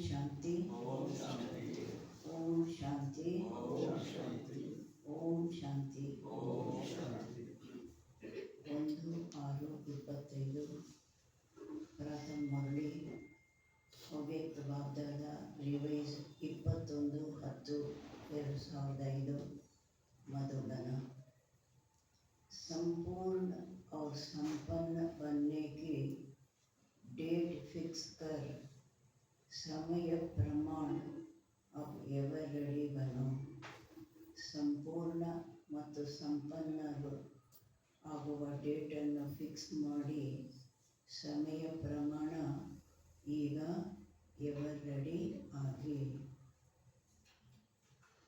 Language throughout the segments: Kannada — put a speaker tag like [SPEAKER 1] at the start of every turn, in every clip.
[SPEAKER 1] ಶಾಂತಿ
[SPEAKER 2] ಓಂ ಶಾಂತಿ
[SPEAKER 1] ಓಂ ಶಾಂತಿ
[SPEAKER 2] ಓಂ ಶಾಂತಿ
[SPEAKER 1] ಓಂ ಶಾಂತಿ.
[SPEAKER 2] ಓಂ ಶಾಂತಿ.
[SPEAKER 1] 1/6/25 ಪ್ರಥಮ ಮುರಳಿ ಅವ್ಯಕ್ತ ಬಾಬ್ದಾದ ರಿವೈಸ್ 21/10/2005 मधुबन। संपूर्ण और संपन्न बनने की डेट फिक्स कर समय प्रमाण अब एवर रेडी बनो। ಸಂಪೂರ್ಣ ಮತ್ತು ಸಂಪನ್ನರು ಆಗುವ ಡೇಟನ್ನು ಫಿಕ್ಸ್ ಮಾಡಿ ಸಮಯ ಪ್ರಮಾಣ ಈಗ ಎವರ್ ರೆಡಿ ಆಗಿ।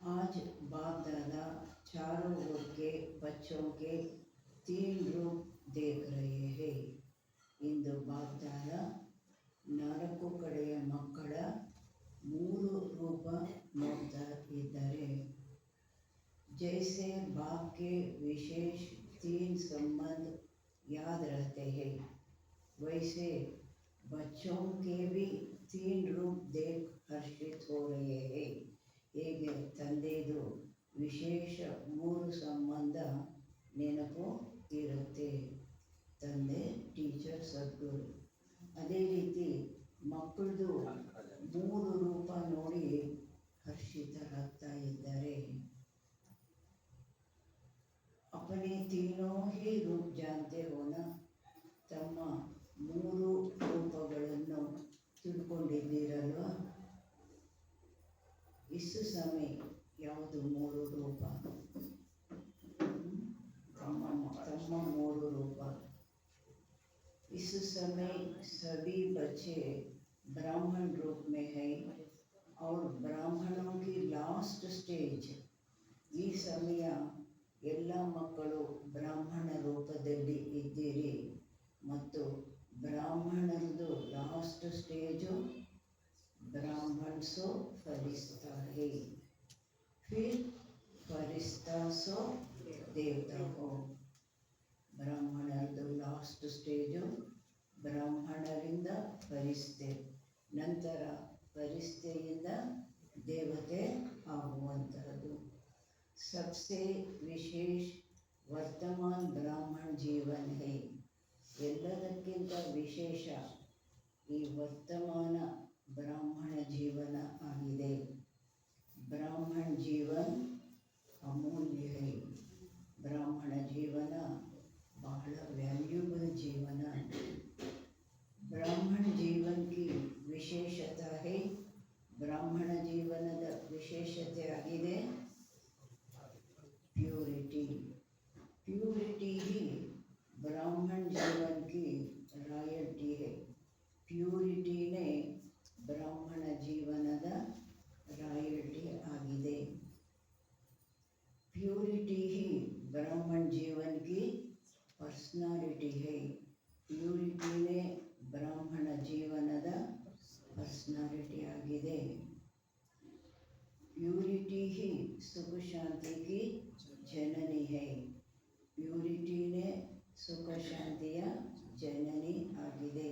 [SPEAKER 1] आज बाप दादा चारों ओर के बच्चों के 3 रूप देख रहे हैं। इंदु बाप दादा 4 कಡೆಯ ಮಕ್ಕಳ 3 ರೂಪ ನೋಡ್ತಾ ಇದ್ದಾರೆ। जैसे बाप के विशेष 3 संबंध याद रहते हैं, वैसे बच्चों के भी 3 रूप देख हर्षित हो रहे हैं। ಹೇಗೆ ತಂದೆದು ವಿಶೇಷ 3 ಸಂಬಂಧ ನೆನಪು ಇರುತ್ತೆ, ತಂದೆ, ಟೀಚರ್, ಸದ್ಗುರು. ಅದೇ ರೀತಿ ಮಕ್ಕಳದು 3 ರೂಪ ನೋಡಿ ಹರ್ಷಿತರಾಗ್ತಾ ಇದ್ದಾರೆ। अपने तीनों ही रूप जानते हो ना, ತಮ್ಮ 3 ರೂಪಗಳನ್ನು ತಿಳ್ಕೊಂಡಿದ್ದೀರಲ್ವಾ? इस समय ಯಾವುದು 3 ರೂಪ? ತಮ್ಮ 3 ರೂಪ। इस समय सभी बच्चे ब्राह्मण रूप में है और ब्राह्मणों की लास्ट स्टेज। ಈ ಸಮಯ ಎಲ್ಲ ಮಕ್ಕಳು ಬ್ರಾಹ್ಮಣ ರೂಪದಲ್ಲಿ ಇದ್ದೀರಿ ಮತ್ತು ಬ್ರಾಹ್ಮಣರದು ಲಾಸ್ಟ್ ಸ್ಟೇಜು ब्राह्मण सो फरिश्ता है, फिर फरिश्ता सो देवता हो। ಬ್ರಾಹ್ಮಣರದು ಲಾಸ್ಟ್ ಸ್ಟೇಜು ಬ್ರಾಹ್ಮಣರಿಂದ ಫರಿಸ್ತೆ, ನಂತರ ಫರಿಸ್ತೆಯಿಂದ ದೇವತೆ ಆಗುವಂತಹದ್ದು। सबसे विशेष वर्तमान ब्राह्मण जीवन है। ಎಲ್ಲದಕ್ಕಿಂತ ವಿಶೇಷ ಈ ವರ್ತಮಾನ ಬ್ರಾಹ್ಮಣ ಜೀವನ ಆಗಿದೆ। ಬ್ರಾಹ್ಮಣ ಜೀವನ ಅಮೂಲ್ಯ है। ಬ್ರಾಹ್ಮಣ ಜೀವನ ಬಹಳ ವ್ಯಾಲ್ಯೂಬಲ್ ಜೀವನ। ಬ್ರಾಹ್ಮಣ ಜೀವನ की ವಿಶೇಷತೆ है। ಬ್ರಾಹ್ಮಣ ಜೀವನದ ವಿಶೇಷತೆ ಆಗಿದೆ प्योरिटी। प्योरिटी ही ब्राह्मण जीवन की रॉयल्टी है। प्यूरिटी ने ಬ್ರಾಹ್ಮಣ ಜೀವನದ ರಾಯಲ್ಟಿ ಆಗಿದೆ। प्यूरिटी ही ब्राह्मण जीवन की पर्सनालिटी है। प्यूरिटी ने ಬ್ರಾಹ್ಮಣ ಜೀವನದ पर्सनालिटी ಆಗಿದೆ। प्यूरिटी ही सुख शांति की जननी है। प्यूरिटी ने सुख शांतिಯ ಜನನಿ ಆಗಿದೆ।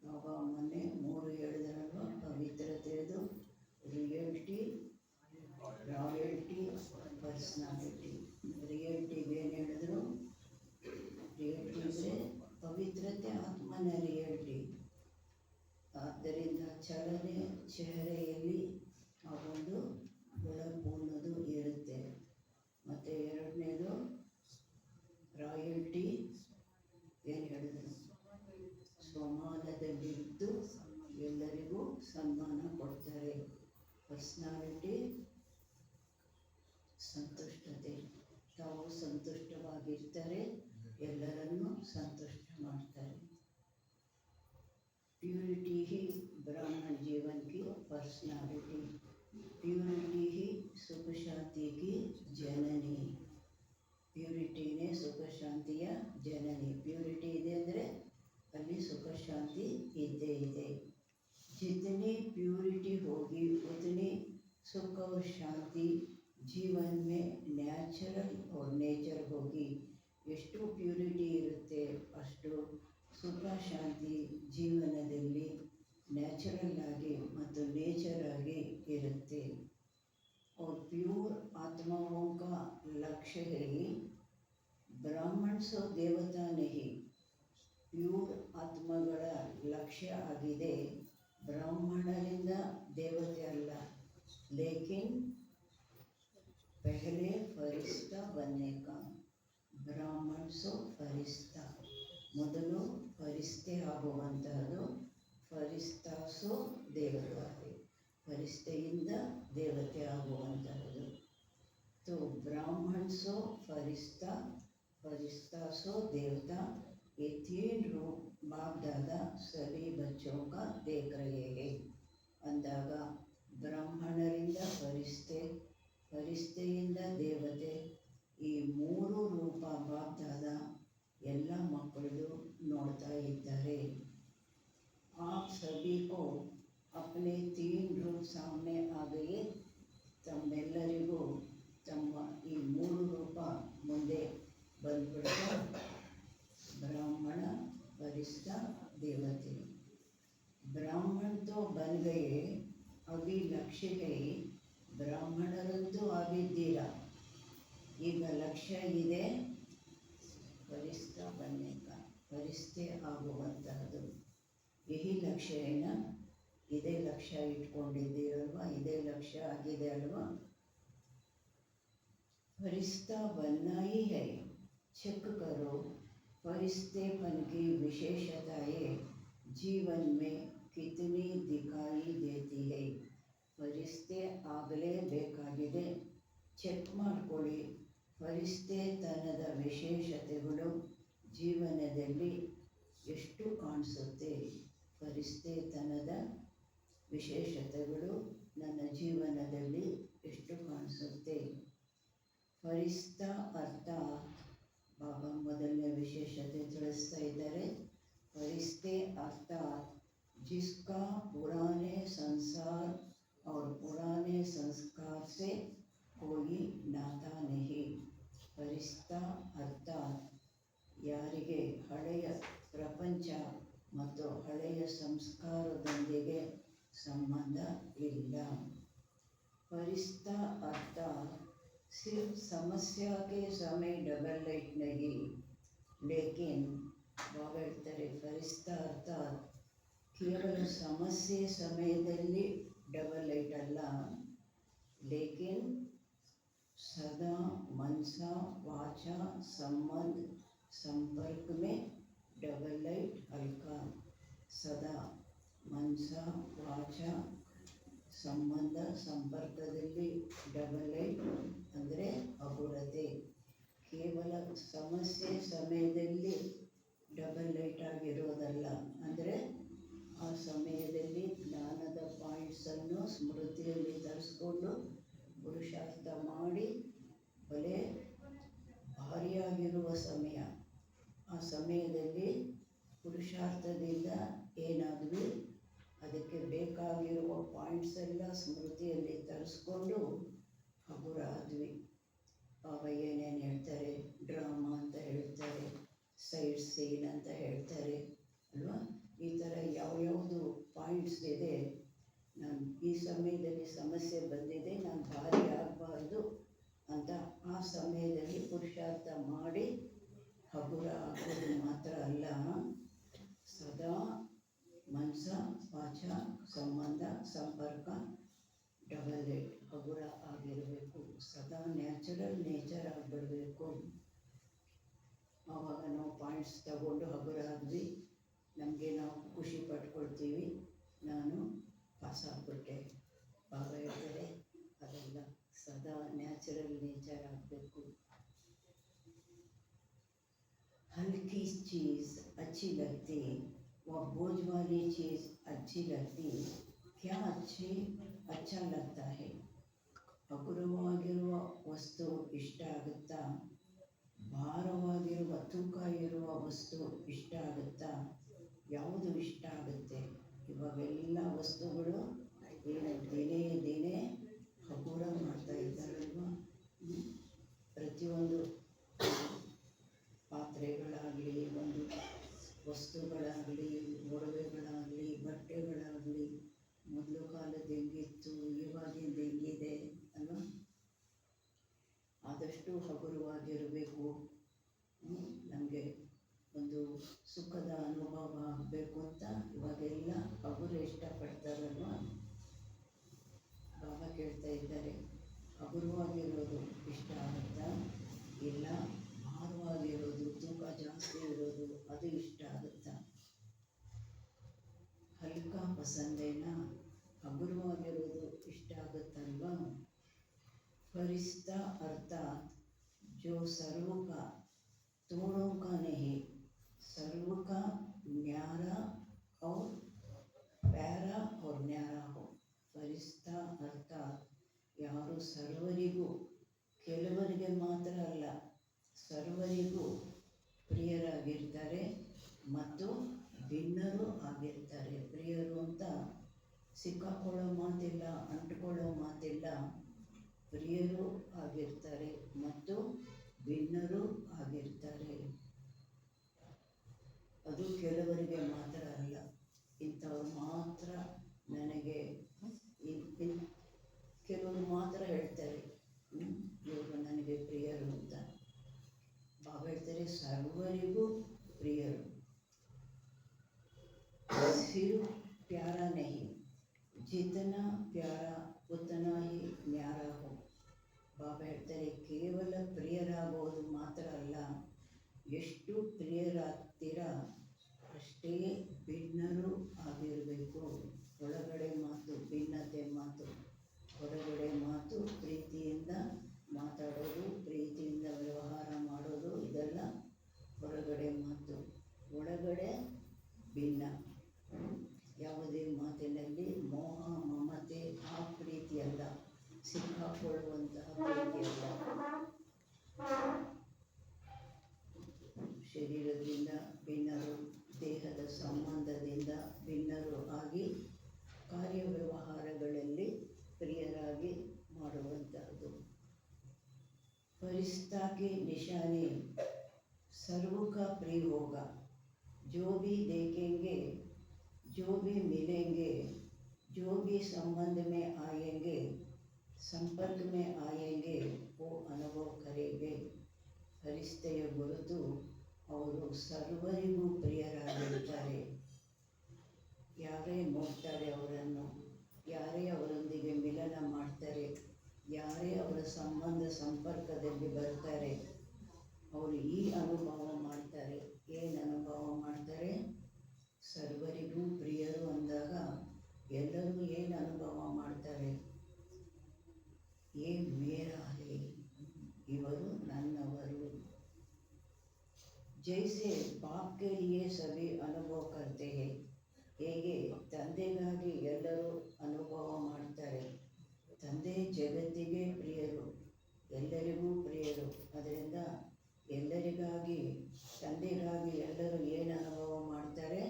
[SPEAKER 1] ಬಾಬಾ ಮೊನ್ನೆ 3 ಹೇಳಿದ್ರಲ್ವ, ಪವಿತ್ರತೆಯದು, ರಿಯಲ್ಟಿ, ರಾಯಲ್ಟಿ, ಪರ್ಸ್ನಾಲಿಟಿ। ರಿಯಲ್ಟಿಗೆ ಏನು ಹೇಳಿದ್ರು? ರಿಯಲ್ಟಿ ಅಂದರೆ ಪವಿತ್ರತೆ, ಆತ್ಮನ ರಿಯಲ್ಟಿ। ಆದ್ದರಿಂದ ಚಲನೆ ಚೆಹರೆಯಲ್ಲಿ ಆ ಒಂದು ಬೆಳಕು ಅನ್ನೋದು ಇರುತ್ತೆ। ಮತ್ತು ಎರಡನೇದು ರಾಯಲ್ಟಿ, ಏನು ಹೇಳಿದ್ರು? ಸ್ವಮಾನದಲ್ಲಿದ್ದು ಎಲ್ಲರಿಗೂ ಸನ್ಮಾನ ಕೊಡ್ತಾರೆ। ಪರ್ಸ್ನಾಲಿಟಿ ಸಂತುಷ್ಟತೆ, ತಾವು ಸಂತುಷ್ಟವಾಗಿರ್ತಾರೆ, ಎಲ್ಲರನ್ನೂ ಸಂತುಷ್ಟ ಮಾಡ್ತಾರೆ। प्यूरिटी ही ब्राह्मण जीवन की पर्सनालिटी। प्यूरिटी ही सुख शांति की जननी। ಪ್ಯೂರಿಟಿನೇ ಸುಖ ಶಾಂತಿಯ ಜನನಿ। ಪ್ಯೂರಿಟಿ ಇದೆ ಅಂದರೆ ಅಲ್ಲಿ ಸುಖ ಶಾಂತಿ ಇದ್ದೇ ಇದೆ। जितनी प्यूरिटी होगी उतनी सुख और शांति जीवन में ನ್ಯಾಚುರಲ್ और ನೇಚರ್ ಹೋಗಿ। ಎಷ್ಟು ಪ್ಯೂರಿಟಿ ಇರುತ್ತೆ ಅಷ್ಟು ಸುಖ ಶಾಂತಿ ಜೀವನದಲ್ಲಿ ನ್ಯಾಚುರಲ್ ಆಗಿ ಮತ್ತು ನೇಚರ್ ಆಗಿ ಇರುತ್ತೆ. और प्योर आत्माओं का लक्ष्य है ब्राह्मण सो देवता नहीं. ಪ್ಯೂರ್ ಆತ್ಮಗಳ ಲಕ್ಷ್ಯ ಆಗಿದೆ ಬ್ರಾಹ್ಮಣರಿಂದ ದೇವತೆ ಅಲ್ಲ. ಲೇಕಿನ್ ಪೆಹಲೆ ಫರಿಸ್ತಾ ಬನ್ನೆ ಕಾ. ಬ್ರಾಹ್ಮಣ ಸೋ ಫರಿಸ್ತಾ, ಮೊದಲು ಫರಿಸ್ತೆ ಆಗುವಂತಹದ್ದು. ಫರಿಸ್ತಾ ಸೋ ದೇವತಾ, ಫರಿಸ್ತೆಯಿಂದ ದೇವತೆ ಆಗುವಂತಹದ್ದು. तो ब्राह्मण सो फरिश्ता, फरिश्ता सो देवता, ये तीन रूप बाप दादा सभी बच्चों का देख रहे हैं अंदाग ब्राह्मणरिंद फरिश्ते, फरिश्तेयिंद देवते, ಈ ಮೂರು ರೂಪ ಬಾಪ್ ದಾದಾ ಎಲ್ಲ ಮಕ್ಕಳು ನೋಡ್ತಾ ಇದ್ದಾರೆ. आप सभी को अपने तीन रूप सामने आ गए. ತಮ್ಮೆಲ್ಲರಿಗೂ ತಮ್ಮ ಈ ಮೂರು ರೂಪ ಮುಂದೆ ಬಂದ್ಬಿಟ್ಟು ब्राह्मण वरिष्ठ देवते. ब्राह्मण तो बन गए, अभी लक्ष्य है ಬ್ರಾಹ್ಮಣರಂತೂ ಆಗಿದ್ದೀರ, ಈಗ ಲಕ್ಷ್ಯ ಇದೆ ವರಿಷ್ಠ ಬನ್ನೇಕ, ವರಿಷ್ಠೆ ಆಗುವಂತಹದ್ದು. ಯಹಿ ಲಕ್ಷ್ಯ ಏನ, ಇದೇ ಲಕ್ಷ್ಯ ಇಟ್ಕೊಂಡಿದ್ದೀರಲ್ವ, ಇದೇ ಲಕ್ಷ್ಯ ಆಗಿದೆ ಅಲ್ವಾ. फरिश्ता बनना ही है. चेक करो फरिश्तेपन की विशेषताएं जीवन में कितनी दिखाई देती है. फरिश्ते ಆಗಲೇ ಬೇಕಾಗಿದೆ, ಚೆಕ್ ಮಾಡ್ಕೊಳ್ಳಿ. ಫರಿಶ್ತೆತನದ ವಿಶೇಷತೆಗಳು ಜೀವನದಲ್ಲಿ ಎಷ್ಟು ಕಾಣಿಸುತ್ತೆ. ಫರಿಶ್ತೆತನದ ವಿಶೇಷತೆಗಳು ನನ್ನ ಜೀವನದಲ್ಲಿ ಎಷ್ಟು ಕಾಣಿಸುತ್ತೆ. ಫರಿಶ್ತಾ ಅರ್ಥ ಬಾಬಾ ಮೊದಲನೇ ವಿಶೇಷತೆ ತಿಳಿಸ್ತಾ ಇದ್ದಾರೆ. ಫರಿಶ್ತೆ ಅರ್ಥ जिसका पुराने संसार और पुराने संस्कार से कोई नाता नहीं. ಫರಿಶ್ತಾ ಅರ್ಥ ಯಾರಿಗೆ ಹಳೆಯ ಪ್ರಪಂಚ ಮತ್ತು ಹಳೆಯ ಸಂಸ್ಕಾರದೊಂದಿಗೆ ಸಂಬಂಧ ಇಲ್ಲ. ಫರಿಶ್ತಾ ಅರ್ಥ सिर्फ समस्या के समय डबल लाइट नहीं, लेकिन बाबा ಹೇಳ್ತಾರೆ ಫರಿಶ್ತಾ ಅರ್ಥ ಕೇವಲ ಸಮಸ್ಯೆ ಸಮಯದಲ್ಲಿ ಡಬಲ್ ಲೈಟ್ ಅಲ್ಲ, ಲೇಕಿನ್ सदा मनसा वाचा संबंध संपर्क में डबल लाइट हल्का. सदा मनसा वाचा ಸಂಬಂಧ ಸಂಪರ್ಕದಲ್ಲಿ ಡಬಲ್ ಲೈಟ್ ಅಂದರೆ ಅಗುರತೆ. ಕೇವಲ ಸಮಸ್ಯೆ ಸಮಯದಲ್ಲಿ ಡಬಲ್ ಲೈಟ್ ಆಗಿರೋದಲ್ಲ, ಅಂದರೆ ಆ ಸಮಯದಲ್ಲಿ ಜ್ಞಾನದ ಪಾಯಿಂಟ್ಸನ್ನು ಸ್ಮೃತಿಯಲ್ಲಿ ತರಿಸ್ಕೊಂಡು ಪುರುಷಾರ್ಥ ಮಾಡಿ ಬಲೆ ಭಾರಿಯಾಗಿರುವ ಸಮಯ. ಆ ಸಮಯದಲ್ಲಿ ಪುರುಷಾರ್ಥದಿಂದ ಏನಾದ್ವಿ, ಅದಕ್ಕೆ ಬೇಕಾಗಿರುವ ಪಾಯಿಂಟ್ಸ್ ಎಲ್ಲ ಸ್ಮೃತಿಯಲ್ಲಿ ತರಿಸ್ಕೊಂಡು ಹಗುರ ಆದ್ವಿ. ಬಾಬಾ ಏನೇನು ಹೇಳ್ತಾರೆ, ಡ್ರಾಮಾ ಅಂತ ಹೇಳ್ತಾರೆ, ಸೈಡ್ ಸೀನ್ ಅಂತ ಹೇಳ್ತಾರೆ ಅಲ್ವಾ. ಈ ಥರ ಯಾವ್ಯಾವುದು ಪಾಯಿಂಟ್ಸ್ ಇದೆ, ನಾನು ಈ ಸಮಯದಲ್ಲಿ ಸಮಸ್ಯೆ ಬಂದಿದೆ, ನಾನು ಭಾರಿ ಆಗಬಾರ್ದು ಅಂತ ಆ ಸಮಯದಲ್ಲಿ ಪುರುಷಾರ್ಥ ಮಾಡಿ ಹಗುರ ಆಗೋದು ಮಾತ್ರ ಅಲ್ಲ, ಸದಾ ಮನಸ ವಾಚ ಸಂಬಂಧ ಸಂಪರ್ಕ ಡಬಲ್ ಲೈಟ್ ಹಗುರ ಆಗಿರಬೇಕು. ಸದಾ ನ್ಯಾಚುರಲ್ ನೇಚರ್ ಆಗಿಬಿಡಬೇಕು. ಆವಾಗ ನಾವು ಪಾಯಿಂಟ್ಸ್ ತಗೊಂಡು ಹಗುರ ಆದ್ವಿ, ನಮಗೆ ನಾವು ಖುಷಿ ಪಟ್ಕೊಳ್ತೀವಿ, ನಾನು ಪಾಸ್ ಆಗಿಬಿಟ್ಟೆ. ಬಾಬಾ ಹೇಳ್ತಾರೆ ಅದೆಲ್ಲ ಸದಾ ನ್ಯಾಚುರಲ್ ನೇಚರ್ ಆಗಬೇಕು. हल्की चीज़ अच्छी लगती व बोझ वाली चीज़ अच्छी लगती. क्या अच्छा लगता है. ಹಗುರವಾಗಿರುವ ವಸ್ತು ಇಷ್ಟ ಆಗುತ್ತಾ, ಭಾರವಾಗಿರುವ ತೂಕ ಇರುವ ವಸ್ತು ಇಷ್ಟ ಆಗುತ್ತಾ, ಯಾವುದು ಇಷ್ಟ ಆಗುತ್ತೆ. ಇವಾಗೆಲ್ಲ ವಸ್ತುಗಳು ದಿನೇ ದಿನೇ ಹಗುರ ಮಾಡ್ತಾ ಇದ್ದಾರಲ್ವ. ಪ್ರತಿಯೊಂದು ಪಾತ್ರೆಗಳಾಗಲಿ, ಒಂದು ವಸ್ತುಗಳಾಗಲಿ, ಒಡವೆಗಳಾಗಲಿ, ಬಟ್ಟೆಗಳಾಗಲಿ, ಪಸಂದೇನಾ? ಹಗುರವಾಗಿರೋದು ಇಷ್ಟ ಆಗುತ್ತಲ್ವಾ? ಫರಿಸ್ತಾ ಅರ್ಥಾತ್ जो सर्व का तोड़ों का नहीं, सर्व का न्यारा और प्यारा और न्यारा हो. ಫರಿಸ್ತಾ ಅರ್ಥಾತ್ ಯಾರು ಸರ್ವರಿಗೂ, ಕೆಲವರಿಗೆ ಮಾತ್ರ ಅಲ್ಲ, ಸರ್ವರಿಗೂ ಪ್ರಿಯರಾಗಿರ್ತಾರೆ ಮತ್ತು ಭಿನ್ನರು ಆಗಿರ್ತಾರೆ. ಪ್ರಿಯರು ಅಂತ ಸಿಕ್ಕಾಕೊಳ್ಳೋ ಮಾತಿಲ್ಲ, ಅಂಟುಕೊಳ್ಳೋ ಮಾತಿಲ್ಲ. ಪ್ರಿಯರು ಆಗಿರ್ತಾರೆ ಮತ್ತು ಭಿನ್ನರು ಆಗಿರ್ತಾರೆ. ಅದು ಕೆಲವರಿಗೆ ಮಾತ್ರ ಅಲ್ಲ, ಇಂಥವ್ರು ಮಾತ್ರ ನನಗೆ, ಕೆಲವರು ಮಾತ್ರ ಹೇಳ್ತಾರೆ ಇವರು ನನಗೆ ಪ್ರಿಯರು ಅಂತ. ಬಾಬಾ ಹೇಳ್ತಾರೆ ಸರ್ವರಿಗೂ ಪ್ರಿಯರು. ಸಿರು ಪ್ಯಾರ ನಹಿ, ಜಿತನಾ ಪ್ಯಾರ ಉತನಾ ಹಿ ನ್ಯಾರ ಹೋ. ಬಾಬಾ ಹೇಳ್ತಾರೆ ಕೇವಲ ಪ್ರಿಯರಾಗೋದು ಮಾತ್ರ ಅಲ್ಲ, ಎಷ್ಟು ಪ್ರಿಯರಾಗ್ತೀರಾ ಅಷ್ಟೇ ಭಿನ್ನರು ಆಗಿರಬೇಕು. ಒಳಗಡೆ ಮಾತು ಭಿನ್ನತೆ ಮಾತು, ಹೊರಗಡೆ ಮಾತು ಪ್ರೀತಿಯಿಂದ ಮಾತಾಡೋದು, ಪ್ರೀತಿಯಿಂದ ವ್ಯವಹಾರ ಮಾಡೋದು, ಇದೆಲ್ಲ ಹೊರಗಡೆ ಮಾತು. ಒಳಗಡೆ ಭಿನ್ನ. ಯಾವುದೇ ಮಾತಿನಲ್ಲಿ ಮೋಹ ಮಮತೆ ಆ ಪ್ರೀತಿಯಲ್ಲ, ಸಿಕ್ಕಾಕೊಳ್ಳುವಂತಹ ಪ್ರೀತಿಯಲ್ಲ. ಶರೀರದಿಂದ ಭಿನ್ನರು, ದೇಹದ ಸಂಬಂಧದಿಂದ ಭಿನ್ನರು ಆಗಿ ಕಾರ್ಯವ್ಯವಹಾರಗಳಲ್ಲಿ ಪ್ರಿಯರಾಗಿ ಮಾಡುವಂತಹದ್ದು. फरिश्ता की निशानी सर्व का प्रिय होगा. जो भी देखेंगे, जो भी मिलेंगे, जो भी संबंध में आएंगे, संपर्क में आएंगे, वो अनुभव करेंगे. ಫರಿಸ್ತೆಯ ಗುರುತು ಅವರು ಸರ್ವರಿಗೂ ಪ್ರಿಯರಾಗಿರ್ತಾರೆ. ಯಾರೇ ನೋಡ್ತಾರೆ ಅವರನ್ನು, ಯಾರೇ ಅವರೊಂದಿಗೆ ಮಿಲನ ಮಾಡ್ತಾರೆ, ಯಾರೇ ಅವರ ಸಂಬಂಧ ಸಂಪರ್ಕದಲ್ಲಿ ಬರ್ತಾರೆ, ಅವರು ಈ ಅನುಭವ ಮಾಡ್ತಾರೆ. ಏನು ಅನುಭವ ಮಾಡ್ತಾರೆ? ಸರ್ವರಿಗೂ ಪ್ರಿಯರು ಅಂದಾಗ ಎಲ್ಲರೂ ಏನು ಅನುಭವ ಮಾಡ್ತಾರೆ? ಏ ಮೇರಾ ಹೇ, ಇವರು ನನ್ನವರು. ಜೈಸೆ ಬಾಪ್ ಕೆ ಲಿಯೆ ಸಭಿ ಅನುಭವ ಕರ್ತೆ ಹೇ, ಹೇಗೆ ತಂದೆಗಾಗಿ ಎಲ್ಲರೂ ಅನುಭವ ಮಾಡ್ತಾರೆ. ತಂದೆ ಜಗತ್ತಿಗೆ ಪ್ರಿಯರು, ಎಲ್ಲರಿಗೂ ಪ್ರಿಯರು. ಅದರಿಂದ ಎಲ್ಲರಿಗಾಗಿ, ತಂದೆಗಾಗಿ ಎಲ್ಲರೂ ಏನು ಅನುಭವ ಮಾಡ್ತಾರೆ?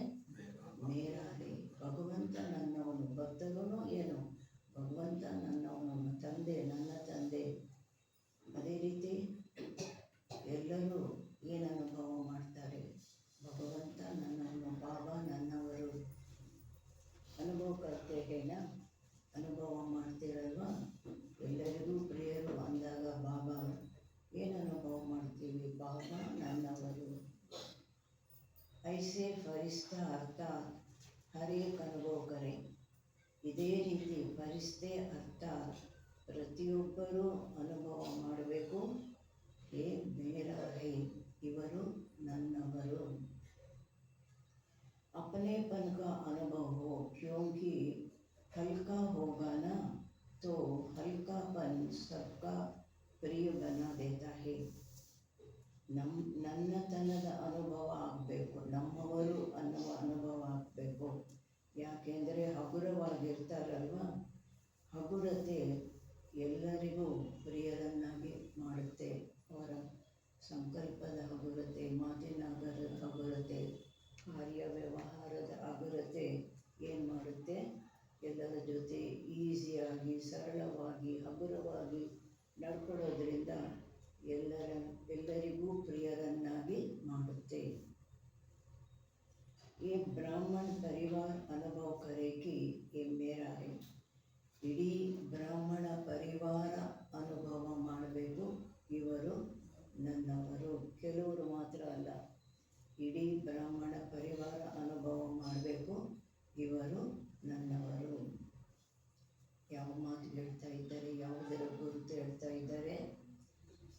[SPEAKER 1] ಮೇರಾ ಹೇ, ಭಗವಂತ ನನ್ನವನು. ಭಕ್ತರೂ ಏನು? ಭಗವಂತ ನನ್ನವನು, ತಂದೆ ನನ್ನ ತಂದೆ. ಅದೇ ರೀತಿ ಎಲ್ಲರೂ ಏನು ಅನುಭವ ಮಾಡ್ತಾರೆ? ಭಗವಂತ ನನ್ನವನು, ಬಾಬಾ ನನ್ನವರು. ಅನುಭವ ಕರ್ತೇನ, ಅನುಭವ ಮಾಡ್ತೀರಲ್ವ? ಎಲ್ಲರಿಗೂ ಪ್ರಿಯರು ಅಂದಾಗ ಬಾಬಾ ಏನು ಅನುಭವ ಮಾಡ್ತೀವಿ? ಬಾಬಾ ನನ್ನವರು. ಐಸೆ ಫರಿಸ್ತಾ ಅರ್ಥಾತ್ ಹರೇಕ್ ಅನುಭವ ಕರೆ. ಇದೇ ರೀತಿ ಫರಿಸ್ತೆ ಅರ್ಥಾತ್ ಪ್ರತಿಯೊಬ್ಬರೂ ಅನುಭವ ಮಾಡಬೇಕು. ಹೇ ಮೇರಾ ಹೇ, ಇವರು ನನ್ನವರು. अपनेपन का अनुभव हो, क्योंकि हल्का होगा ना तो हल्कापन सबका प्रिय बना देता है. ನನ್ನತನದ ಅನುಭವ ಆಗಬೇಕು, ನಮ್ಮವರು ಅನ್ನುವ ಅನುಭವ ಆಗಬೇಕು. ಯಾಕೆಂದರೆ ಹಗುರವಾಗಿರ್ತಾರಲ್ವ, ಹಗುರತೆ ಎಲ್ಲರಿಗೂ ಪ್ರಿಯರನ್ನಾಗಿ ಮಾಡುತ್ತೆ. ಅವರ ಸಂಕಲ್ಪದ ಹಗುರತೆ, ಮಾತಿನ ಹಗುರತೆ, ಕಾರ್ಯ ವ್ಯವಹಾರದ ಹಗುರತೆ ಏನು ಮಾಡುತ್ತೆ? ಎಲ್ಲರ ಜೊತೆ ಈಸಿಯಾಗಿ, ಸರಳವಾಗಿ, ಹಗುರವಾಗಿ ನಡ್ಕೊಳ್ಳೋದ್ರಿಂದ ಎಲ್ಲರಿಗೂ ಪ್ರಿಯರನ್ನಾಗಿ ಮಾಡುತ್ತೆ. ಈ ಬ್ರಾಹ್ಮಣ ಪರಿವಾರ ಅನುಭವ ಕರೇಕಿ ಈ ಮೇರಾ ಹೇ. ಇಡೀ ಬ್ರಾಹ್ಮಣ ಪರಿವಾರ ಅನುಭವ ಮಾಡಬೇಕು, ಇವರು ನನ್ನವರು. ಕೆಲವರು ಮಾತ್ರ ಅಲ್ಲ, ಇಡೀ ಬ್ರಾಹ್ಮಣ ಪರಿವಾರ ಅನುಭವ ಮಾಡಬೇಕು, ಇವರು ನನ್ನವರು. ಯಾವ ಮಾತು ಹೇಳ್ತಾ ಇದ್ದಾರೆ? ಯಾವುದರ ಗುರುತು ಹೇಳ್ತಾ ಇದ್ದಾರೆ?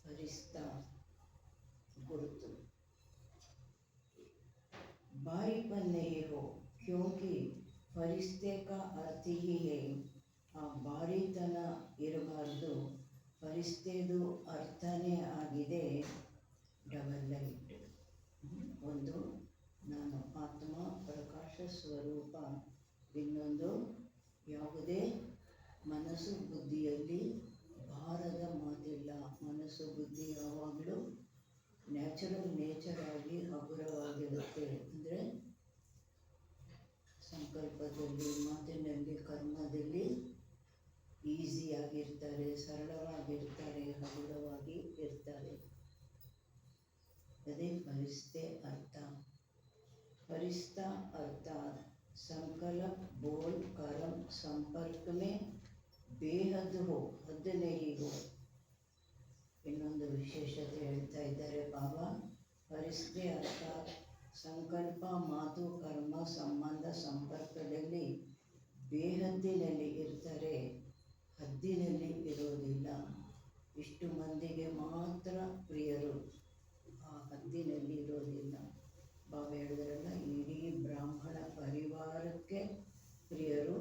[SPEAKER 1] ಫರಿಸ್ತಾ ಗುರುತು. ಬಾಯಿಪನ್ ನಹಿ ಹೋ, ಕ್ಯೋಂಕಿ ಫರಿಸ್ತೆ ಕಾ ಅರ್ಥ ಹಿ ಹೇ, ಆ ಭಾರಿತನ ಇರಬಾರ್ದು. ಫರಿಸ್ತೆದು ಅರ್ಥನೇ ಆಗಿದೆ ಡಬಲ್ ಲೈಟ್. ಒಂದು ನಾನು ಆತ್ಮ ಪ್ರಕಾಶ ಸ್ವರೂಪ, ಇನ್ನೊಂದು ಯಾವುದೇ ಮನಸ್ಸು ಬುದ್ಧಿಯಲ್ಲಿ ಭಾರದ ಮಾತಿಲ್ಲ. ಮನಸ್ಸು ಬುದ್ಧಿ ಯಾವಾಗಲೂ ನ್ಯಾಚುರಲ್ ನೇಚರ್ ಆಗಿ ಹಗುರವಾಗಿರುತ್ತೆ. ಅಂದರೆ ಸಂಕಲ್ಪದಲ್ಲಿ, ಮಾತಿನಲ್ಲಿ, ಕರ್ಮದಲ್ಲಿ ಈಸಿಯಾಗಿರ್ತಾರೆ, ಸರಳವಾಗಿರ್ತಾರೆ, ಹಗುರವಾಗಿ ಇರ್ತಾರೆ. ಅದೇ ಫರಿಸ್ತೆ ಅರ್ಥ. फरिश्ता अर्थात संकल्प बोल कर्म संपर्क में बेहद हो, हद नहीं हो. ಇನ್ನೊಂದು ವಿಶೇಷತೆ ಹೇಳ್ತಾ ಇದ್ದಾರೆ ಬಾಬಾ. ಫರಿಸ್ತೆ ಅರ್ಥಾತ್ ಸಂಕಲ್ಪ, ಮಾತು, ಕರ್ಮ, ಸಂಬಂಧ, ಸಂಪರ್ಕದಲ್ಲಿ ಬೇಹದ್ದಿನಲ್ಲಿ ಇರ್ತಾರೆ, ಹದ್ದಿನಲ್ಲಿ ಇರೋದಿಲ್ಲ. ಇಷ್ಟು ಮಂದಿಗೆ ಮಾತ್ರ ಪ್ರಿಯರು, ಆ ಹದ್ದಿನಲ್ಲಿ ಇರೋದಿಲ್ಲ. ಬಾಬಾ ಹೇಳಿದ್ರಲ್ಲ, ಇಡೀ ಬ್ರಾಹ್ಮಣ ಪರಿವಾರಕ್ಕೆ ಪ್ರಿಯರು.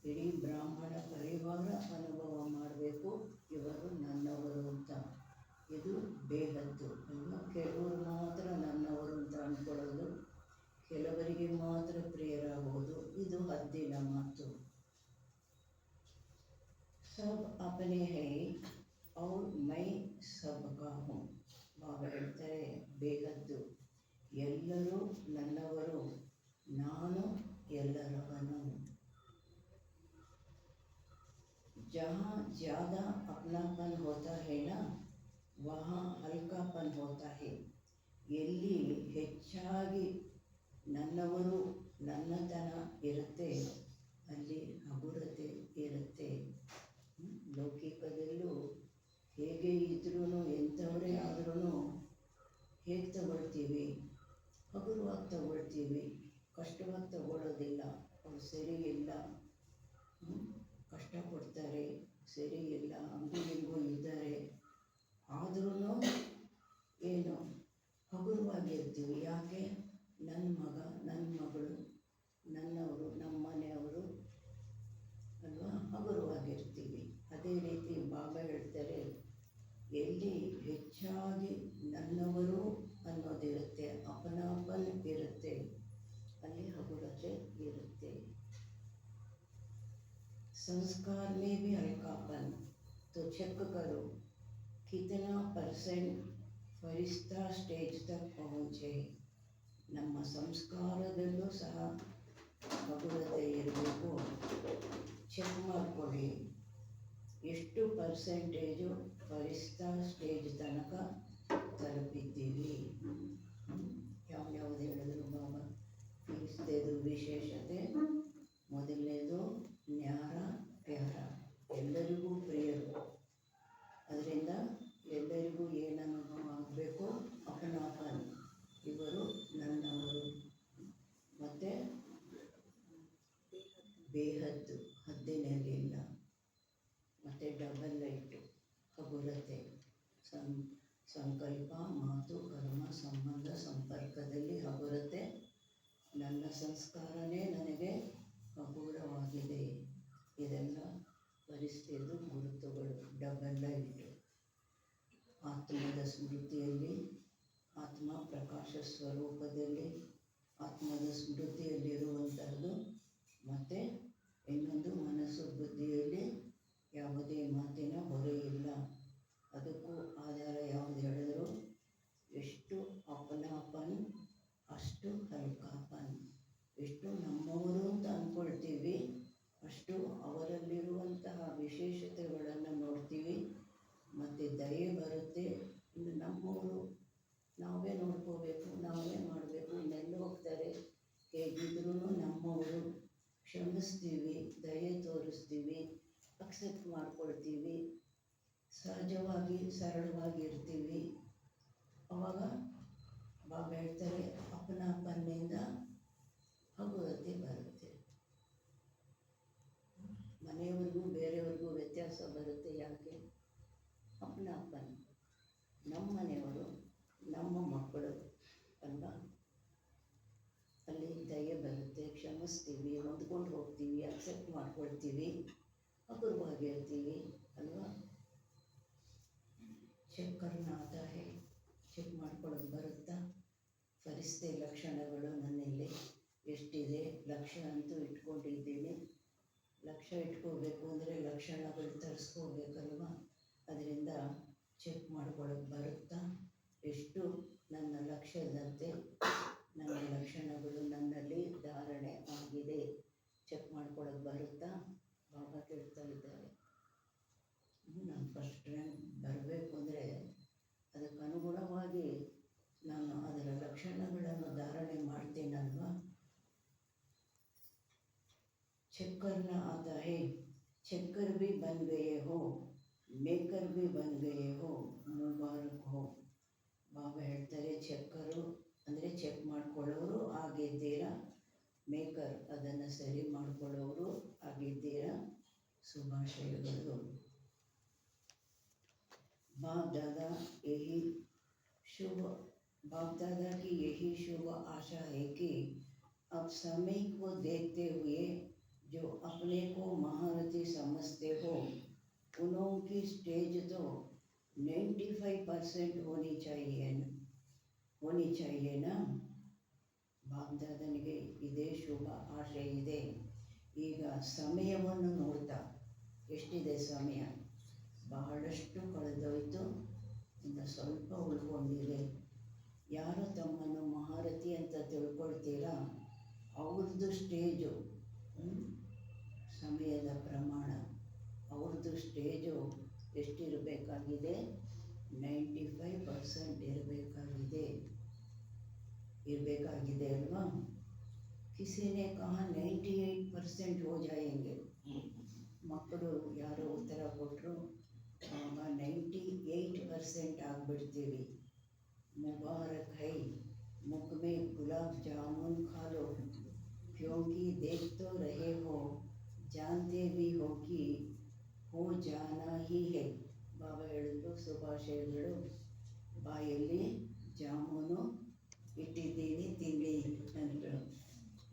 [SPEAKER 1] ಇಡೀ ಬ್ರಾಹ್ಮಣ ಪರಿವಾರ ಅನುಭವ ಮಾಡಬೇಕು ಇವರು ನನ್ನವರು ಅಂತ. ಇದು ಬೇಹದ್ದು ಅಲ್ವಾ. ಕೆಲವರು ಮಾತ್ರ ನನ್ನವರು ಅಂತ ಅಂದ್ಕೊಳ್ಳೋದು, ಕೆಲವರಿಗೆ ಮಾತ್ರ ಪ್ರಿಯರಾಗುವುದು, ಇದು ಹದ್ದಿನ ಮಾತು. ಸಬ್ ಅಪನೆ ಹೈ ಔರ್ ಮೈ ಸಬ್ಕಾ ಹೂಂ. ಬಾಬಾ ಹೇಳ್ತಾರೆ ಬೇಹದ್ದು, ಎಲ್ಲರೂ ನನ್ನವರು, ನಾನು ಎಲ್ಲರವನು. जहाँ ज़्यादा अपनापन होता है ना, वहाँ हल्कापन होता है. ಎಲ್ಲಿ ಹೆಚ್ಚಾಗಿ ನನ್ನವರು, ನನ್ನತನ ಇರುತ್ತೆ, ಅಲ್ಲಿ ಹಗುರತೆ ಇರುತ್ತೆ. ಲೌಕಿಕದಲ್ಲೂ ಹೇಗೆ ಇದ್ರೂ, ಎಂಥವರೇ ಆದ್ರೂ ಹೇಗೆ ತಗೊಳ್ತೀವಿ? ಹಗುರವಾಗಿ ತಗೊಳ್ತೀವಿ, ಕಷ್ಟವಾಗಿ ತಗೊಳ್ಳೋದಿಲ್ಲ. ಅವ್ರು ಸರಿ ಇಲ್ಲ, ಕಷ್ಟಪಡ್ತಾರೆ, ಸರಿ ಇಲ್ಲ, ಹಂಗೂ ಹಿಂಗೂ ಇದ್ದಾರೆ, ಆದ್ರೂ ಏನು ಹಗುರವಾಗಿರ್ತೀವಿ. ಯಾಕೆ? ನನ್ನ ಮಗ, ನನ್ನ ಮಗಳು, ನನ್ನವರು, ನಮ್ಮ ಮನೆಯವರು ಅಲ್ವಾ, ಹಗುರವಾಗಿರ್ತೀವಿ. ಅದೇ ರೀತಿ ಬಾಬಾ ಹೇಳ್ತಾರೆ, ಎಲ್ಲಿ ಹೆಚ್ಚಾಗಿ ನನ್ನವರು ಅನ್ನೋದಿರುತ್ತೆ, ಅಪನಾಪನ್ ಇರುತ್ತೆ, ಅಲ್ಲಿ ಹಗುರತೆ ಇರುತ್ತೆ. संस्कार में भी हल्कापन, तो चेक करो कितना परसेंट फरिश्ता स्टेज तक पहुँचे. ನಮ್ಮ ಸಂಸ್ಕಾರದಲ್ಲೂ ಸಹ ಹಗುರತೆ ಇರಬೇಕು. ಚೆಕ್ ಮಾಡಿಕೊಳ್ಳಿ, ಎಷ್ಟು ಪರ್ಸೆಂಟೇಜು ಫರಿಶ್ತಾ ಸ್ಟೇಜ್ ತನಕ ತಲುಪಿದ್ದೀವಿ. ಯಾವ್ಯಾವ್ದು ಹೇಳಿದ್ರು ಬಾಬಾ? ಫರಿಶ್ತೆದು ವಿಶೇಷತೆ ಮೊದಲನೇದು ನ್ಯಾರ ಪ್ಯಾರ, ಎಲ್ಲರಿಗೂ ಪ್ರಿಯರು. ಅದರಿಂದ ಎಲ್ಲರಿಗೂ ಏನು ಅನುಭವ ಆಗಬೇಕು? ಅಪನಾಪನ್, ಇವರು ನನ್ನವರು. ಮತ್ತು ಬೇಹದ್ದು, ಹದ್ದಿನಲ್ಲಿಲ್ಲ. ಮತ್ತು ಡಬಲ್ ಲೈಟು, ಹಗುರತೆ. ಸಂಕಲ್ಪ, ಮಾತು, ಕರ್ಮ, ಸಂಬಂಧ, ಸಂಪರ್ಕದಲ್ಲಿ ಹಗುರತೆ. ನನ್ನ ಸಂಸ್ಕಾರನೇ ನನಗೆ ಹಗುರವಾಗಿದೆ. ಇದೆಲ್ಲ ಫರಿಶ್ತೆದು ಗುರುತುಗಳು. ಡಬಲ್ ಲೈಟು, ಆತ್ಮದ ಸ್ಮೃತಿಯಲ್ಲಿ, ಆತ್ಮ ಪ್ರಕಾಶ ಸ್ವರೂಪದಲ್ಲಿ, ಆತ್ಮದ ಸ್ಮೃತಿಯಲ್ಲಿರುವಂಥದ್ದು. ಮತ್ತು ಇನ್ನೊಂದು ಮನಸ್ಸು ಬುದ್ಧಿಯಲ್ಲಿ ಯಾವುದೇ ಮಾತಿನ ಹೊರೆ ಇಲ್ಲ. ಅದಕ್ಕೂ ಆಧಾರ ಯಾವುದು ಹೇಳಿದ್ರು? ಎಷ್ಟು ಅಪನಾಪನ್ ಅಷ್ಟು ಹಲ್ಕಾಪನ್. ಎಷ್ಟು ನಮ್ಮವರು ಅಂತ ಅಂದ್ಕೊಳ್ತೀವಿ, ಅಷ್ಟು ಅವರಲ್ಲಿರುವಂತಹ ವಿಶೇಷತೆಗಳನ್ನು ನೋಡ್ತೀವಿ. ಮತ್ತು ದಯೆ ಬರುತ್ತೆ. ಇನ್ನು ನಮ್ಮವರು ನಾವೇ ನೋಡ್ಕೋಬೇಕು, ನಾವೇ ಮಾಡಬೇಕು, ಇನ್ನೆಲ್ಲ ಹೋಗ್ತಾರೆ. ಹೇಗಿದ್ರೂ ನಮ್ಮವರು, ಕ್ಷಮಿಸ್ತೀವಿ, ದಯೆ ತೋರಿಸ್ತೀವಿ, ಅಕ್ಸೆಪ್ಟ್ ಮಾಡ್ಕೊಳ್ತೀವಿ, ಸಹಜವಾಗಿ ಸರಳವಾಗಿ ಇರ್ತೀವಿ. ಆವಾಗ ಬಾಬಾ ಹೇಳ್ತಾರೆ, ಅಪನಾಪನ್ನಿಂದ ಹಗುರತೆ ಬರುತ್ತೆ. ಮನೆಯವ್ರಿಗೂ ಬೇರೆಯವ್ರಿಗೂ ವ್ಯತ್ಯಾಸ ಬರುತ್ತೆ. ಯಾಕೆ? ಅಪನಾಪನ್, ನಮ್ಮ ಮನೆಯವರು, ನಮ್ಮ ಮಕ್ಕಳು ಅಲ್ವಾ, ಅಲ್ಲಿ ದಯೆ ಬರುತ್ತೆ, ಕ್ಷಮ ಕ್ಷಮಿಸ್ತೀವಿ, ಹೊಂದ್ಕೊಂಡು ಹೋಗ್ತೀವಿ, ಅಕ್ಸೆಪ್ಟ್ ಮಾಡ್ಕೊಳ್ತೀವಿ, ಹಗುರವಾಗಿರ್ತೀವಿ ಅಲ್ವಾ. ಚೆಕ್ ಕರ್ನ ಆತ ಹೇ, ಚೆಕ್ ಮಾಡ್ಕೊಳ್ಳೋದು ಬರುತ್ತಾ? ಫರಿಸ್ತೆ ಲಕ್ಷಣಗಳು ನನ್ನಲ್ಲಿ ಎಷ್ಟಿದೆ? ಲಕ್ಷ್ಯ ಅಂತೂ ಇಟ್ಕೊಂಡಿದ್ದೀನಿ. ಲಕ್ಷ್ಯ ಇಟ್ಕೋಬೇಕು ಅಂದರೆ ಲಕ್ಷಣಗಳು ತರಿಸ್ಕೋಬೇಕಲ್ವ. ಅದರಿಂದ ಚೆಕ್ ಮಾಡ್ಕೊಳ್ಳೋಕೆ ಬರುತ್ತಾ? ಎಷ್ಟು ನನ್ನ ಲಕ್ಷ್ಯದಂತೆ ನನ್ನ ಲಕ್ಷಣಗಳು ನನ್ನಲ್ಲಿ ಧಾರಣೆ ಆಗಿದೆ? ಚೆಕ್ ಮಾಡ್ಕೊಳ್ಳೋಕೆ ಬರುತ್ತಾ? ಬಾಬಾ ಕೇಳ್ತಾ ಇದ್ದಾರೆ. ನಾನು ಫಸ್ಟ್ ರ್ಯಾಂಕ್ ಬರಬೇಕು ಅಂದರೆ ಅದಕ್ಕೆ ಅನುಗುಣವಾಗಿ ನಾನು ಅದರ ಲಕ್ಷಣಗಳನ್ನು ಧಾರಣೆ ಮಾಡ್ತೇನಲ್ವಾ. चक्कर ना आता है, चक्कर भी बन गए हो, ಮೇಕರ್ भी बन गए हो, ಮುಬಾರಕ್ ಹೋ. ಬಾಬಾ ಹೇಳ್ತಾರೆ ಚೆಕ್ಕರು ಅಂದರೆ ಚೆಕ್ ಮಾಡ್ಕೊಳ್ಳೋರು ಆಗಿದ್ದೀರಾ, ಮೇಕರ್ ಅದನ್ನು ಸರಿ ಮಾಡ್ಕೊಳ್ಳೋರು ಆಗಿದ್ದೀರಾ. ಶುಭಾಶಯಗಳು. बाप दादा यही शुभ बाप दादा की यही शुभ आशा है कि अब समय को देखते हुए जो अपने को महारथी समझते हो उनकी स्टेज तो 95% होनी चाहिए ना. ಬಾಪ್ದಾದನಿಗೆ ಇದೇ ಶುಭ ಆಶೆ ಇದೆ. ಈಗ ಸಮಯವನ್ನು ನೋಡ್ತಾ, ಎಷ್ಟಿದೆ ಸಮಯ? ಬಹಳಷ್ಟು ಕಳೆದೋಯ್ತು, ಇನ್ನು ಸ್ವಲ್ಪ ಉಳ್ಕೊಂಡಿದೆ. ಯಾರು ತಮ್ಮನ್ನು ಮಹಾರಥಿ ಅಂತ ತಿಳ್ಕೊಳ್ತೀರಾ ಅವ್ರದ್ದು ಸ್ಟೇಜು, ಸಮಯದ ಪ್ರಮಾಣ ಅವ್ರದ್ದು ಸ್ಟೇಜು ಎಷ್ಟಿರಬೇಕಾಗಿದೆ? 95% ಇರಬೇಕಾಗಿದೆ ಅಲ್ವಾ. ಕಿಸಿನೇ ಕಹಾ 98% ಹೋ ಜಾಯೆಂಗೆ. ಮಕ್ಕಳು ಯಾರೋ ಉತ್ತರ ಕೊಟ್ಟರು, 98% ಆಗಿಬಿಡ್ತೀವಿ. ಮುಬಾರಕ್ ಹೈ, ಮುಖ ಮೇ ಗುಲಾಬ್ ಜಾಮೂನ್ ಖಾ ಲೋ, ಕ್ಯೋಂಕಿ ದೇಖ್ ತೋ ರಹೆ ಹೋ, ಜಾನ್ತೆ ಭಿ ಹೋ ಕಿ ಹೋ ಜಾನಾ ಹಿ ಹೈ. ಬಾಬಾ ಹೇಳಿದ್ರು ಶುಭಾಶಯಗಳು. ಬಾಯಲ್ಲಿ ಜಾಮೂನು ಇಟ್ಟಿದ್ದೀನಿ, ತಿನ್ನಿ ಅಂದರು.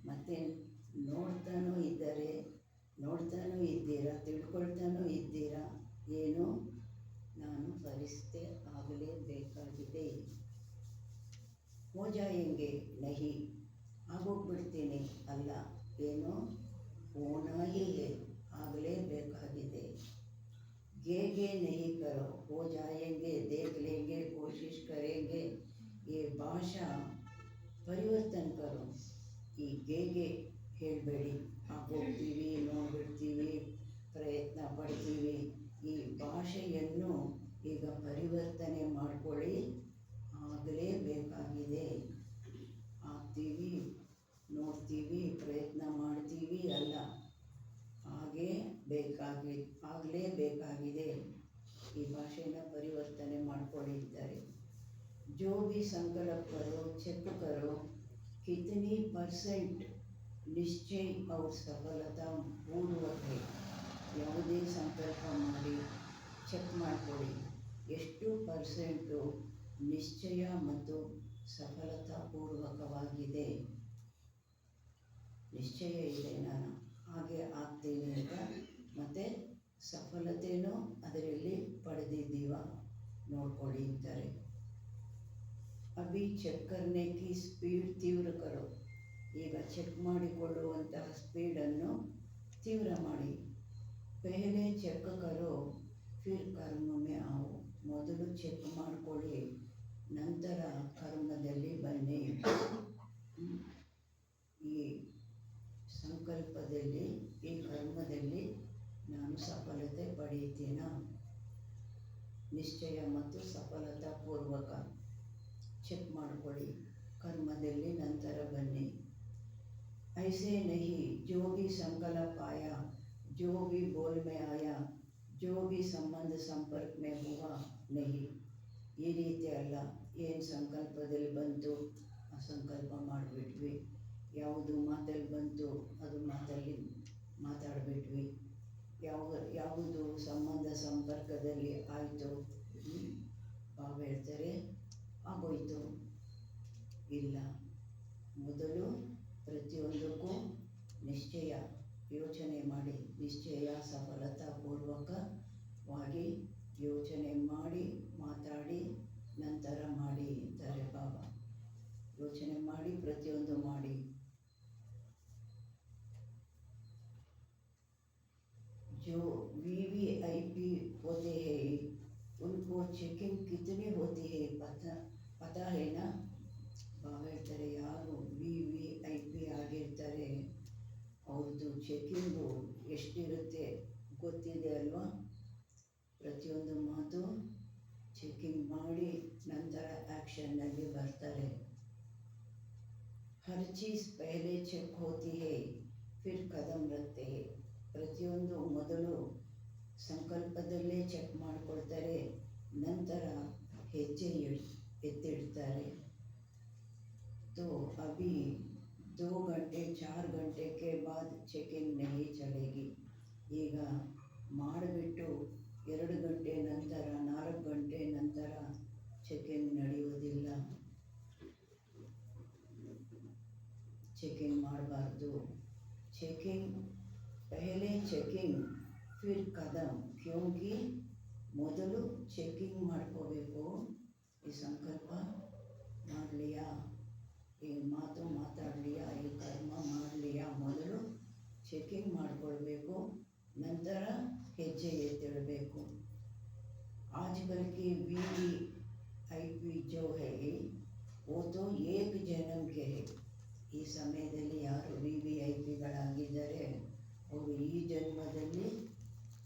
[SPEAKER 1] ಮತ್ತು ನೋಡ್ತಾನೂ ಇದ್ದೀರಾ, ತಿಳ್ಕೊಳ್ತಾನೂ ಇದ್ದೀರಾ. ಏನು? ನಾನು ಫರಿಸ್ತೆ ಆಗಲೇಬೇಕಾಗಿದೆ. ಹೋ ಜಾಯೆಂಗೆ ನಹಿ, ಆಗೋಗ್ಬಿಡ್ತೀನಿ ಅಲ್ಲ, ಏನು? ಹೋನಾ ಹಿ ಹೈ, ಆಗಲೇಬೇಕಾಗಿದೆ. गे नहीं करो, हो जाएंगे, देख लेंगे, कोशिश करेंगे. ये भाषा ಪರಿವರ್ತನೆ ಕರೋ. ಈ ಗೆ ಹೇಳಬೇಡಿ, ಆಗೋಗ್ತೀವಿ, ನೋಡ್ಬಿಡ್ತೀವಿ, ಪ್ರಯತ್ನ ಪಡ್ತೀವಿ. ಈ ಭಾಷೆಯನ್ನು ಈಗ ಪರಿವರ್ತನೆ ಮಾಡ್ಕೊಳ್ಳಿ. ಆಗಲೇಬೇಕಾಗಿದೆ. ಆಗ್ತೀವಿ, ನೋಡ್ತೀವಿ, ಪ್ರಯತ್ನ ಮಾಡ್ತೀವಿ ಅಲ್ಲ, ಆಗಲೇಬೇಕಾಗಿದೆ. ಈ ಭಾಷೆನ ಪರಿವರ್ತನೆ ಮಾಡ್ಕೊಂಡಿದ್ದಾರೆ. जो भी संकल्प करो, चेक करो कितनी % निश्चय और सफलता पूर्वक है. ಯಾವುದೇ ಸಂಕಲ್ಪ ಮಾಡಿ ಚೆಕ್ ಮಾಡಿಕೊಳ್ಳಿ, ಎಷ್ಟು % ನಿಶ್ಚಯ ಮತ್ತು ಸಫಲತಾಪೂರ್ವಕವಾಗಿದೆ. ನಿಶ್ಚಯ ಇದೆ, ನಾನು ಹಾಗೆ ಆಗ್ತೀನಿ ಅಂತ, ಮತ್ತು ಸಫಲತೆಯೂ ಅದರಲ್ಲಿ ಪಡೆದಿದ್ದೀವ ನೋಡ್ಕೊಳ್ಳಿ ಅಂತಾರೆ. ಅಭಿ ಚೆಕ್ ಕರ್ನೆ ಕಿ ಸ್ಪೀಡ್ ತೀವ್ರ ಕರೋ. ಈಗ ಚೆಕ್ ಮಾಡಿಕೊಳ್ಳುವಂತಹ ಸ್ಪೀಡನ್ನು ತೀವ್ರ ಮಾಡಿ. ಪೆಹಲೆ ಚೆಕ್ ಕರೋ ಫಿರ್ ಕರ್ಮ ಮೇ ಆವೋ. ಮೊದಲು ಚೆಕ್ ಮಾಡಿಕೊಳ್ಳಿ, ನಂತರ ಕರ್ಮದಲ್ಲಿ ಬನ್ನಿ. ಈ ಸಂಕಲ್ಪದಲ್ಲಿ, ಈ ಕರ್ಮದಲ್ಲಿ ನಾನು ಸಫಲತೆ ಪಡೆಯುತ್ತೇನಾ? ನಿಶ್ಚಯ ಮತ್ತು ಸಫಲತಾಪೂರ್ವಕ ಚೆಕ್ ಮಾಡಿಕೊಳ್ಳಿ, ಕರ್ಮದಲ್ಲಿ ನಂತರ ಬನ್ನಿ. ಐಸೆ ನಹಿ ಜೋ ಭಿ ಸಂಕಲ್ಪ ಆಯಾ, ಜೋ ಭಿ ಬೋಲ್ ಮೇ ಆಯಾ, ಜೋ ಭಿ ಸಂಬಂಧ ಸಂಪರ್ಕ ಮೇ ಹುವಾ ನಹಿ. ಈ ರೀತಿ ಅಲ್ಲ, ಏನು ಸಂಕಲ್ಪದಲ್ಲಿ ಬಂತು ಆ ಸಂಕಲ್ಪ ಮಾಡಿಬಿಟ್ವಿ, ಯಾವುದು ಮಾತಲ್ಲಿ ಬಂತು ಅದು ಮಾತಲ್ಲಿ ಮಾತಾಡಿಬಿಟ್ವಿ, ಯಾವುದು ಸಂಬಂಧ ಸಂಪರ್ಕದಲ್ಲಿ ಆಯಿತು, ಬಾಬಾ ಹೇಳ್ತಾರೆ ಆಗೋಯ್ತು. ಇಲ್ಲ, ಮೊದಲು ಪ್ರತಿಯೊಂದಕ್ಕೂ ನಿಶ್ಚಯ ಯೋಚನೆ ಮಾಡಿ, ನಿಶ್ಚಯ ಸಫಲತಾಪೂರ್ವಕವಾಗಿ ಯೋಚನೆ ಮಾಡಿ ಮಾತಾಡಿ ನಂತರ ಮಾಡಿ ಅಂತಾರೆ ಬಾಬಾ. ಯೋಚನೆ ಮಾಡಿ ಪ್ರತಿಯೊಂದು ಮಾಡಿ. जो वीवीआईपी होते हैं उनको चेकिंग कितनी होती है पता है ना? ಬಾಬಾ ಹೇಳ್ತಾರೆ, ಯಾರು VVIP ಆಗಿರ್ತಾರೆ ಅವ್ರದ್ದು ಚೆಕಿಂಗು ಎಷ್ಟಿರುತ್ತೆ ಗೊತ್ತಿದೆ ಅಲ್ವಾ? ಪ್ರತಿಯೊಂದು ಮಾತು ಚೆಕಿಂಗ್ ಮಾಡಿ ನಂತರ ಆ್ಯಕ್ಷನ್ನಲ್ಲಿ ಬರ್ತಾರೆ. ಹರ್ ಚೀಸ್ ಪಹಲೆ ಚೆಕ್ ಹೋತಿ ಹೈ ಫಿರ್ ಕದಮ್ ರಖ್ತೆ ಹೈ. ಪ್ರತಿಯೊಂದು ಮೊದಲು ಸಂಕಲ್ಪದಲ್ಲೇ ಚೆಕ್ ಮಾಡಿಕೊಳ್ತಾರೆ, ನಂತರ ಹೆಜ್ಜೆ ಎತ್ತಿಡ್ತಾರೆ. तो अभी 2 घंटे 4 घंटे के बाद ಚೆಕಿಂಗ್ नहीं चलेगी. ಈಗ ಮಾಡಿಬಿಟ್ಟು 2 ಗಂಟೆ ನಂತರ 4 ಗಂಟೆ ನಂತರ ಚೆಕಿಂಗ್ ನಡೆಯುವುದಿಲ್ಲ. ಚೆಕಿಂಗ್ ಮಾಡಬಾರ್ದು. ಚೆಕಿಂಗ್ पहले ಚೆಕಿಂಗ್ ಫಿರ್ ಕದಮ್. ಕ್ಯೋಂಕಿ ಮೊದಲು ಚೆಕಿಂಗ್ ಮಾಡ್ಕೋಬೇಕು. ಈ ಸಂಕಲ್ಪ ಮಾಡಲಿಯಾ, ಈ ಮಾತು ಮಾತಾಡಲಿಯಾ, ಈ ಕರ್ಮ ಮಾಡಲಿಯಾ, ಮೊದಲು ಚೆಕಿಂಗ್ ಮಾಡಿಕೊಳ್ಬೇಕು, ನಂತರ ಹೆಜ್ಜೆ ಎತ್ತಿಡಬೇಕು. आजकल की VVIP जो है वो तो एक जन्म के है. ಈ ಸಮಯದಲ್ಲಿ ಯಾರು VVIPಗಳಾಗಿದ್ದಾರೆ ಅವರು ಈ ಜನ್ಮದಲ್ಲಿ,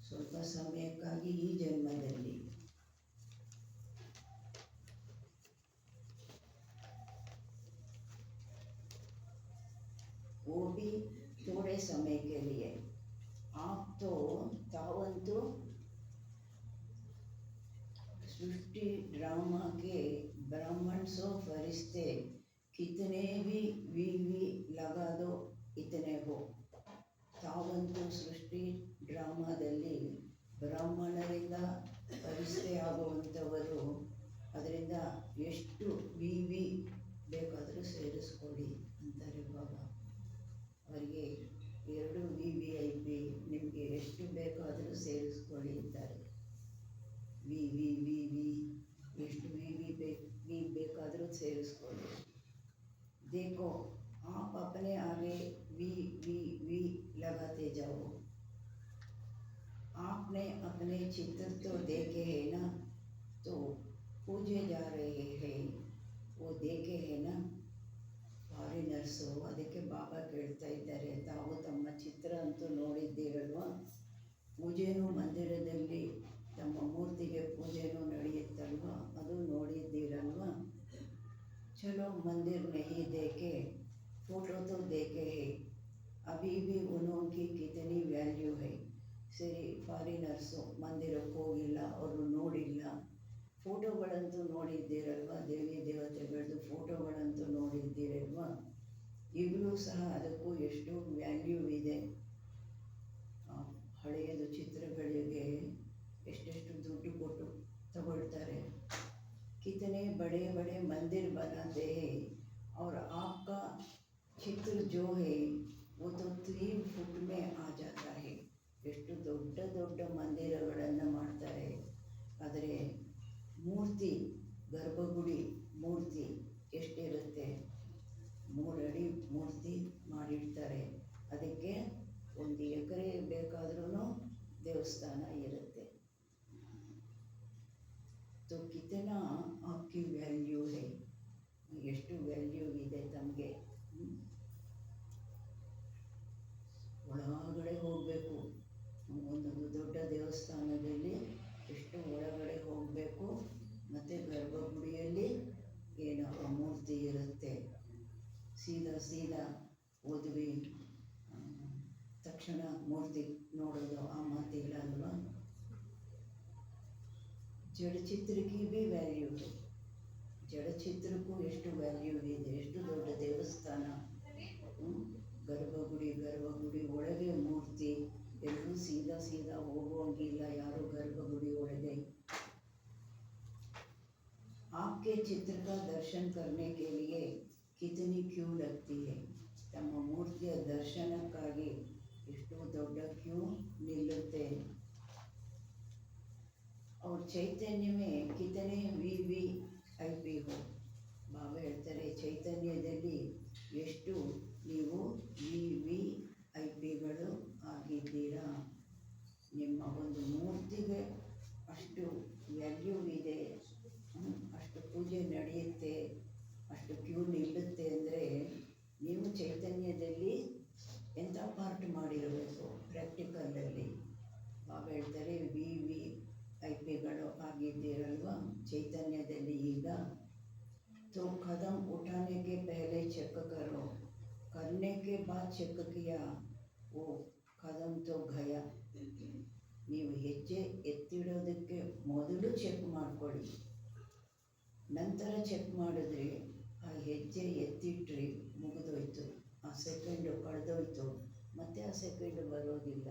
[SPEAKER 1] ಸ್ವಲ್ಪ ಸಮಯಕ್ಕಾಗಿ ಈ ಜನ್ಮದಲ್ಲಿ, वो भी थोड़े समय के लिए. आप तो तावंतु सृष्टि ड्रामा के ब्राह्मण सो फरिश्ते कितने भी वीवी लगा दो इतने हो. ತಾವಂತೂ ಸೃಷ್ಟಿ ಡ್ರಾಮಾದಲ್ಲಿ ಬ್ರಾಹ್ಮಣರಿಂದ ಪರಿಸ್ಥೆ ಆಗುವಂಥವರು, ಅದರಿಂದ ಎಷ್ಟು ವಿ ಬೇಕಾದರೂ ಸೇರಿಸ್ಕೊಳ್ಳಿ ಅಂತಾರೆ ಬಾಬಾ. ಅವರಿಗೆ 2 VVIP ನಿಮಗೆ ಎಷ್ಟು ಬೇಕಾದರೂ ಸೇರಿಸ್ಕೊಳ್ಳಿ ಅಂತಾರೆ. ವಿ ಎಷ್ಟು ವಿ ಬೇಕಾದರೂ ಸೇರಿಸ್ಕೊಳ್ಳಿ. देखो आप अपने आगे वी लगाते जाओ. आपने अपने चित्र तो देखे हैं ना, तो पूजे जा रहे हैं, वो देखे हैं ना. ಫಾರಿನರ್ಸು ಅದಕ್ಕೆ ಬಾಬಾ ಕೇಳ್ತಾ ಇದ್ದಾರೆ, ತಾವು ತಮ್ಮ ಚಿತ್ರ ಅಂತೂ ನೋಡಿದ್ದೀರಲ್ವ? ಪೂಜೆನೂ ಮಂದಿರದಲ್ಲಿ ತಮ್ಮ ಮೂರ್ತಿಗೆ ಪೂಜೆನೂ ನಡೆಯುತ್ತಲ್ವ, ಅದು ನೋಡಿದ್ದೀರಲ್ವ? चलो मंदिर नहीं देखे, फोटो तो देखे हैं, अभी भी उनकी कितनी ವ್ಯಾಲ್ಯೂ है. ಸರಿ, ಫಾರಿನರ್ಸು ಮಂದಿರಕ್ಕೆ ಹೋಗಿಲ್ಲ, ಅವರು ನೋಡಿಲ್ಲ, ಫೋಟೋಗಳಂತೂ ನೋಡಿದ್ದೀರಲ್ವ? ದೇವಿ ದೇವತೆಗಳದ್ದು ಫೋಟೋಗಳಂತೂ ನೋಡಿದ್ದೀರಲ್ವ? ಈಗಲೂ ಸಹ ಅದಕ್ಕೂ ಎಷ್ಟು ವ್ಯಾಲ್ಯೂ ಇದೆ. ಹಳೆಯದು ಚಿತ್ರಗಳಿಗೆ ಎಷ್ಟೆಷ್ಟು ದುಡ್ಡು ಕೊಟ್ಟು ತಗೊಳ್ತಾರೆ. कितने बड़े बड़े मंदिर बनाते हैं और आपका चित्र जो है वो तो 3 फुट में आ जाता है. ಎಷ್ಟು ದೊಡ್ಡ ದೊಡ್ಡ ಮಂದಿರಗಳನ್ನು ಮಾಡ್ತಾರೆ, ಆದರೆ ಮೂರ್ತಿ, ಗರ್ಭಗುಡಿ ಮೂರ್ತಿ ಎಷ್ಟಿರುತ್ತೆ? 3 ಅಡಿ ಮೂರ್ತಿ ಮಾಡಿರ್ತಾರೆ. ಅದಕ್ಕೆ 1 ಎಕರೆ ಬೇಕಾದ್ರೂ ದೇವಸ್ಥಾನ ಇರುತ್ತೆ. तो कितना आपकी ವ್ಯಾಲ್ಯೂ है, ಎಷ್ಟು ವ್ಯಾಲ್ಯೂ ಇದೆ ತಮಗೆ. ಒಳಗಡೆ ಹೋಗಬೇಕು. ಒಂದೊಂದು ದೊಡ್ಡ ದೇವಸ್ಥಾನದಲ್ಲಿ ಎಷ್ಟು ಒಳಗಡೆ ಹೋಗಬೇಕು, ಮತ್ತು ಗರ್ಭಗುಡಿಯಲ್ಲಿ ಏನೋ ಮೂರ್ತಿ ಇರುತ್ತೆ. ಸೀದಾ ಹೋದ್ವಿ ತಕ್ಷಣ ಮೂರ್ತಿ ನೋಡೋದು ಆ ಮಾತಿಲ್ಲ ಅಲ್ವಾ? ಜಡಚಿತ್ರಕ್ಕೆ भी ವ್ಯಾಲ್ಯೂ ಇದೆ. ಜಡಚಿತ್ರಕ್ಕೂ ಎಷ್ಟು ವ್ಯಾಲ್ಯೂ ಇದೆ, ಎಷ್ಟು ದೊಡ್ಡ ದೇವಸ್ಥಾನ. ಗರ್ಭಗುಡಿ ಒಳಗೆ ಮೂರ್ತಿ, ಎಲ್ಲರೂ ಸೀದಾ ಹೋಗುವಂಗಿಲ್ಲ ಯಾರು ಗರ್ಭಗುಡಿ ಒಳಗೆ. आपके चित्र का दर्शन करने के लिए कितनी क्यू लगती है. ತಮ್ಮ ಮೂರ್ತಿಯ ದರ್ಶನಕ್ಕಾಗಿ ದೊಡ್ಡ ಕ್ಯೂ ನಿಲ್ಲುತ್ತೆ. और चैतन्य में कितने VIP हो. ಬಾಬಾ ಹೇಳ್ತಾರೆ ಚೈತನ್ಯದಲ್ಲಿ ಎಷ್ಟು ನೀವು VIP ಆಗಿದ್ದೀರಾ. ನಿಮ್ಮ ಒಂದು ಮೂರ್ತಿಗೆ ಅಷ್ಟು ವ್ಯಾಲ್ಯೂ ಇದೆ, ಅಷ್ಟು ಪೂಜೆ ನಡೆಯುತ್ತೆ, ಅಷ್ಟು ಕ್ಯೂ ನಿಲ್ಲುತ್ತೆ ಅಂದರೆ ನೀವು ಚೈತನ್ಯದಲ್ಲಿ ಎಂಥ ಪಾರ್ಟ್ ಮಾಡಿರಬೇಕು ಪ್ರಾಕ್ಟಿಕಲಲ್ಲಿ. ಬಾಬಾ ಹೇಳ್ತಾರೆ VIP ಆಗಿದ್ದೀರಲ್ವ ಚೈತನ್ಯದಲ್ಲಿ ಈಗ. तो कदम उठाने के पहले चेक करो, करने के बाद चेक किया वो कदम तो गया. ನೀವು ಹೆಜ್ಜೆ ಎತ್ತಿಡೋದಕ್ಕೆ ಮೊದಲು ಚೆಕ್ ಮಾಡ್ಕೊಳ್ಳಿ, ನಂತರ ಚೆಕ್ ಮಾಡಿದ್ರಿ ಆ ಹೆಜ್ಜೆ ಎತ್ತಿಟ್ರಿ ಮುಗಿದೋಯ್ತು, ಆ ಸೆಕೆಂಡು ಕಳೆದೋಯ್ತು, ಮತ್ತೆ ಆ ಸೆಕೆಂಡು ಬರೋದಿಲ್ಲ.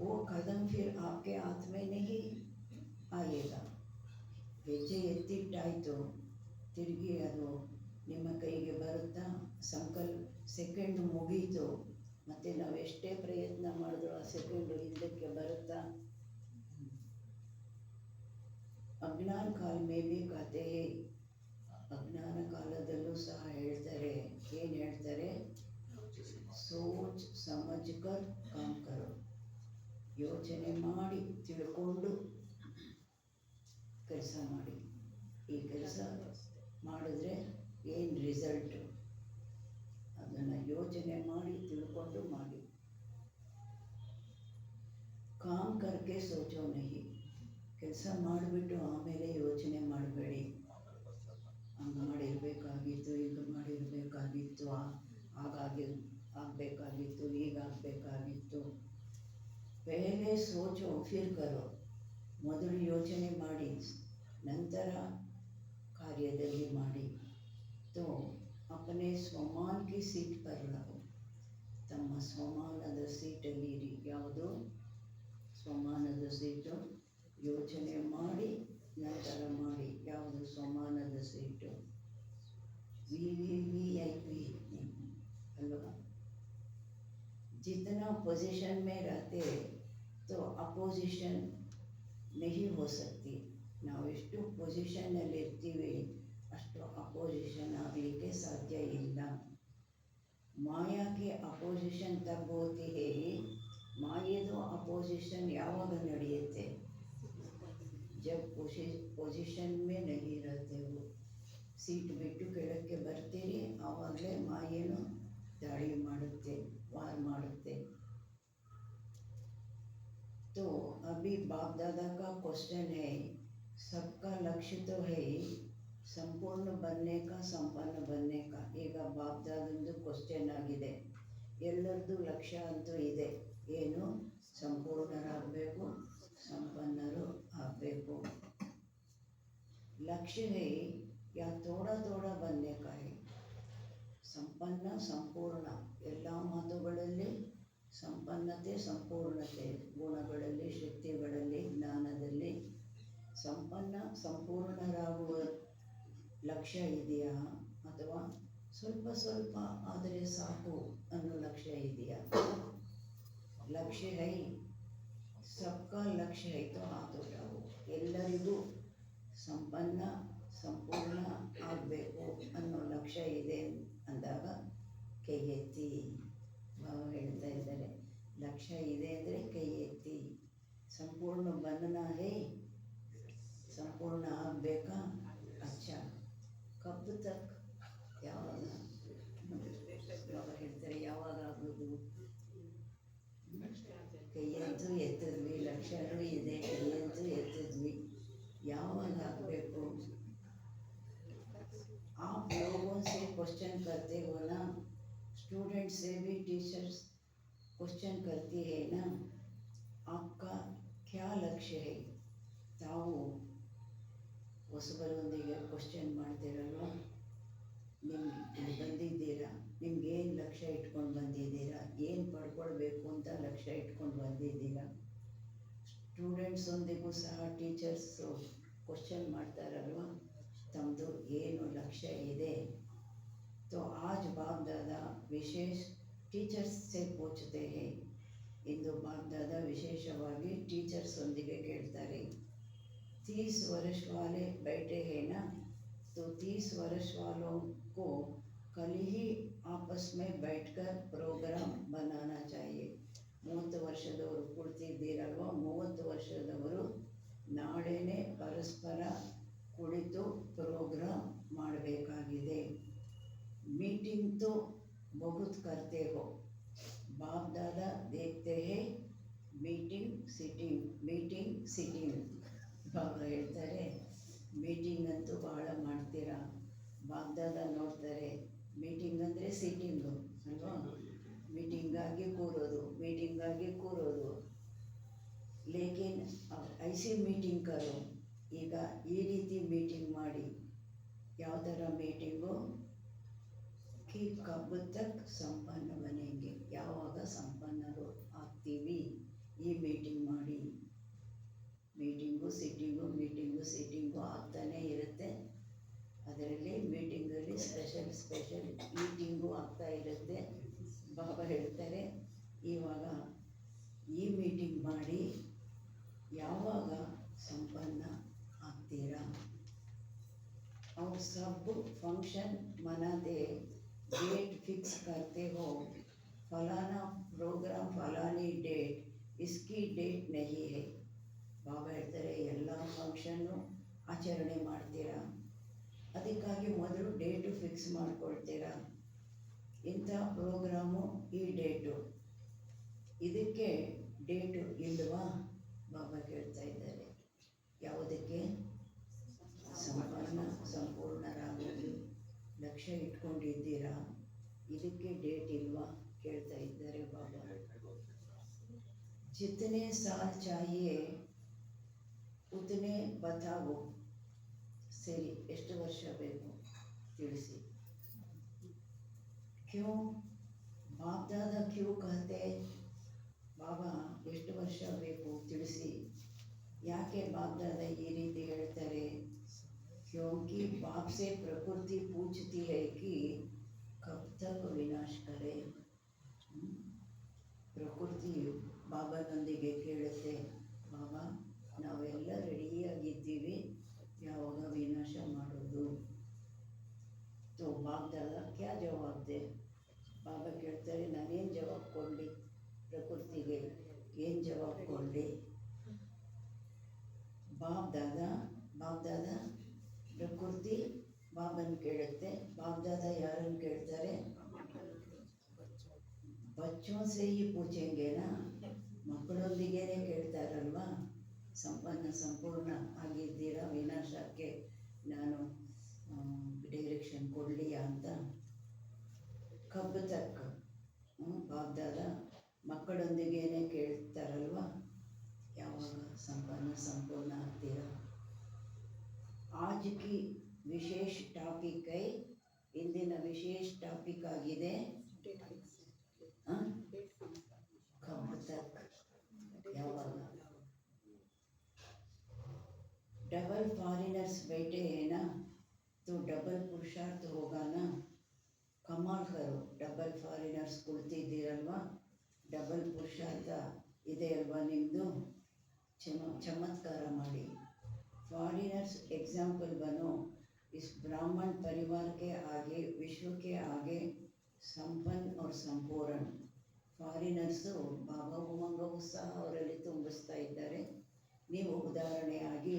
[SPEAKER 1] वो कदम फिर आपके हाथ में नहीं आएगा. ಹೆಜ್ಜೆ ಎತ್ತಿಟ್ಟಾಯಿತು, ತಿರುಗಿ ಅದು ನಿಮ್ಮ ಕೈಗೆ ಬರುತ್ತಾ? ಸೆಕೆಂಡು ಮುಗೀತು, ಮತ್ತು ನಾವು ಎಷ್ಟೇ ಪ್ರಯತ್ನ ಮಾಡಿದ್ರು ಆ ಸೆಕೆಂಡು ಹಿಂದಕ್ಕೆ ಬರುತ್ತಾ? ಅಜ್ಞಾನ ಕಾಲ ಮೇ ಬಿ ಕತೆ, ಅಜ್ಞಾನ ಕಾಲದಲ್ಲೂ ಸಹ ಹೇಳ್ತಾರೆ. ಏನು ಹೇಳ್ತಾರೆ? ಸೋಚ್ ಸಮಜ್ ಕರ್ ಕಾಮ್ ಕರೋ. ಯೋಚನೆ ಮಾಡಿ ತಿಳ್ಕೊಂಡು ಕೆಲಸ ಮಾಡಿ. ಈ ಕೆಲಸ ಮಾಡಿದ್ರೆ ಏನು ರಿಸಲ್ಟು ಅದನ್ನು ಯೋಚನೆ ಮಾಡಿ ತಿಳ್ಕೊಂಡು ಮಾಡಿ. ಕಾಮ್ ಕರ್ಕೆ ಸೋಚೋ ನಹಿ. ಕೆಲಸ ಮಾಡಿಬಿಟ್ಟು ಆಮೇಲೆ ಯೋಚನೆ ಮಾಡಬೇಡಿ. ಹಂಗೆ ಮಾಡಿರಬೇಕಾಗಿತ್ತು, ಈಗ ಮಾಡಿರಬೇಕಾಗಿತ್ತು, ಆಗಬೇಕಾಗಿತ್ತು, ಹೀಗಾಗಬೇಕಾಗಿತ್ತು. ಪಹಲೆ ಸೋಚೋ ಫಿರ್ ಕರೋ. ಮೊದಲು ಯೋಚನೆ ಮಾಡಿ ನಂತರ ಕಾರ್ಯದಲ್ಲಿ ಮಾಡಿ. ತೋ ಅಪನೆ ಸ್ವಮಾನ್ ಕಿ ಸೀಟ್ ಪರ್ ರಹೋ. ತಮ್ಮ ಸ್ವಮಾನದ ಸೀಟಲ್ಲಿರಿ. ಯಾವುದು ಸ್ವಮಾನದ ಸೀಟು? ಯೋಚನೆ ಮಾಡಿ ನಂತರ ಮಾಡಿ. ಯಾವುದು ಸ್ವಮಾನದ ಸೀಟು? VIP ಅಲ್ವಾ? जितना पोजीशन में रहते तो अपोजिशन नहीं हो सकती. ನಾವು ಎಷ್ಟು ಪೊಸಿಷನ್ನಲ್ಲಿ ಇರ್ತೀವಿ ಅಷ್ಟು ಅಪೋಸಿಷನ್ ಆಗಲಿಕ್ಕೆ ಸಾಧ್ಯ ಇಲ್ಲ. ಮಾಯಾಕ್ಕೆ ಅಪೋಸಿಷನ್ ತಬ್ ಹೋತಿ ಹೇ. ಮಾಯೆದು ಅಪೋಸಿಷನ್ ಯಾವಾಗ ನಡೆಯುತ್ತೆ? ಜಬ್ ಪೊಸಿಷನ್ ಮೇ ನಹಿ रहते हो. ಸೀಟ್ ಬಿಟ್ಟು ಕೆಳಕ್ಕೆ ಬರ್ತೀರಿ, ಆವಾಗಲೇ ಮಾಯೇನು ದಾಳಿ ಮಾಡುತ್ತೆ, ವಾರ್ ಮಾಡುತ್ತೆ. तो अभी बाप दादा का क्वेश्चन है, सबका लक्ष्य तो है संपूर्ण बनने का, संपन्न बनने का. ಈಗ ಬಾಪ್ ದಾದಂದು ಕ್ವಶನ್ ಆಗಿದೆ. ಎಲ್ಲರದ್ದು ಲಕ್ಷ್ಯ ಅಂತೂ ಇದೆ, ಏನು? ಸಂಪೂರ್ಣರಾಗಬೇಕು, ಸಂಪನ್ನರು ಆಗಬೇಕು. लक्ष्य है या थोड़ा थोड़ा बनने का है. ಸಂಪನ್ನ ಸಂಪೂರ್ಣ ಎಲ್ಲ ಮಾತುಗಳಲ್ಲಿ ಸಂಪನ್ನತೆ ಸಂಪೂರ್ಣತೆ, ಗುಣಗಳಲ್ಲಿ, ಶಕ್ತಿಗಳಲ್ಲಿ, ಜ್ಞಾನದಲ್ಲಿ ಸಂಪನ್ನ ಸಂಪೂರ್ಣರಾಗುವ ಲಕ್ಷ್ಯ ಇದೆಯಾ, ಅಥವಾ ಸ್ವಲ್ಪ ಸ್ವಲ್ಪ ಆದರೆ ಸಾಕು ಅನ್ನೋ ಲಕ್ಷ್ಯ ಇದೆಯಾ? ಲಕ್ಷ್ಯ ಹೈ, ಸಬ್ಕಾ ಲಕ್ಷ್ಯ ಹೈ ತೋ ಹಾತ್ ಉಠಾವೋ. ಎಲ್ಲರಿಗೂ ಸಂಪನ್ನ ಸಂಪೂರ್ಣ ಆಗಬೇಕು ಅನ್ನೋ ಲಕ್ಷ್ಯ ಇದೆ ಅಂದಾಗ ಕೈ ಎತ್ತಿ. ಬಾಬಾ ಹೇಳ್ತಾ ಇದ್ದಾರೆ ಲಕ್ಷ್ಯ ಇದೆ ಅಂದರೆ ಕೈ ಎತ್ತಿ. ಸಂಪೂರ್ಣ ಬಂಧನ ಹೇ, ಸಂಪೂರ್ಣ ಆಗಬೇಕಾ? ಅಚ್ಚ ಕಬ್ಬು ತಕ್ ಯಾವಾಗ? ಬಾಬಾ ಹೇಳ್ತಾರೆ ಯಾವಾಗ ಆಗೋದು? ಕೈಯಂತೂ ಎತ್ತಿದ್ವಿ, ಲಕ್ಷ್ಯನೂ ಇದೆ, ಕೈಯಂತೂ ಎತ್ತಿದ್ವಿ, ಯಾವಾಗ ಆಗಬೇಕು? आप लोगों से क्वेश्चन करते हो ना, स्टूडेंट से भी टीचर्स क्वेश्चन करती है ना, आपका क्या लक्ष्य है? ತಾವು ಹೊಸಬರೊಂದಿಗೆ ಕ್ವಶನ್ ಮಾಡ್ತೀರಲ್ವ, ನಿಮ್ಗೆ ಬಂದಿದ್ದೀರಾ, ನಿಮ್ಗೇನು ಲಕ್ಷ್ಯ ಇಟ್ಕೊಂಡು ಬಂದಿದ್ದೀರಾ, ಏನು ಪಡ್ಕೊಳ್ಬೇಕು ಅಂತ ಲಕ್ಷ್ಯ ಇಟ್ಕೊಂಡು ಬಂದಿದ್ದೀರಾ? ಸ್ಟೂಡೆಂಟ್ಸೊಂದಿಗೂ ಸಹ ಟೀಚರ್ಸು ಕ್ವಶನ್ ಮಾಡ್ತಾರಲ್ವ, ತಮ್ಮದು ಏನು ಲಕ್ಷ್ಯ ಇದೆ? तो आज बाप दादा विशेष ಟೀಚರ್ಸ್ ಸೆ ಪೂछತೆ ಹೇ. ಇಂದು ಬಾಗ್ದಾದ ವಿಶೇಷವಾಗಿ ಟೀಚರ್ಸ್ ಒಂದಿಗೆ ಕೇಳ್ತಾರೆ. 30 वर्ष वाले बैठे हैं ना, तो 30 वर्ष वालों को कल ही आपस में बैठकर प्रोग्राम बनाना चाहिए. 30 ವರ್ಷದವರು ಕುಳಿತಿದ್ದೀರಲ್ವ, 30 ವರ್ಷದವರು ನಾಳೆನೇ ಪರಸ್ಪರ ಕುಳಿತು ಪ್ರೋಗ್ರಾಮ್ ಮಾಡಬೇಕಾಗಿದೆ. मीटिंग तो बहुत करते हो, बाप दादा देखते हैं मीटिंग ಸಿಟ್ಟಿಂಗ್. ಬಾಬಾ ಹೇಳ್ತಾರೆ, ಮೀಟಿಂಗ್ ಅಂತೂ ಬಹಳ ಮಾಡ್ತೀರಾ, ಬಾಗ್ದಾದ ನೋಡ್ತಾರೆ. ಮೀಟಿಂಗ್ ಅಂದರೆ ಸಿಟ್ಟಿಂಗು ಅಲ್ವಾ, ಮೀಟಿಂಗಾಗಿ ಕೂರೋದು. ಲೇಕಿನ್ ಐಸಿ ಮೀಟಿಂಗ್ ಕರೋ, ಈಗ ಈ ರೀತಿ ಮೀಟಿಂಗ್ ಮಾಡಿ. ಯಾವ ಥರ ಮೀಟಿಂಗು? ಕಿ ಕಬ್ ತಕ್ ಸಂಪನ್ನ ಬನೆಂಗೆ, ಯಾವಾಗ ಸಂಪನ್ನರು ಆಗ್ತೀವಿ ಈ ಮೀಟಿಂಗ್ ಮಾಡಿ. ಮೀಟಿಂಗು ಸಿಟ್ಟಿಂಗು ಆಗ್ತಾನೇ ಇರುತ್ತೆ. ಅದರಲ್ಲಿ ಮೀಟಿಂಗಲ್ಲಿ ಸ್ಪೆಷಲ್ ಈಟಿಂಗು ಆಗ್ತಾ ಇರುತ್ತೆ. ಬಾಬಾ ಹೇಳ್ತಾರೆ, ಇವಾಗ ಈ ಮೀಟಿಂಗ್ ಮಾಡಿ ಯಾವಾಗ ಸಂಪನ್ನ ಆಗ್ತೀರಾ. और सब फंक्शन मनाते, डेट फिक्स करते हो, फलाना प्रोग्राम फलानी डेट, इसकी डेट नहीं है. ಬಾಬಾ ಹೇಳ್ತಾರೆ, ಎಲ್ಲ ಫಂಕ್ಷನ್ನು ಆಚರಣೆ ಮಾಡ್ತೀರಾ, ಅದಕ್ಕಾಗಿ ಮೊದಲು ಡೇಟು ಫಿಕ್ಸ್ ಮಾಡ್ಕೊಳ್ತೀರಾ. ಇಂಥ ಪ್ರೋಗ್ರಾಮು ಈ ಡೇಟು, ಇದಕ್ಕೆ ಡೇಟು ಇಲ್ವಾ? ಬಾಬಾ ಕೇಳ್ತಾ ಇದ್ದಾರೆ. ಯಾವುದಕ್ಕೆ? ಸಂಪೂರ್ಣರಾಗಲು ಲಕ್ಷ್ಯ ಇಟ್ಕೊಂಡಿದ್ದೀರಾ, ಇದಕ್ಕೆ ಡೇಟ್ ಇಲ್ವಾ ಕೇಳ್ತಾ ಇದ್ದಾರೆ ಬಾಬಾ. ಜಿತನೆ ಸಾಲ್ ಚಾಹಿಯೇ ಉತನೆ ಬತಾವೋ. ಸರಿ, ಎಷ್ಟು ವರ್ಷ ಬೇಕು ತಿಳಿಸಿ. ಕ್ಯೂ ಬಾಪ್ ದಾದಾ ಕ್ಯೂ ಕಹತೆ, ಬಾಬಾ ಎಷ್ಟು ವರ್ಷ ಬೇಕು ತಿಳಿಸಿ. ಯಾಕೆ ಬಾಪ್ ದಾದಾ ಈ ರೀತಿ ಹೇಳ್ತಾರೆ? क्योंकि बाप से प्रकृति पूछती है कि कब तक विनाश करे. ಪ್ರಕೃತಿ ಬಾಬಾನೊಂದಿಗೆ ಕೇಳುತ್ತೆ, ಬಾಬಾ ನಾವೆಲ್ಲ ರೆಡಿಯಾಗಿದ್ದೀವಿ, ಯಾವಾಗ ವಿನಾಶ ಮಾಡೋದು. तो बाप दादा क्या जवाब दे? ಬಾಬಾ ಕೇಳ್ತಾರೆ, ನಾನೇನು ಜವಾಬ್ ಕೊಡಲಿ ಪ್ರಕೃತಿಗೆ, ಏನು ಜವಾಬ್ ಕೊಡಲಿ? ಬಾಪ್ ದಾದಾ ಪ್ರಕೃತಿ ಬಾಬನ್ ಕೇಳುತ್ತೆ, ಬಾಪ್ ದಾದಾ ಯಾರನ್ನು ಕೇಳ್ತಾರೆ? ಬಚ್ಚೋं से ही पूछेंगेನಾ, ಮಕ್ಕಳೊಂದಿಗೇನೆ ಕೇಳ್ತಾರಲ್ವಾ. ಸಂಪೂರ್ಣ ಆಗಿದ್ದೀರಾ, ವಿನಾಶಕ್ಕೆ ನಾನು ಡೈರೆಕ್ಷನ್ ಕೊಡಲಿಯಾ ಅಂತ. ಕಬ್ ತಕ್ ಬಾಪ್ ದಾದಾ ಮಕ್ಕಳೊಂದಿಗೇನೆ ಕೇಳ್ತಾರಲ್ವಾ, ಯಾವಾಗ ಸಂಪೂರ್ಣ ಆಗ್ತೀರಾ. आज की ವಿಶೇಷ ಟಾಪಿಕ್ है, ಇಂದಿನ ವಿಶೇಷ ಟಾಪಿಕ್ ಆಗಿದೆ ಕಬ್ ತಕ್, ಯಾವಾಗ. डबल फॉरेनर्स बैठे हैं ना, तो डबल पुरुषार्थ होगा ना. कमाल करो, डबल फॉरेनर्ಸ್ ಕುಳಿತಿದ್ದೀರಲ್ವಾ, ಡಬಲ್ ಪುರುಷಾರ್ಥ ಇದೆ ಅಲ್ವಾ ನಿಮ್ಮದು, ಚಮತ್ಕಾರ ಮಾಡಿ. फॉरेनर्स एग्जाम्पल बनो, इस ब्राह्मण परिवार के आगे, विश्व के आगे संपन्न और संपूर्ण. ಫಾರಿನರ್ಸು ಬಾಬಾ ಉಮಂಗ ಉತ್ಸಾಹ ಅವರಲ್ಲಿ ತುಂಬಿಸ್ತಾ ಇದ್ದಾರೆ. ನೀವು ಉದಾಹರಣೆಯಾಗಿ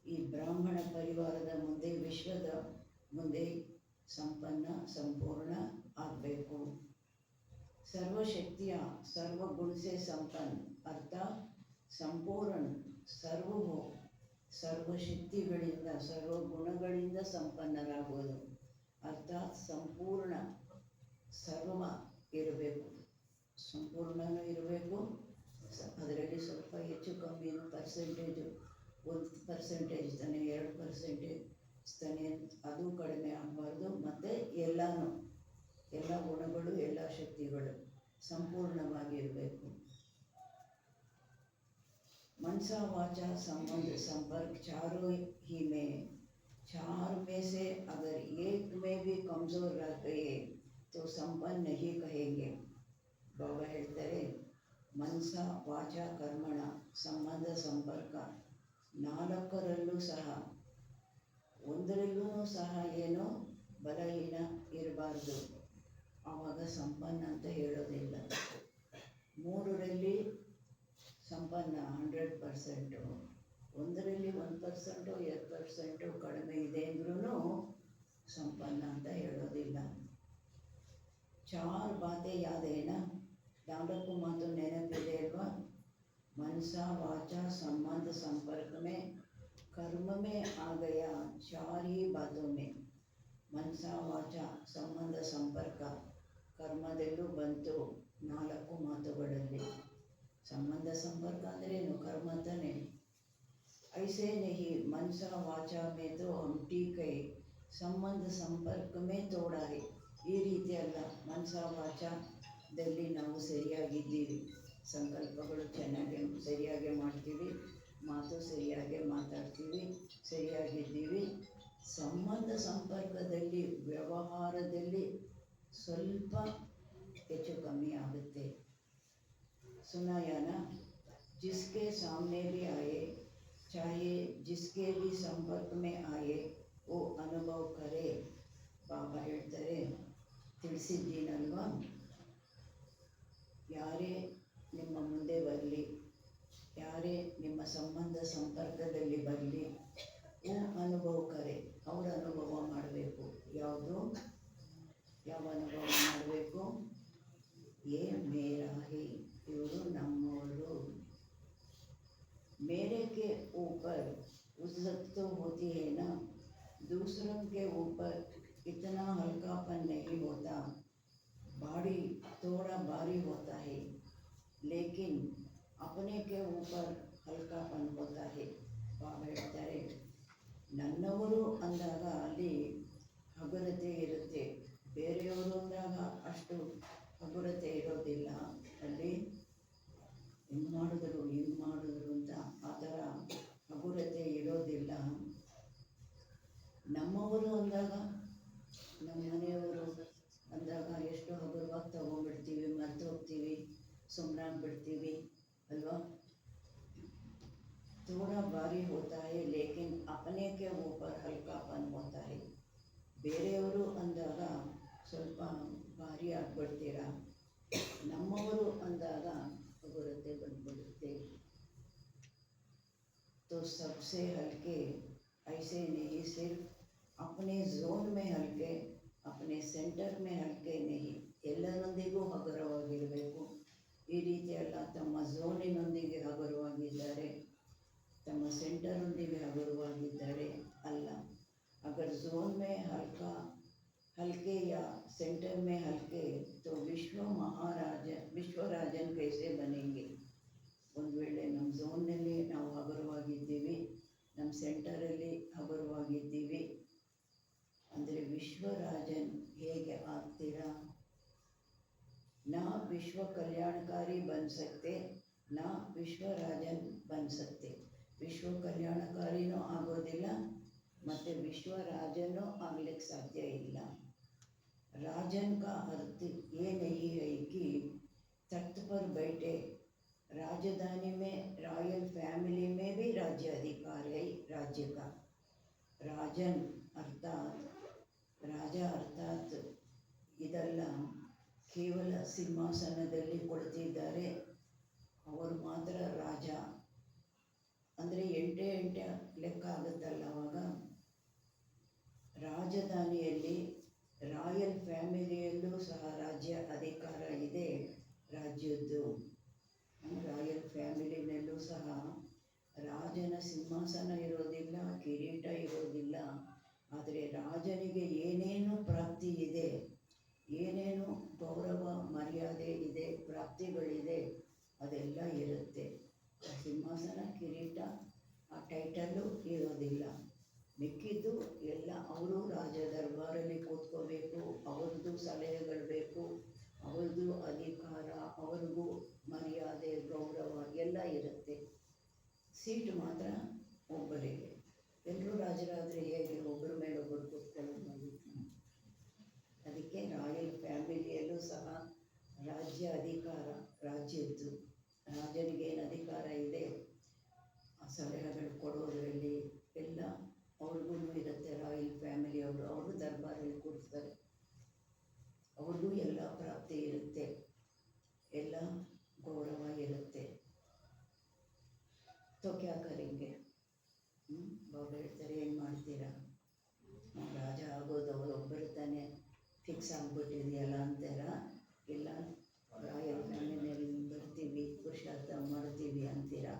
[SPEAKER 1] ಈ ಬ್ರಾಹ್ಮಣ ಪರಿವಾರದ ಮುಂದೆ, ವಿಶ್ವದ ಮುಂದೆ ಸಂಪೂರ್ಣ ಆಗಬೇಕು. ಸರ್ವಶಕ್ತಿಯ ಸರ್ವಗುಣ ಸೆ ಸಂಪನ್ನ, ಅರ್ಥಾತ್ ಸಂಪೂರ್ಣ, ಸರ್ವಶಕ್ತಿಗಳಿಂದ ಸರ್ವಗುಣಗಳಿಂದ ಸಂಪನ್ನರಾಗುವುದು. ಅರ್ಥಾತ್ ಸಂಪೂರ್ಣ, ಸರ್ವ ಇರಬೇಕು, ಸಂಪೂರ್ಣನೂ ಇರಬೇಕು. ಅದರಲ್ಲಿ ಸ್ವಲ್ಪ ಹೆಚ್ಚು ಕಮ್ಮಿನೂ ಪರ್ಸೆಂಟೇಜು, 1% ತಾನೆ, 2% ತಾನೆ, ಅದು ಕಡಿಮೆ ಆಗಬಾರ್ದು. ಮತ್ತು ಎಲ್ಲ ಗುಣಗಳು, ಎಲ್ಲ ಶಕ್ತಿಗಳು ಸಂಪೂರ್ಣವಾಗಿರಬೇಕು. मनसा वाचा संबंध संपर्क चारों ही में, चार में से अगर एक में भी कमज़ोर रह गए तो संपन्न नहीं कहेंगे. ಬಾಬಾ ಹೇಳ್ತಾರೆ ಮನಸ ವಾಚ ಕರ್ಮಣ ಸಂಬಂಧ ಸಂಪರ್ಕ ನಾಲ್ಕರಲ್ಲೂ ಸಹ ಒಂದರಲ್ಲೂ ಸಹ ಏನೋ ಬಲಹೀನ ಇರಬಾರ್ದು, ಆವಾಗ ಸಂಪನ್ನ ಅಂತ ಹೇಳೋದಿಲ್ಲ. ಮೂರರಲ್ಲಿ ಸಂಪನ್ನ 100%, ಒಂದರಲ್ಲಿ 1% 2% ಕಡಿಮೆ ಇದೆ ಅಂದ್ರೂ ಸಂಪನ್ನ ಅಂತ ಹೇಳೋದಿಲ್ಲ. 4 ಬಾತೆ ಯಾದೇನ, 4 ಮಾತು ನೆನಪಿದೆ ಅಲ್ವಾ. ಮನಸ ವಾಚ ಸಂಬಂಧ ಸಂಪರ್ಕ ಮೇ कर्म में आ गया 4 ही बातों में. ಮನಸ ವಾಚ ಸಂಬಂಧ ಸಂಪರ್ಕ ಕರ್ಮದಲ್ಲೂ ಬಂತು 4 ಮಾತುಗಳಲ್ಲಿ. ಸಂಬಂಧ ಸಂಪರ್ಕ ಅಂದ್ರೇನು? ಕರ್ಮ ತಾನೆ. ऐसे नहीं मनसा वाचा में तो हम ठीक है, ಸಂಬಂಧ ಸಂಪರ್ಕ ಮೇ ತೋಡಾ है. ಈ ರೀತಿ ಅಲ್ಲ, ಮನಸ ವಾಚದಲ್ಲಿ ನಾವು ಸರಿಯಾಗಿದ್ದೀವಿ, ಸಂಕಲ್ಪಗಳು ಚೆನ್ನಾಗಿ ಸರಿಯಾಗಿ ಮಾಡ್ತೀವಿ, ಮಾತು ಸರಿಯಾಗಿ ಮಾತಾಡ್ತೀವಿ, ಸರಿಯಾಗಿದ್ದೀವಿ. ಸಂಬಂಧ ಸಂಪರ್ಕದಲ್ಲಿ ವ್ಯವಹಾರದಲ್ಲಿ ಸ್ವಲ್ಪ ಹೆಚ್ಚು ಕಮ್ಮಿ ಆಗುತ್ತೆ. ಸುನಾಯಾನ जिसके सामने भी आए चाहे जिसके भी संपर्क में आए वो अनुभव करे. ಬಾಬಾ ಹೇಳ್ತಾರೆ, ತಿಳಿಸಿದ್ದೀನಲ್ವಾ, ಯಾರೇ ನಿಮ್ಮ ಮುಂದೆ ಬರಲಿ, ಯಾರೇ ನಿಮ್ಮ ಸಂಬಂಧ ಸಂಪರ್ಕದಲ್ಲಿ ಬರಲಿ, ಓ ಅನುಭವ ಕರೆ, ಅವರ ಅನುಭವ ಮಾಡಬೇಕು. ಯಾವುದು? ಯಾವ ಅನುಭವ ಮಾಡಬೇಕು? ಏ ಮೇರಾ ಹಿ, ಇವರು ನಮ್ಮವರು. मेरे के ऊपर उज्जत तो होती है ना, दूसरों के ऊपर इतना हल्कापन नहीं होता, भारी थोड़ा भारी होता है, लेकिन अपने के ऊपर हल्कापन होता है. ಬಾಬಾ ಹೇಳ್ತಾರೆ, ನನ್ನವರು ಅಂದಾಗ ಅಲ್ಲಿ ಹಗುರತೆ ಇರುತ್ತೆ, ಬೇರೆಯವರು ಅಂದಾಗ ಅಷ್ಟು ಹಗುರತೆ ಇರೋದಿಲ್ಲ. ಅಲ್ಲಿ ಹಿಂಗೆ ಮಾಡಿದ್ರು ಅಂತ ಆ ಥರ ಹಗುರತೆ ಇರೋದಿಲ್ಲ. ನಮ್ಮವರು ಅಂದಾಗ, ನಮ್ಮ ಮನೆಯವರು ಅಂದಾಗ ಎಷ್ಟು ಹಗುರವಾಗಿ ತಗೊಂಡ್ಬಿಡ್ತೀವಿ, ಮರ್ತು ಹೋಗ್ತೀವಿ, ಸುಮ್ಮನಾಗ್ಬಿಡ್ತೀವಿ ಅಲ್ವಾ. थोड़ा भारी होता है लेकिन अपने के ऊपर हल्कापन होता है. ಬೇರೆಯವರು ಅಂದಾಗ ಸ್ವಲ್ಪ ಭಾರಿ ಆಗ್ಬಿಡ್ತೀರಾ, ನಮ್ಮವರು ಅಂದಾಗ ಹಗುರತೆ ಬಂದ್ಬಿಡುತ್ತೆ. तो सबसे हल्के ऐसे नहीं, सिर्फ अपने ಝೋನ್ में हल्के, अपने ಸೆಂಟರ್ में हल्के नहीं, ಎಲ್ಲರೊಂದಿಗೂ ಹಗುರವಾಗಿರಬೇಕು. ಈ ರೀತಿ ಅಲ್ಲ, ತಮ್ಮ ಝೋನಿನೊಂದಿಗೆ ಹಗುರವಾಗಿದ್ದಾರೆ, ತಮ್ಮ ಸೆಂಟರೊಂದಿಗೆ ಹಗುರವಾಗಿದ್ದಾರೆ ಅಲ್ಲ. अगर जोन में हल्के या सेंटर में हल्के तो विश्वराजन कैसे बनेंगे. ಒಂದು ವೇಳೆ ನಮ್ಮ ಝೋನ್ನಲ್ಲಿ ನಾವು ಹಗುರವಾಗಿದ್ದೀವಿ, ನಮ್ಮ ಸೆಂಟರಲ್ಲಿ ಹಗುರವಾಗಿದ್ದೀವಿ ಅಂದರೆ ವಿಶ್ವರಾಜನ್ ಹೇಗೆ ಆಗ್ತೀರಾ? ನಾ ವಿಶ್ವ ಕಲ್ಯಾಣಕಾರಿ ಬನ್ ಸಕ್ತೆ, ನಾ ವಿಶ್ವರಾಜನ್ ಬನ್ ಸಕ್ತೆ. ವಿಶ್ವ ಕಲ್ಯಾಣಕಾರಿನೂ ಆಗೋದಿಲ್ಲ ಮತ್ತು ವಿಶ್ವರಾಜನೂ ಆಗಲಿಕ್ಕೆ ಸಾಧ್ಯ ಇಲ್ಲ. ರಾಜನ್ का अर्थ ये नहीं है कि तख्त पर बैठे, राजधानी में रॉयल फैमिली में भी राज्य अधिकार है राज्य का. राजन अर्थात राजा अर्थात ಇದೆಲ್ಲ ಕೇವಲ ಸಿಂಹಾಸನದಲ್ಲಿ ಕುಳಿತಿದ್ದಾರೆ, ಅವರು ಮಾತ್ರ ರಾಜ ಅಂದರೆ ಎಂಟೆ ಲೆಕ್ಕ ಆಗುತ್ತಲ್ಲ. ಆವಾಗ ರಾಜಧಾನಿಯಲ್ಲಿ ರಾಯಲ್ ಫ್ಯಾಮಿಲಿಯಲ್ಲೂ ಸಹ ರಾಜ್ಯ ಅಧಿಕಾರ ಇದೆ ರಾಜ್ಯದ್ದು. ರಾಯಲ್ ಫ್ಯಾಮಿಲಿನಲ್ಲೂ ಸಹ ರಾಜನ ಸಿಂಹಾಸನ ಇರೋದಿಲ್ಲ, ಕಿರೀಟ ಇರೋದಿಲ್ಲ. ಆದರೆ ರಾಜನಿಗೆ ಏನೇನು ಪ್ರಾಪ್ತಿ ಇದೆ, ಏನೇನು ಗೌರವ ಮರ್ಯಾದೆ ಇದೆ, ಪ್ರಾಪ್ತಿಗಳಿದೆ, ಅದೆಲ್ಲ ಇರುತ್ತೆ. ಸಿಂಹಾಸನ ಕಿರೀಟ ಆ ಟೈಟಲ್ಲು ಇರೋದಿಲ್ಲ. ಮಿಕ್ಕಿದ್ದು ಎಲ್ಲ ಅವರು ರಾಜ ದರ್ಬಾರಲ್ಲಿ ಕೂತ್ಕೋಬೇಕು, ಅವ್ರದ್ದು ಸಲಹೆಗಳು ಬೇಕು, ಅವ್ರದ್ದು ಅಧಿಕಾರ, ಅವ್ರಿಗೂ ಮರ್ಯಾದೆ ಗೌರವ ಎಲ್ಲ ಇರುತ್ತೆ. ಸೀಟು ಮಾತ್ರ ಒಬ್ಬರಿಗೆ. ಎಲ್ಲರೂ ರಾಜರಾದರೆ ಹೇಗೆ ಒಬ್ಬರ ಮೇಲೆ ಒಬ್ಬರು ಕೂತ್ಕೊಳ್ಳೋದು? ಅದಕ್ಕೆ ರಾಯಲ್ ಫ್ಯಾಮಿಲಿ ಅಧಿಕಾರ ರಾಜ್ಯದ್ದು. ರಾಜನಿಗೆ ಏನು ಅಧಿಕಾರ ಇದೆ ಆ ಸಲಹೆಗಳು ಕೊಡೋದರಲ್ಲಿ ಎಲ್ಲ ಅವ್ರಿಗೂ ಇರುತ್ತೆ. ರಾಯಲ್ ಫ್ಯಾಮಿಲಿಯವರು ಅವರು ದರ್ಬಾರಲ್ಲಿ ಕೂರಿಸ್ತಾರೆ, ಅವ್ರಿಗೂ ಎಲ್ಲ ಪ್ರಾಪ್ತಿ ಇರುತ್ತೆ, ಎಲ್ಲ ಗೌರವ ಇರುತ್ತೆ. ತೋ ಕ್ಯಾ ಕರೆಂಗೆ? ಬಾಬಾ ಹೇಳ್ತಾರೆ, ಏನು ಮಾಡ್ತೀರಾ? ನಾವು ರಾಜ ಆಗೋದು ಅವರೊಬ್ಬರು ತಾನೇ ಫಿಕ್ಸ್ ಆಗಿಬಿಟ್ಟಿದೆಯಲ್ಲ ಅಂತಾರ, ಇಲ್ಲ ರಾಯಲ್ ಫ್ಯಾಮಿಲಿಯಲ್ಲಿ ಬರ್ತೀವಿ, ಪುರುಷಾರ್ಥ ಮಾಡ್ತೀವಿ ಅಂತೀರಾ?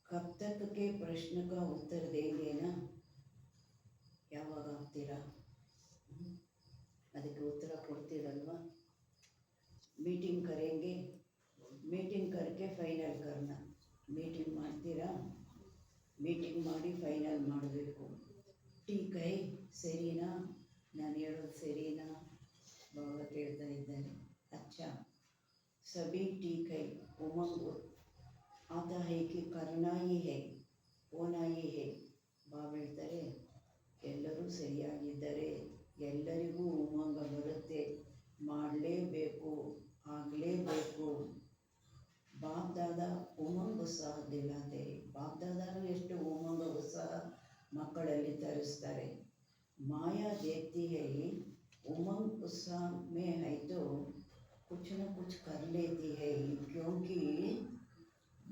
[SPEAKER 1] ಕಬ್ ತಕ್ಕೆ ಪ್ರಶ್ನೆ ಕಾ ಉತ್ತರ ದೇಂಗೇನಾ? ಯಾವಾಗ ಆಗ್ತೀರಾ? ಅದಕ್ಕೆ ಉತ್ತರ ಕೊಡ್ತೀರಲ್ವ? ಮೀಟಿಂಗ್ ಕರೆಂಗೆ, ಮೀಟಿಂಗ್ ಕರ್ಕೆ ಫೈನಲ್ ಕರ್ನ. ಮೀಟಿಂಗ್ ಮಾಡ್ತೀರಾ? ಮೀಟಿಂಗ್ ಮಾಡಿ ಫೈನಲ್ ಮಾಡಬೇಕು. ಟೀಕ್ ಹೈ, ಸರಿನಾ? ನಾನು ಹೇಳೋದು ಸರಿನಾ? ಬಾಬಾ ಕೇಳ್ತಾ ಇದ್ದಾರೆ. ಅಚ್ಚಾ, ಸಭಿ ಟೀಕ್ ಹೈ, ಉಮಂಗ್ आता है कि करना ही है, होना ही है. ಬಾಬಾ ಹೇಳ್ತಾರೆ, ಎಲ್ಲರೂ ಸರಿಯಾಗಿದ್ದರೆ ಎಲ್ಲರಿಗೂ ಉಮಂಗ ಬರುತ್ತೆ, ಮಾಡಲೇಬೇಕು, ಆಗಲೇಬೇಕು. ಬಾಪ್ ದಾದ ಉಮಂಗ ಉತ್ಸಾಹ ದಿಲಾತೆ. ಬಾಪ್ ದಾದಾರು ಎಷ್ಟು ಉಮಂಗ ಉತ್ಸಾಹ ಮಕ್ಕಳಲ್ಲಿ ತರಿಸ್ತಾರೆ. ಮಾಯಾ देखती है उमंग उत्साह में है तो कुछ न कुछ कर लेती है, क्योंकि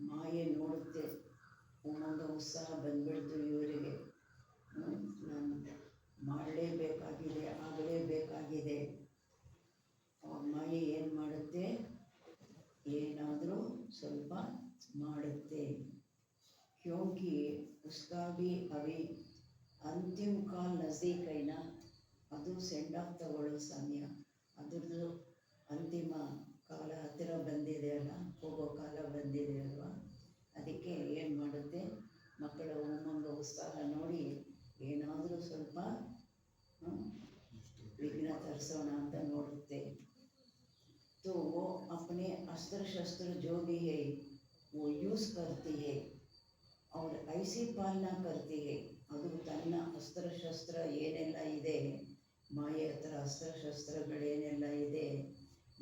[SPEAKER 1] ಮಾಯೆ ನೋಡುತ್ತೆ. ಉಮಂಗ ಉತ್ಸಾಹ ಬಂದ್ಬಿಡ್ತು ಇವರಿಗೆ, ನಾನು ಮಾಡಲೇಬೇಕಾಗಿದೆ, ಆಗಲೇಬೇಕಾಗಿದೆ. ಅವಾಗ ಮಾಯೆ ಏನು ಮಾಡುತ್ತೆ? ಏನಾದರೂ ಸ್ವಲ್ಪ ಮಾಡುತ್ತೆ. ಕ್ಯೋಂಕಿ ಉಸ್ಕಾ ಭಿ ಅಭಿ ಅಂತಿಮ ಕಾಲ ನಜದೀಕ್ ಐನಾ. ಅದು ಸೆಂಡ್ ಆಫ್ ತಗೊಳ್ಳೋ ಸಮಯ, ಅದ್ರದ್ದು ಅಂತಿಮ ಕಾಲ ಹತ್ತಿರ ಬಂದಿದೆ ಅಲ್ಲ, ಹೋಗೋ ಕಾಲ ಬಂದಿದೆ ಅಲ್ವಾ. ಅದಕ್ಕೆ ಏನು ಮಾಡುತ್ತೆ? ಮಕ್ಕಳ ಉಮಂಗ ಉತ್ಸಾಹ ನೋಡಿ ಏನಾದರೂ ಸ್ವಲ್ಪ ವಿಘ್ನ ತರಿಸೋಣ ಅಂತ ನೋಡುತ್ತೆ. तो वो अपने अस्त्र शस्त्र जो भी है वो यूज़ करती है और ऐसी पालना करती है. ಅದು ತನ್ನ ಅಸ್ತ್ರಶಸ್ತ್ರ ಏನೆಲ್ಲ ಇದೆ, ಮಾಯೆ ಹತ್ರ ಅಸ್ತ್ರಶಸ್ತ್ರಗಳೇನೆಲ್ಲ ಇದೆ,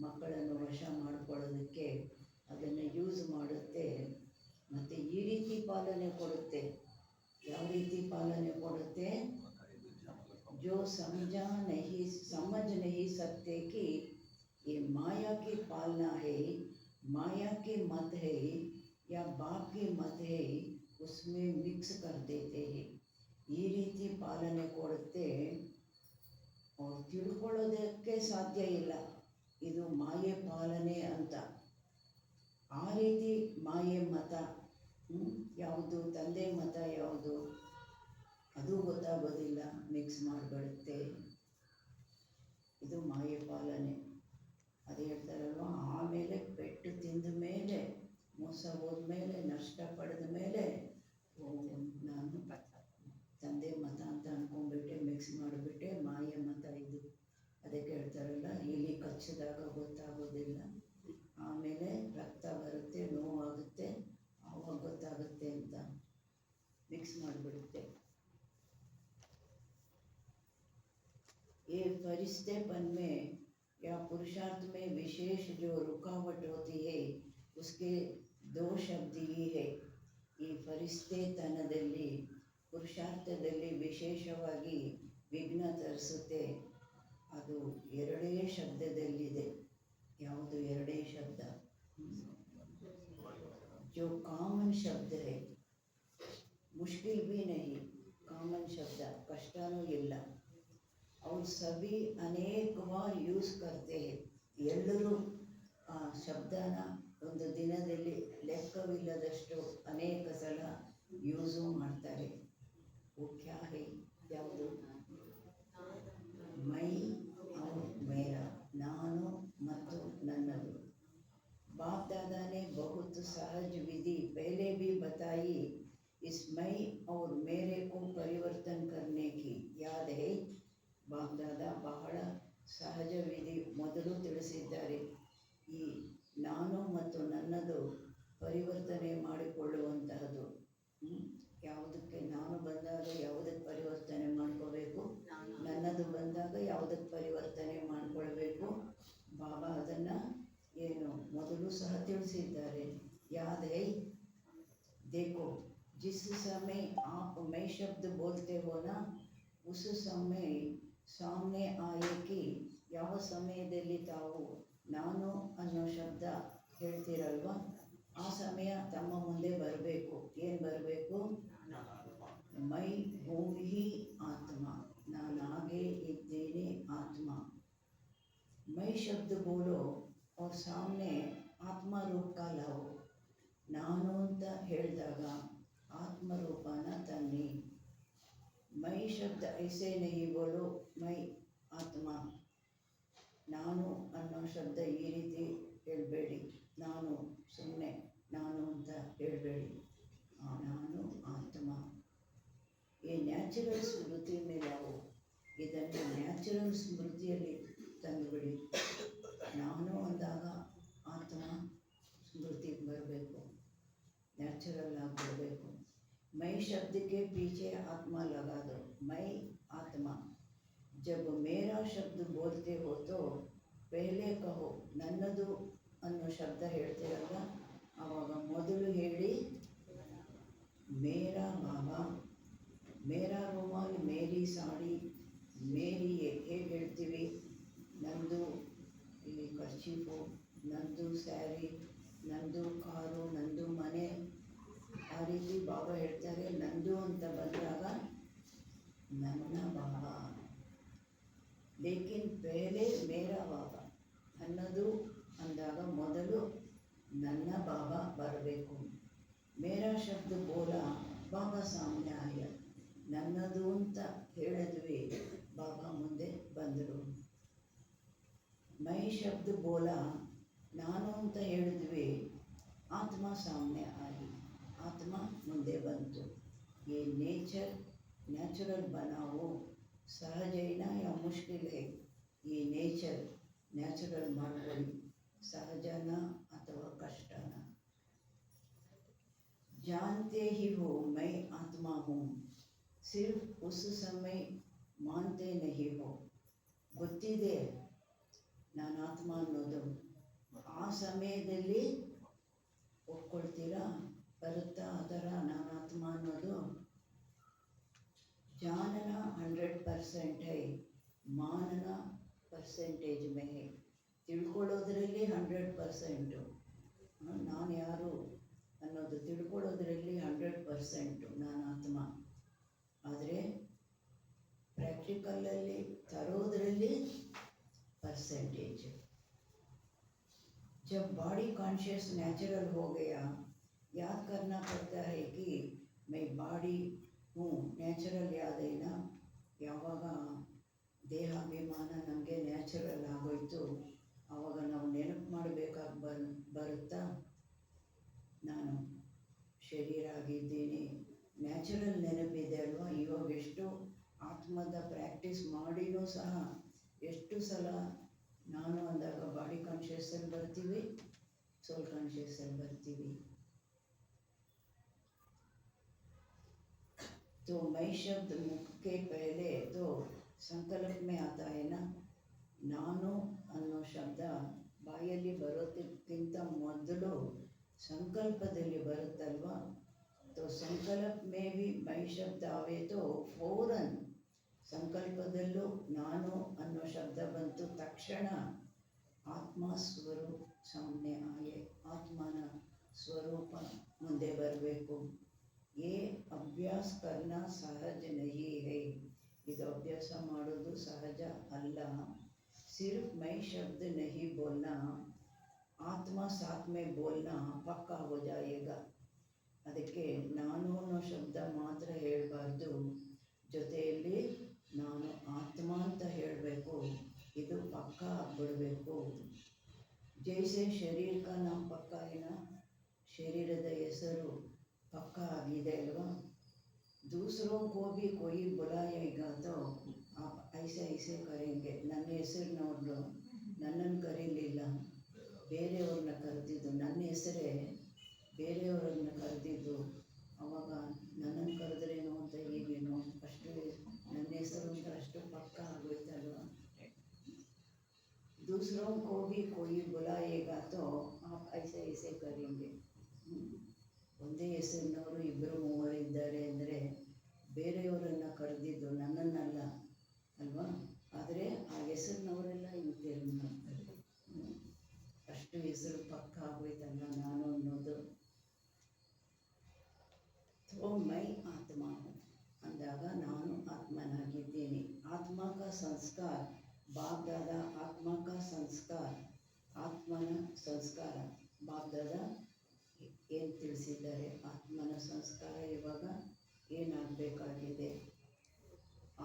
[SPEAKER 1] ಮಕ್ಕಳನ್ನು ವಶ ಮಾಡಿಕೊಳ್ಳೋದಕ್ಕೆ ಅದನ್ನು ಯೂಸ್ ಮಾಡುತ್ತೆ. ಮತ್ತು ಈ ರೀತಿ ಪಾಲನೆ ಕೊಡುತ್ತೆ. ಯಾವ ರೀತಿ ಪಾಲನೆ ಕೊಡುತ್ತೆ? जो समझ नहीं सकते कि ये माया की पालना है, माया की मत है या बाप की मत है, उसमें मिक्स कर देते हैं. ಈ ರೀತಿ ಪಾಲನೆ ಕೊಡುತ್ತೆ. ಅವ್ರು ತಿಳ್ಕೊಳ್ಳೋದಕ್ಕೆ ಸಾಧ್ಯ ಇಲ್ಲ ಇದು ಮಾಯೆ ಪಾಲನೆ ಅಂತ. ಆ ರೀತಿ ಮಾಯೆ ಮತ ಯಾವುದು, ತಂದೆ ಮತ ಯಾವುದು, ಅದು ಗೊತ್ತಾಗೋದಿಲ್ಲ, ಮಿಕ್ಸ್ ಮಾಡಿಬಿಡುತ್ತೆ. ಇದು ಮಾಯೆ ಪಾಲನೆ. ಅದು ಹೇಳ್ತಾರಲ್ವ, ಆಮೇಲೆ ಪೆಟ್ಟು ತಿಂದ ಮೇಲೆ, ಮೋಸ ಹೋದ್ಮೇಲೆ, ನಷ್ಟ ಪಡೆದ ಮೇಲೆ, ನಾನು ತಂದೆ ಮತ ಅಂತ ಅಂದ್ಕೊಂಡ್ಬಿಟ್ಟೆ, ಮಿಕ್ಸ್ ಮಾಡಿಬಿಟ್ಟೆ, ಮಾಯೆ ಮತ ಇದು. ಅದಕ್ಕೆ ಹೇಳ್ತಾರಲ್ಲ, ಇಲಿ ಕಚ್ಚಿದಾಗ ಗೊತ್ತಾಗೋದಿಲ್ಲ, ಆಮೇಲೆ ರಕ್ತ ಬರುತ್ತೆ, ನೋವಾಗುತ್ತೆ, ಆವಾಗ ಗೊತ್ತಾಗುತ್ತೆ ಅಂತ ಮಿಕ್ಸ್ ಮಾಡಿಬಿಡುತ್ತೆ. ये फरिश्तेपन में या पुरुषार्थ में विशेष जो रुकावट होती है उसके दो शब्द ही है. ಈ ಫರಿಶ್ತೆತನದಲ್ಲಿ, ಪುರುಷಾರ್ಥದಲ್ಲಿ ವಿಶೇಷವಾಗಿ ವಿಘ್ನ ತರಿಸುತ್ತೆ. ಅದು ಎರಡೇ ಶಬ್ದದಲ್ಲಿದೆ. ಯಾವುದು ಎರಡೇ ಶಬ್ದ? जो कॉमन शब्द है, मुश्किल भी नहीं, कॉमन शब्द, कष्टನೂ ಇಲ್ಲ. और सभी अनेक बार यूज़ करते हैं. ಎಲ್ಲರೂ ಆ ಶಬ್ದನ ಒಂದು ದಿನದಲ್ಲಿ ಲೆಕ್ಕವಿಲ್ಲದಷ್ಟು ಅನೇಕ ಸಲ ಯೂಸು ಮಾಡ್ತಾರೆ. वो क्या है? ಯಾವುದು? ಮೈ और मेरा, ನಾನು ಮತ್ತು ನನ್ನದು. बाप दादा ने बहुत सहज विधि पहले भी बताई इस मैं और मेरे को परिवर्तन करने की, याद है? ಬಾಪ್ ದಾದಾ ಬಹಳ ಸಹಜ ವಿಧಿ ಮೊದಲು ತಿಳಿಸಿದ್ದಾರೆ. ಈ ನಾನು ಮತ್ತು ನನ್ನದು ಪರಿವರ್ತನೆ ಮಾಡಿಕೊಳ್ಳುವಂತಹದ್ದು. ಯಾವುದಕ್ಕೆ? ನಾನು ಬಂದಾಗ ಯಾವುದಕ್ಕೆ ಪರಿವರ್ತನೆ ಮಾಡ್ಕೋಬೇಕು? ನನ್ನದು ಬಂದಾಗ ಯಾವುದಕ್ಕೆ ಪರಿವರ್ತನೆ ಮಾಡಿಕೊಳ್ಬೇಕು? ಬಾಬಾ ಅದನ್ನು ಏನು ಮೊದಲು ಸಹ ತಿಳಿಸಿದ್ದಾರೆ. ಯಾದ್ ಹೈ देखो जिस समय आप मैं शब्द बोलते हो ना उस समय सामने आए कि ಯಾವ ಸಮಯದಲ್ಲಿ ತಾವು ನಾನು ಅನ್ನೋ ಶಬ್ದ ಹೇಳ್ತೀರಲ್ವ ಆ ಸಮಯ ತಮ್ಮ ಮುಂದೆ ಬರಬೇಕು. ಏನು ಬರಬೇಕು? ಮೈ ಹೂಂ ಹಿ ಆತ್ಮ, ನಾನಾಗೇ ಇದ್ದೇನೆ ಆತ್ಮ. ಮೈ ಶಬ್ದ ಬೋಲೋ ಅವ್ರ ಸಾಮನೆ ಆತ್ಮ ರೂಪ का लाओ. ನಾನು ಅಂತ ಹೇಳಿದಾಗ ಆತ್ಮರೂಪನ ತನ್ನಿ. ಮೈ ಶಬ್ದ ಐಸೆ ನಹಿ ಬೋಲೋ ಮೈ ಆತ್ಮ. ನಾನು ಅನ್ನೋ ಶಬ್ದ ಈ ರೀತಿ ಹೇಳಬೇಡಿ. ನಾನು ಸುಮ್ಮನೆ ನಾನು ಅಂತ ಹೇಳಬೇಡಿ. ನಾನು ಆತ್ಮ. ಈ ನ್ಯಾಚುರಲ್ ಸ್ಮೃತಿ ಮೇಲೆ ನಾವು ಇದನ್ನು ನ್ಯಾಚುರಲ್ ಸ್ಮೃತಿಯಲ್ಲಿ ತಂದುಬಿಡಿ. ನಾನು ಅಂದಾಗ ಆತ್ಮ ಸ್ಮೃತಿಗೆ ಬರಬೇಕು, ನ್ಯಾಚುರಲ್ ಆಗಿ ಬರಬೇಕು. ಮೈ शब्द के पीछे आत्मा लगा दो, मैं आत्मा. जब मेरा शब्द बोलते हो तो पहले कहो ನನ್ನದು ಅನ್ನೋ ಶಬ್ದ ಹೇಳ್ತೀರಲ್ಲ ಆವಾಗ ಮೊದಲು ಹೇಳಿ ಮೇರಾ ಬಾಬಾ, ಮೇರಾ ರುಮಾಲ್, ಮೇರಿ ಸಾಡಿ, ಮೇರಿ ಹೇಗೆ ಹೇಳ್ತೀವಿ, ನಂದು ಈ ಕರ್ಚೀಫು, ನಂದು ಸ್ಯಾರಿ, ನಂದು ಕಾರು, ನಂದು ಮನೆ, ಆ ರೀತಿ ಬಾಬಾ ಹೇಳ್ತಾರೆ. ನಂದು ಅಂತ ಬಂದಾಗ ನನ್ನ ಬಾಬಾ, ಲೇಕಿನ್ ಪೆಹಲೆ ಮೇರಾ ಬಾಬಾ ಅನ್ನೋದು ಅಂದಾಗ ಮೊದಲು ನನ್ನ ಬಾಬಾ ಬರಬೇಕು. ಮೇರಾ ಶಬ್ದ ಬೋಲ ಬಾಬಾ ಸಾಮನೆ ಆಯ. ನನ್ನದು ಅಂತ ಹೇಳಿದ್ವಿ, ಬಾಬಾ ಮುಂದೆ ಬಂದರು. ಮೈ ಶಬ್ದ ಬೋಲ ನಾನು ಅಂತ ಹೇಳಿದ್ವಿ, ಆತ್ಮ ಸಾಮನೆ ಆಗಿ, ಆತ್ಮ ಮುಂದೆ ಬಂತು. ये ನ್ಯಾಚುರಲ್ बनाओ. ಸಹಜೈನ ಯಾ ಮುಷ್ಕಿಲ್ ಹೈ. ಈ ನ್ಯಾಚುರಲ್ ಮಾಡ್ಕೊಳ್ಳಿ. ಸಹಜನ ಅಥವಾ ಕಷ್ಟನ. जानते ही हो मैं आत्मा हूँ, सिर्फ उस समय मानते नहीं हो. ಗೊತ್ತಿದೆ ನಾನು ಆತ್ಮ ಅನ್ನೋದು, ಆ ಸಮಯದಲ್ಲಿ ಒಪ್ಕೊಳ್ತೀರಾ? ಬರುತ್ತಾ ಆ ಥರ ನಾನು ಆತ್ಮ ಅನ್ನೋದು? ಜಾನನ 100% है, ಮಾನನ ಪರ್ಸೆಂಟೇಜ್ ಮೇ है. ತಿಳ್ಕೊಳ್ಳೋದ್ರಲ್ಲಿ 100%, ನಾನು ಯಾರು ಅನ್ನೋದು ತಿಳ್ಕೊಳ್ಳೋದ್ರಲ್ಲಿ 100% ನಾನು ಆತ್ಮ. ಆದರೆ प्रैक्टिकलली तरोद्रल्ली परसेंटेज। जब बॉडी कॉन्शियस नेचुरल हो गया, याद करना पड़ता है कि मैं बॉडी हूँ. नेचुरल याद है ना, ಯಾವಾಗ ದೇಹಾಭಿಮಾನ ನಮಗೆ ನ್ಯಾಚುರಲ್ ಆಗೋಯ್ತು ಆವಾಗ ನಾವು ನೆನಪು ಮಾಡಬೇಕಾಗಿ ಬರುತ್ತಾ, ನಾನು ಶರೀರ ಆಗಿದ್ದೀನಿ. ನ್ಯಾಚುರಲ್ ನೆನಪಿದೆ ಅಲ್ವಾ. ಇವಾಗ ಎಷ್ಟು ಆತ್ಮದ ಪ್ರಾಕ್ಟೀಸ್ ಮಾಡಿನೂ ಸಹ ಎಷ್ಟು ಸಲ ನಾನು ಅಂದಾಗ ಬಾಡಿ ಕಾನ್ಷಿಯಸ್ಸಲ್ಲಿ ಬರ್ತೀವಿ, ಸೋಲ್ ಕಾನ್ಷಿಯಸ್ಸಲ್ಲಿ ಬರ್ತೀವಿ. तो मैं शब्द मुख के पहले तो संकल्प में आता है ना. ನಾನು ಅನ್ನೋ ಶಬ್ದ ಬಾಯಲ್ಲಿ ಬರೋದಕ್ಕಿಂತ ಮೊದಲು ಸಂಕಲ್ಪದಲ್ಲಿ ಬರುತ್ತಲ್ವಾ. तो संकल्प में भी मैं शब्द आवे तो फौरन ಸಂಕಲ್ಪದಲ್ಲೂ ನಾನು ಅನ್ನೋ ಶಬ್ದ ಬಂತು ತಕ್ಷಣ ಆತ್ಮ ಸ್ವರೂಪ ಸಾಮನೆ ಆಯೆ, ಆತ್ಮನ ಸ್ವರೂಪ ಮುಂದೆ ಬರಬೇಕು. ये अभ्यास करना सहज नहीं है. ಇದು ಅಭ್ಯಾಸ ಮಾಡೋದು ಸಹಜ ಅಲ್ಲ. सिर्फ मैं शब्द नहीं बोलना, आत्मा साथ में बोलना पक्का हो जाएगा. ಅದಕ್ಕೆ ನಾನು ಅನ್ನೋ ಶಬ್ದ ಮಾತ್ರ ಹೇಳಬಾರ್ದು, ಜೊತೆಯಲ್ಲಿ ನಾನು ಆತ್ಮ ಅಂತ ಹೇಳಬೇಕು. ಇದು ಪಕ್ಕ ಆಗ್ಬಿಡಬೇಕು. ಜೈಸೆ ಶರೀರ ಕಾ ನಾಮ್ ಪಕ್ಕ ಏನ, ಶರೀರದ ಹೆಸರು ಪಕ್ಕ ಆಗಿದೆ ಅಲ್ವಾ. दूसरों को भी कोई बुलाएगा तो आप ऐसे ऐसे करेंगे. ನನ್ನ ಹೆಸರಿನವ್ರು ನನ್ನನ್ನು ಕರೀಲಿಲ್ಲ, ಬೇರೆಯವ್ರನ್ನ ಕರೆದಿದ್ದು. ನನ್ನ ಹೆಸರೇ ಬೇರೆಯವರನ್ನ ಕರೆದಿದ್ದು. ಅವಾಗ ನನ್ನನ್ನು ಕರೆದ್ರೇನೋ ಅಂತ ಹೀಗೇನೋ ಅಷ್ಟು ನನ್ನ ಹೆಸರು ಅಂತ ಅಷ್ಟು ಪಕ್ಕ ಆಗೋಯ್ತಲ್ವ. दूसरों को भी ಐಸೆ ಐಸೆ ಕರೆಂಗೆ. ಒಂದೇ ಹೆಸರಿನವರು ಇಬ್ಬರು ಮೂವರು ಇದ್ದಾರೆ ಅಂದರೆ ಬೇರೆಯವರನ್ನು ಕರೆದಿದ್ದು ನನ್ನನ್ನಲ್ಲ ಅಲ್ವಾ? ಆದರೆ ಆ ಹೆಸರಿನವರೆಲ್ಲ ಇನ್ನು ತೇರು ಮಾಡ್ತಾರೆ. ಅಷ್ಟು ಹೆಸರು ಪಕ್ಕ ಆಗೋಯ್ತಲ್ಲ ನಾನು ಅನ್ನೋದು. तो मैं आत्मा हूँ ಅಂದಾಗ ನಾನು ಆತ್ಮನಾಗಿದ್ದೀನಿ. ಆತ್ಮ का संस्कार बाप दादा आत्मा का संस्कार ಆತ್ಮನ ಸಂಸ್ಕಾರ ಬಾಪ್ ದಾದಾ ಏನು ತಿಳಿಸಿದ್ದಾರೆ? ಆತ್ಮನ ಸಂಸ್ಕಾರ ಇವಾಗ ಏನಾಗಬೇಕಾಗಿದೆ?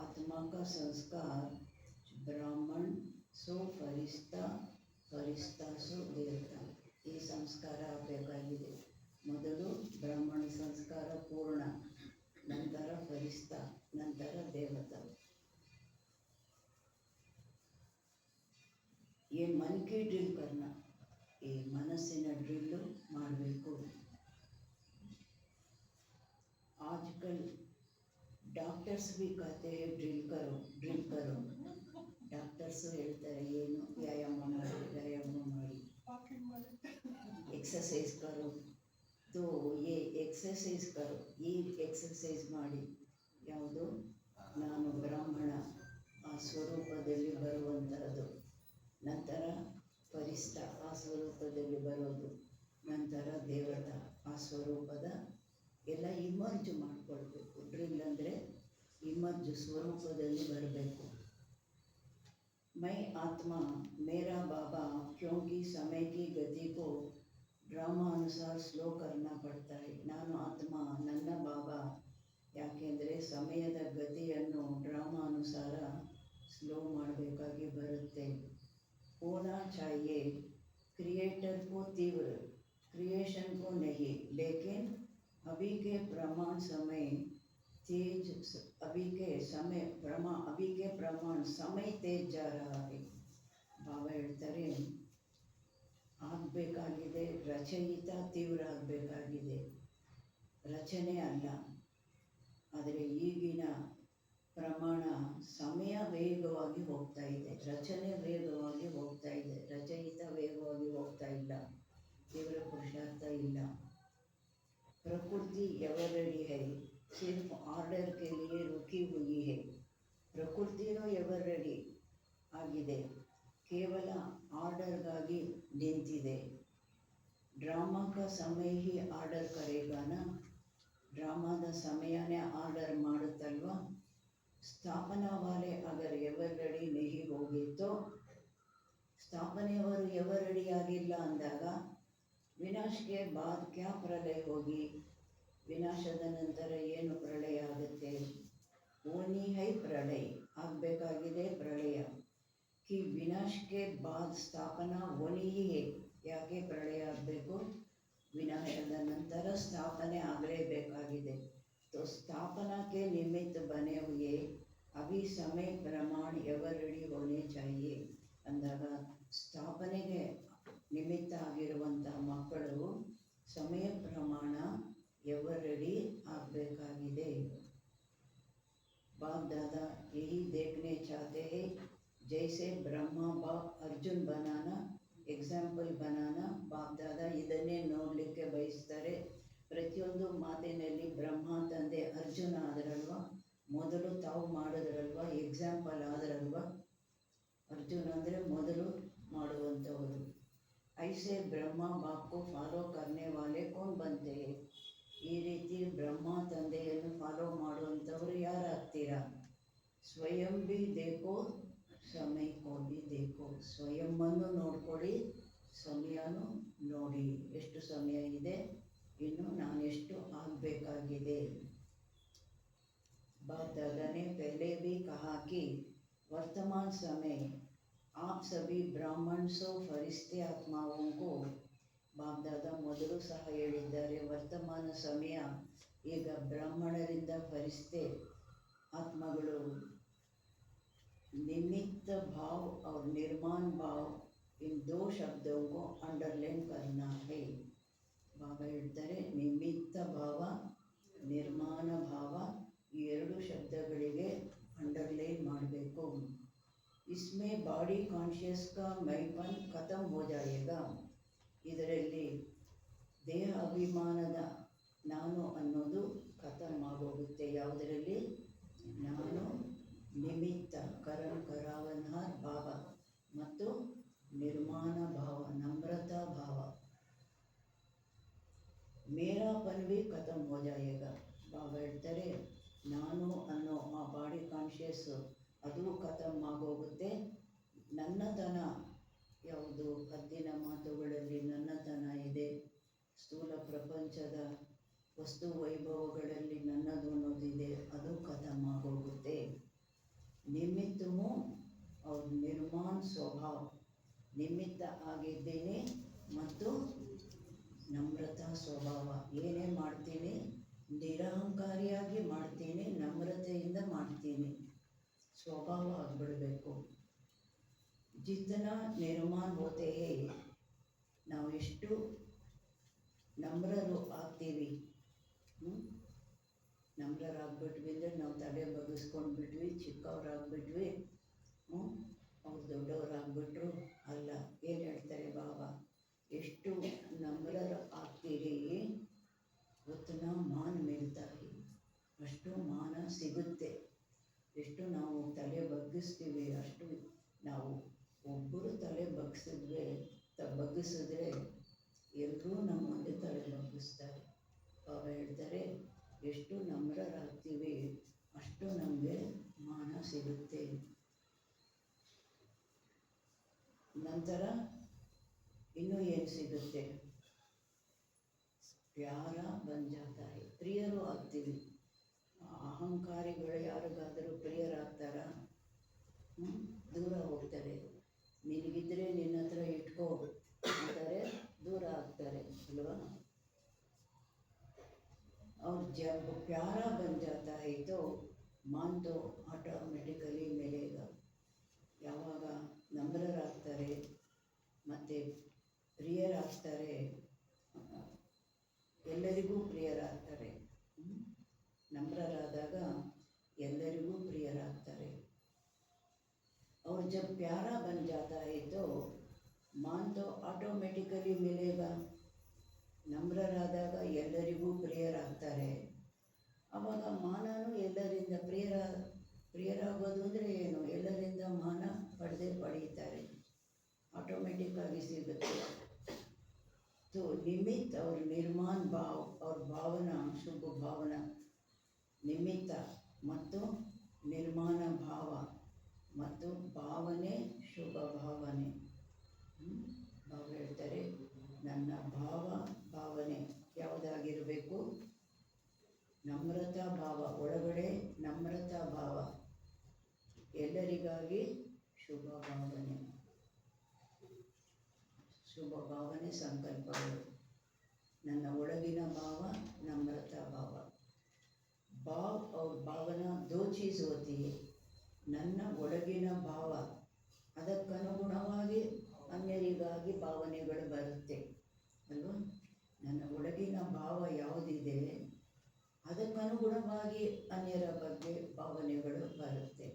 [SPEAKER 1] ಆತ್ಮ का संस्कार ಬ್ರಾಹ್ಮಣ ಸೋ ಫರಿಸ್ತಾ, ಫರಿಸ್ತಾ ಸೋ ದೇವತಾ. ಈ ಸಂಸ್ಕಾರ ಆಗಬೇಕಾಗಿದೆ. ಮೊದಲು ಬ್ರಾಹ್ಮಣ ಸಂಸ್ಕಾರ ಪೂರ್ಣ, ನಂತರ ಫರಿಸ್ತಾ, ನಂತರ ದೇವತಾ. ಈ ಮನ್ ಕಿ ಡ್ರಿಲ್ ಕರ್ನ, ಈ ಮನಸ್ಸಿನ ಡ್ರಿಲ್ಲು ಮಾಡಬೇಕು. ಆಜ್ಕಲ್ ಡಾಕ್ಟರ್ಸ್ भी कहते हैं ड्रिल करो ड्रिल करो. ಡಾಕ್ಟರ್ಸು ಹೇಳ್ತಾರೆ ಏನು ವ್ಯಾಯಾಮ ಮಾಡಿ, ವ್ಯಾಯಾಮ ಮಾಡಿ, एक्सरसाइज करो. तो ये एक्सरसाइज करो, ಈ ಎಕ್ಸಸೈಸ್ ಮಾಡಿ. ಯಾವುದು? ನಾನು ಬ್ರಾಹ್ಮಣ ಆ ಸ್ವರೂಪದಲ್ಲಿ ಬರುವಂಥದ್ದು. ನಂತರ ಪರಿಸ್ಥ ಆ ಸ್ವರೂಪದಲ್ಲಿ ಬರೋದು. ನಂತರ ದೇವತಾ ಆ ಸ್ವರೂಪದ ಎಲ್ಲ ಇಮರ್ಜ್ ಮಾಡಿಕೊಳ್ಬೇಕು. ಡ್ರಿಲ್ ಅಂದರೆ ಇಮರ್ಜ್, ಸ್ವರೂಪದಲ್ಲಿ ಬರಬೇಕು. मैं आत्मा मेरा बाबा क्योंकि समय की गति को ಡ್ರಾಮಾ ಅನುಸಾರ ಸ್ಲೋ ಕರ್ನಾ ಪಡ್ತಾ ಇದೆ. ನಾನು ಆತ್ಮ, ನನ್ನ ಬಾಬಾ, ಯಾಕೆಂದರೆ ಸಮಯದ ಗತಿಯನ್ನು ಡ್ರಾಮಾ ಅನುಸಾರ ಸ್ಲೋ ಮಾಡಬೇಕಾಗಿ ಬರುತ್ತೆ. ಹೋನಾ ಚಾಹಿಯೇ ಕ್ರಿಯೇಟರ್ को तीव्र, क्रिएशन को नहीं, लेकिन अभी के प्रमाण समय तेज, अभी के प्रमाण समय तेज जा रहा है. ಬಾಬಾ ಹೇಳ್ತಾರೆ ಆಗಬೇಕಾಗಿದೆ ರಚಯಿತ ತೀವ್ರ ಆಗಬೇಕಾಗಿದೆ, ರಚನೆ ಅಲ್ಲ. ಆದರೆ ಈಗಿನ ಪ್ರಮಾಣ ಸಮಯ ವೇಗವಾಗಿ ಹೋಗ್ತಾ ಇದೆ, ರಚನೆ ವೇಗವಾಗಿ ಹೋಗ್ತಾ ಇದೆ, ರಚಯಿತ ವೇಗವಾಗಿ ಹೋಗ್ತಾ ಇಲ್ಲ, ತೀವ್ರ ಪುರುಷಾರ್ಥ ಇಲ್ಲ. ಪ್ರಕೃತಿ ಎವರ್ ರೆಡಿ है, सिर्फ ऑर्डर के लिए रुकी हुई है. ಪ್ರಕೃತಿನೂ ಎವರ್ ರೆಡಿ ಆಗಿದೆ, ಕೇವಲ ಆರ್ಡರ್ಗಾಗಿ ನಿಂತಿದೆ. ಡ್ರಾಮಾ का समय ही ಆರ್ಡರ್ ಕರೆಗಾನ, ಡ್ರಾಮಾದ ಸಮಯನೇ ಆರ್ಡರ್ ಮಾಡುತ್ತಲ್ವ. ಸ್ಥಾಪನಾ ವಾಲೆ ಅಗರ್ ಎವರ್ ರೆಡಿ नहीं ಹೋಗಿ ತೋ, ಸ್ಥಾಪನೆಯವರು ಎವರ್ ರೆಡಿ ಆಗಿಲ್ಲ ಅಂದಾಗ ವಿನಾಶಕ್ಕೆ ಬಾದ್ ಕ್ಯಾ ಪ್ರಳಯ ಹೋಗಿ, ವಿನಾಶದ ನಂತರ ಏನು ಪ್ರಳಯ ಆಗುತ್ತೆ? ಓನಿ ಹೈ ಪ್ರಳಯ ಆಗಬೇಕಾಗಿದೆ, ಪ್ರಳಯ. कि विनाश के बाद स्थापना होनी ही है. ಯಾಕೆ ಪ್ರಳಯ ಆಗಬೇಕು? ವಿನಾಶದ ನಂತರ ಸ್ಥಾಪನೆ ಆಗಲೇಬೇಕಾಗಿದೆ. तो स्थापना के निमित्त बने हुए अभी समय प्रमाण एवर रेडी होने चाहिए ಅಂದಾಗ ಸ್ಥಾಪನೆಗೆ ನಿಮಿತ್ತ ಆಗಿರುವಂಥ ಮಕ್ಕಳು ಸಮಯ ಪ್ರಮಾಣ ಎವರ್ ರೆಡಿ ಆಗಬೇಕಾಗಿದೆ. बाप दादा यही देखने चाहते हैं, जैसे ब्रह्मा बाप अर्जुन बनाना, ಎಕ್ಸಾಂಪಲ್ ಬನಾನ. ಬಾಪ್ ದಾದಾ ಇದನ್ನೇ ನೋಡಲಿಕ್ಕೆ ಬಯಸ್ತಾರೆ. ಪ್ರತಿಯೊಂದು ಮಾತಿನಲ್ಲಿ ಬ್ರಹ್ಮ ತಂದೆ ಅರ್ಜುನ ಆದರಲ್ವ, ಮೊದಲು ತಾವು ಮಾಡಿದ್ರಲ್ವ, ಎಕ್ಸಾಂಪಲ್ ಆದರಲ್ವ. ಅರ್ಜುನ ಅಂದರೆ ಮೊದಲು ಮಾಡುವಂಥವರು. ಐಸೆ ಬ್ರಹ್ಮ ಬಾಪ್ಗೂ ಫಾಲೋ ಕರ್ನೆ ವಾಲೆ ಕೋನ್ ಬಂತೆ? ಈ ರೀತಿ ಬ್ರಹ್ಮ ತಂದೆಯನ್ನು ಫಾಲೋ ಮಾಡುವಂಥವರು ಯಾರಾಗ್ತೀರಾ? ಸ್ವಯಂ ಬಿ ದೇಖೋ ಸಮಯ ಕೋ ಬಿ ದೇಖೋ. ಸ್ವಯಂವನ್ನು ನೋಡ್ಕೊಳ್ಳಿ, ಸಮಯನೂ ನೋಡಿ. ಎಷ್ಟು ಸಮಯ ಇದೆ, ಇನ್ನು ನಾನೆಷ್ಟು ಆಗಬೇಕಾಗಿದೆ. बाप दादा ने पहले भी कहा कि वर्तमान समय आप सभी ब्राह्मण सो फरिश्ते आत्माओं को, ಬಾಪ್ ದಾದಾ ಮೊದಲು ಸಹ ಹೇಳಿದ್ದಾರೆ, ವರ್ತಮಾನ ಸಮಯ ಈಗ ಬ್ರಾಹ್ಮಣರಿಂದ ಫರಿಸ್ತೆ ಆತ್ಮಗಳು निमित्त भाव और निर्माण भाव, इन दो शब्दों को अंडरलाइन करना है. ಬಾಬಾ ಹೇಳ್ತಾರೆ ನಿಮಿತ್ತ ಭಾವ, ನಿರ್ಮಾಣ ಭಾವ, ಈ ಎರಡು ಶಬ್ದಗಳಿಗೆ अंडरलाइन ಮಾಡಬೇಕು. इसमें बॉडी कॉन्शियस का मैपन खत्म हो जाएगा. ಇದರಲ್ಲಿ ದೇಹ ಅಭಿಮಾನದ ನಾನು ಅನ್ನೋದು ಖತಮ್ ಆಗೋಗುತ್ತೆ. ಯಾವುದರಲ್ಲಿ? ನಾನು ನಿಮಿತ್ತ ಕರಣ್ ಕರಾವನ್ಹಾರ್ ಭಾವ ಮತ್ತು ನಿರ್ಮಾಣ ಭಾವ, ನಮ್ರತಾ ಭಾವ. ಮೇರಾಪನ್ ಭಿ ಖತಮ್ ಹೋ ಜಾಯೇಗಾ. ಬಾಬಾ ಹೇಳ್ತಾರೆ ನಾನು ಅನ್ನೋ ಆ ಬಾಡಿ ಕಾನ್ಷಿಯಸ್ ಅದು ಖತಮ್ ಆಗೋಗುತ್ತೆ. ನನ್ನತನ ಯಾವುದು? ಹದ್ದಿನ ಮಾತುಗಳಲ್ಲಿ ನನ್ನತನ ಇದೆ. ಸ್ಥೂಲ ಪ್ರಪಂಚದ ವಸ್ತು ವೈಭವಗಳಲ್ಲಿ ನನ್ನದು ಅನ್ನೋದಿದೆ, ಅದು ಖತಮ್ ಆಗೋಗುತ್ತೆ. ನಿಮಿತ್ತ ಹೂँ और ನಿರ್ಮಾಣ ಸ್ವಭಾವ, ನಿಮಿತ್ತ ಆಗಿದ್ದೇನೆ ಮತ್ತು ನಮ್ರತಾ ಸ್ವಭಾವ. ಏನೇ ಮಾಡ್ತೀನಿ ನಿರಹಂಕಾರಿಯಾಗಿ ಮಾಡ್ತೀನಿ, ನಮ್ರತೆಯಿಂದ ಮಾಡ್ತೀನಿ, ಸ್ವಭಾವ ಆಗಿಬಿಡಬೇಕು. ಜಿತನ ನಿರ್ಮಾಣ ಹೋತೆ ಹೇ, ನಾವು ಎಷ್ಟು ನಮ್ರರು ಆಗ್ತೀವಿ. ನಮ್ರರಾಗ್ಬಿಟ್ವಿ ಅಂದರೆ ನಾವು ತಲೆ ಬಗ್ಗಿಸ್ಕೊಂಡ್ಬಿಟ್ವಿ, ಚಿಕ್ಕವರಾಗ್ಬಿಟ್ವಿ, ಅವ್ರು ದೊಡ್ಡವರಾಗ್ಬಿಟ್ರು ಅಲ್ಲ. ಏನು ಹೇಳ್ತಾರೆ ಬಾಬಾ? ಎಷ್ಟು ನಮ್ರರು ಆಗ್ತೀರಿ ಉತ್ತನ ಮಾನ ಮಿಲ್ತಾ ಹೈ, ಅಷ್ಟು ಮಾನ ಸಿಗುತ್ತೆ. ಎಷ್ಟು ನಾವು ತಲೆ ಬಗ್ಗಿಸ್ತೀವಿ ಅಷ್ಟು ನಾವು ಒಬ್ಬರು ತಲೆ ಬಗ್ಗಿಸಿದ್ರೆ ಎಲ್ಲರೂ ನಮ್ಮ ಮುಂದೆ ತಲೆ ಬಗ್ಗಿಸ್ತಾರೆ. ಬಾಬಾ ಹೇಳ್ತಾರೆ ಎಷ್ಟು ನಮ್ರರಾಗ್ತೀವಿ ಅಷ್ಟು ನಮಗೆ ಮಾನ ಸಿಗುತ್ತೆ. ನಂತರ ಇನ್ನೂ ಏನು ಸಿಗುತ್ತೆ? ಪ್ಯಾರ ಬಂಜಾತ ಹೈ, ಪ್ರಿಯರು ಆಗ್ತೀವಿ. ಅಹಂಕಾರಿಗಳು ಯಾರಿಗಾದರೂ ಪ್ರಿಯರಾಗ್ತಾರ? ದೂರ ಹೋಗ್ತಾರೆ. ನಿನಗಿದ್ರೆ ನಿನ್ನ ಹತ್ರ ಇಟ್ಕೋ ಅಂತಾರೆ, ದೂರ ಆಗ್ತಾರೆ ಅಲ್ವಾ? और जब प्यारा बन जाता है तो मान तो ಆಟೋಮೆಟಿಕಲಿ ಮಿಲೇಗ. ಯಾವಾಗ ನಮ್ರರಾಗ್ತಾರೆ ಮತ್ತು ಪ್ರಿಯರಾಗ್ತಾರೆ, ಎಲ್ಲರಿಗೂ ಪ್ರಿಯರಾಗ್ತಾರೆ. ನಮ್ರರಾದಾಗ ಎಲ್ಲರಿಗೂ ಪ್ರಿಯರಾಗ್ತಾರೆ. और जब प्यारा बन जाता है तो मान तो ಆಟೋಮೆಟಿಕಲಿ ಮಿಲೇಗ. ನಮ್ರರಾದಾಗ ಎಲ್ಲರಿಗೂ ಪ್ರಿಯರಾಗ್ತಾರೆ. ಆವಾಗ ಮಾನನೂ ಎಲ್ಲರಿಂದ ಪ್ರಿಯರಾಗೋದು ಅಂದರೆ ಏನು? ಎಲ್ಲರಿಂದ ಮಾನ ಪಡೆಯುತ್ತಾರೆ, ಆಟೋಮೆಟಿಕ್ಕಾಗಿ ಸಿಗುತ್ತೆ. तो निमित्त और निर्माण भाव और ಭಾವನಾ, ಶುಭ ಭಾವನಾ, ನಿಮಿತ್ತ ಮತ್ತು ನಿರ್ಮಾಣ ಭಾವ ಮತ್ತು ಭಾವನೆ, ಶುಭ ಭಾವನೆ. ಬಾಬಾ ಹೇಳ್ತಾರೆ ನನ್ನ ಭಾವನೆ ಯಾವುದಾಗಿರಬೇಕು? ನಮ್ರತಾ ಭಾವ, ಒಳಗಡೆ ನಮ್ರತಾ ಭಾವ, ಎಲ್ಲರಿಗಾಗಿ ಶುಭ ಭಾವನೆ ಸಂಕಲ್ಪಗಳು. ನನ್ನ ಒಳಗಿನ ಭಾವ ನಮ್ರತಾ ಭಾವ. ಭಾವ और ಭಾವನಾ दो चीज़ होती है. ನನ್ನ ಒಳಗಿನ ಭಾವ, ಅದಕ್ಕನುಗುಣವಾಗಿ ಅನ್ಯರಿಗಾಗಿ ಭಾವನೆಗಳು ಬರುತ್ತೆ ಅಲ್ವಾ? ನನ್ನ ಒಳಗಿನ ಭಾವ ಯಾವುದಿದೆ ಅದಕ್ಕನುಗುಣವಾಗಿ ಅನ್ಯರ ಬಗ್ಗೆ ಭಾವನೆಗಳು ಬರುತ್ತೆ.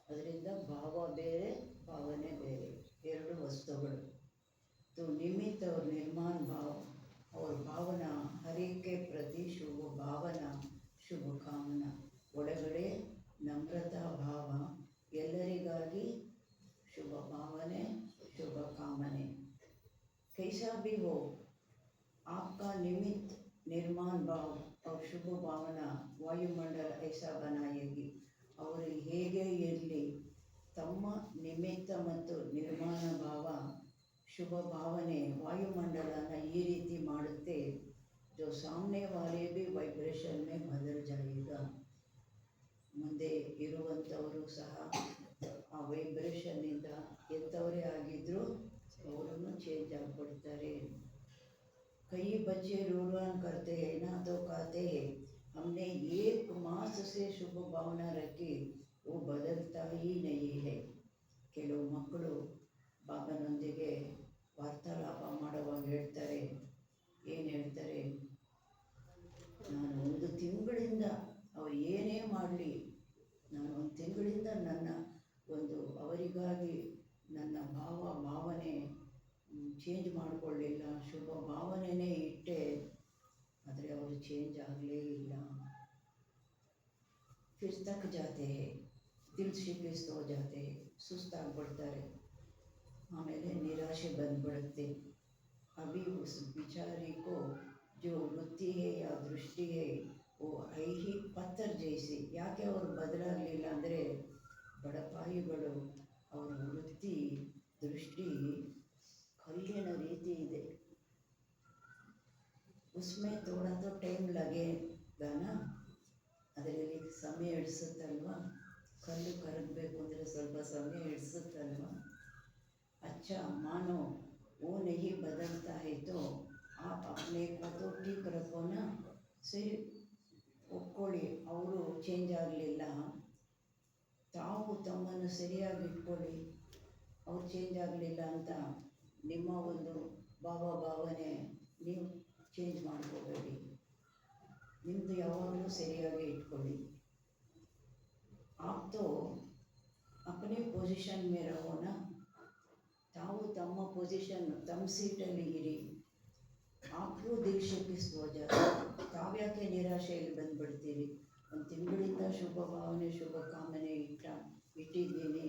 [SPEAKER 1] ಅದರಿಂದ ಭಾವ ಬೇರೆ, ಭಾವನೆ ಬೇರೆ, ಎರಡು ವಸ್ತುಗಳು. तो निमित्त और निर्माण भाव और भावना हर एक के प्रति शुभ भावना, शुभ कामना. ಒಳಗಡೆ ನಮ್ರತಾ ಭಾವ, ಎಲ್ಲರಿಗಾಗಿ ಶುಭ ಭಾವನೆ, ಶುಭ ಕಾಮನೆ. कैसा भी हो आपका निमित्त निर्माण भाव और शुभ भावना वायुमंडल ऐसा बनाएगी. ಅವರು ಹೇಗೆ ಇರಲಿ, ತಮ್ಮ ನಿಮಿತ್ತ ಮತ್ತು ನಿರ್ಮಾಣ ಭಾವ, ಶುಭ ಭಾವನೆ ವಾಯುಮಂಡಲನ ಈ ರೀತಿ ಮಾಡುತ್ತೆ. जो सामने वाले भी वाइब्रेशन में बदल जाएगा. ಮುಂದೆ ಇರುವಂಥವರು ಸಹ ಆ ವೈಬ್ರೇಷನ್ನಿಂದ ಎಂಥವರೇ ಆಗಿದ್ದರೂ ಅವರನ್ನು ಚೇಂಜ್ ಆಗಿಬಿಡ್ತಾರೆ. कई बच्चे रूढ़ान करते हैं ना, तो कहते हैं हमने 1 मास से शुभ भावना रखी, वो बदलता ही नहीं है. ಕೆಲವು ಮಕ್ಕಳು ಬಾಬನೊಂದಿಗೆ ವಾರ್ತಾಲಾಪ ಮಾಡುವಾಗ ಹೇಳ್ತಾರೆ, ಏನು ಹೇಳ್ತಾರೆ? ನಾನು 1 ತಿಂಗಳಿಂದ ಅವ್ರು ಏನೇ ಮಾಡಲಿ, ನಾನು 1 ತಿಂಗಳಿಂದ ನನ್ನ ಅವರಿಗಾಗಿ ನನ್ನ ಭಾವನೆ ಚೇಂಜ್ ಮಾಡಿಕೊಳ್ಳಿಲ್ಲ, ಶುಭ ಭಾವನೆನೇ ಇಟ್ಟೆ, ಆದರೆ ಅವರು ಚೇಂಜ್ ಆಗಲೇ ಇಲ್ಲ. फिर तक जाते हैं, दिल शिकस्त हो जाते हैं, ಸುಸ್ತಾಗ್ಬಿಡ್ತಾರೆ. ಆಮೇಲೆ ನಿರಾಶೆ ಬಂದ್ಬಿಡುತ್ತೆ. अभी उस बिचारी को जो वृत्ति है या दृष्टि है वो ಐಹಿ ಪತ್ಥರ್ ಜೈಸಿ. ಯಾಕೆ ಅವರು ಬದಲಾಗಲಿಲ್ಲ ಅಂದರೆ ಬಡಪಾಯಿಗಳು, ಅವರ ವೃತ್ತಿ ದೃಷ್ಟಿ ಕಲ್ಲಿನ ರೀತಿ ಇದೆ. ಉಸ್ಮೆ ಥೋಡಾ ತೋ ಟೈಮ್ ಲಗೇಗಾ ನಾ, ಅದರಲ್ಲಿ ಸಮಯ ಹಿಡಿಸುತ್ತಲ್ವ. ಕಲ್ಲು ಕರಗಬೇಕು ಅಂದರೆ ಸ್ವಲ್ಪ ಸಮಯ ಹಿಡಿಸುತ್ತಲ್ವ. ಅಚ್ಚ ಮಾನೋ वो नहीं बदलता है तो आप अपने को तो ठीक रखो ना. ಸರಿ ಒಪ್ಕೊಳ್ಳಿ, ಅವರು ಚೇಂಜ್ ಆಗಲಿಲ್ಲ, ತಾವು ತಮ್ಮನ್ನು ಸರಿಯಾಗಿ ಇಟ್ಕೊಳ್ಳಿ. ಅವ್ರು ಚೇಂಜ್ ಆಗಲಿಲ್ಲ ಅಂತ ನಿಮ್ಮ ಒಂದು ಭಾವನೆ ನೀವು ಚೇಂಜ್ ಮಾಡ್ಕೋಬೇಡಿ. ನಿಮ್ಮದು ಯಾವಾಗಲೂ ಸರಿಯಾಗಿ ಇಟ್ಕೊಳ್ಳಿ. आप तो अपने पोजीशन में रहो ना. ತಾವು ತಮ್ಮ ಪೊಸಿಷನ್, ತಮ್ಮ ಸೀಟಲ್ಲಿ ಇರಿ. ಆಪ್ಗೂ ದಿಲ್ ಶಿಕಿಸ್ತು ಹೋ ಜಾತೆ. ತಾವ್ಯಾಕೆ ನಿರಾಶೆಯಲ್ಲಿ ಬಂದುಬಿಡ್ತೀರಿ? ಒಂದು ತಿಂಗಳಿಂದ ಶುಭ ಭಾವನೆ ಶುಭ ಕಾಮನೆ ಇಟ್ಟಿದ್ದೀನಿ,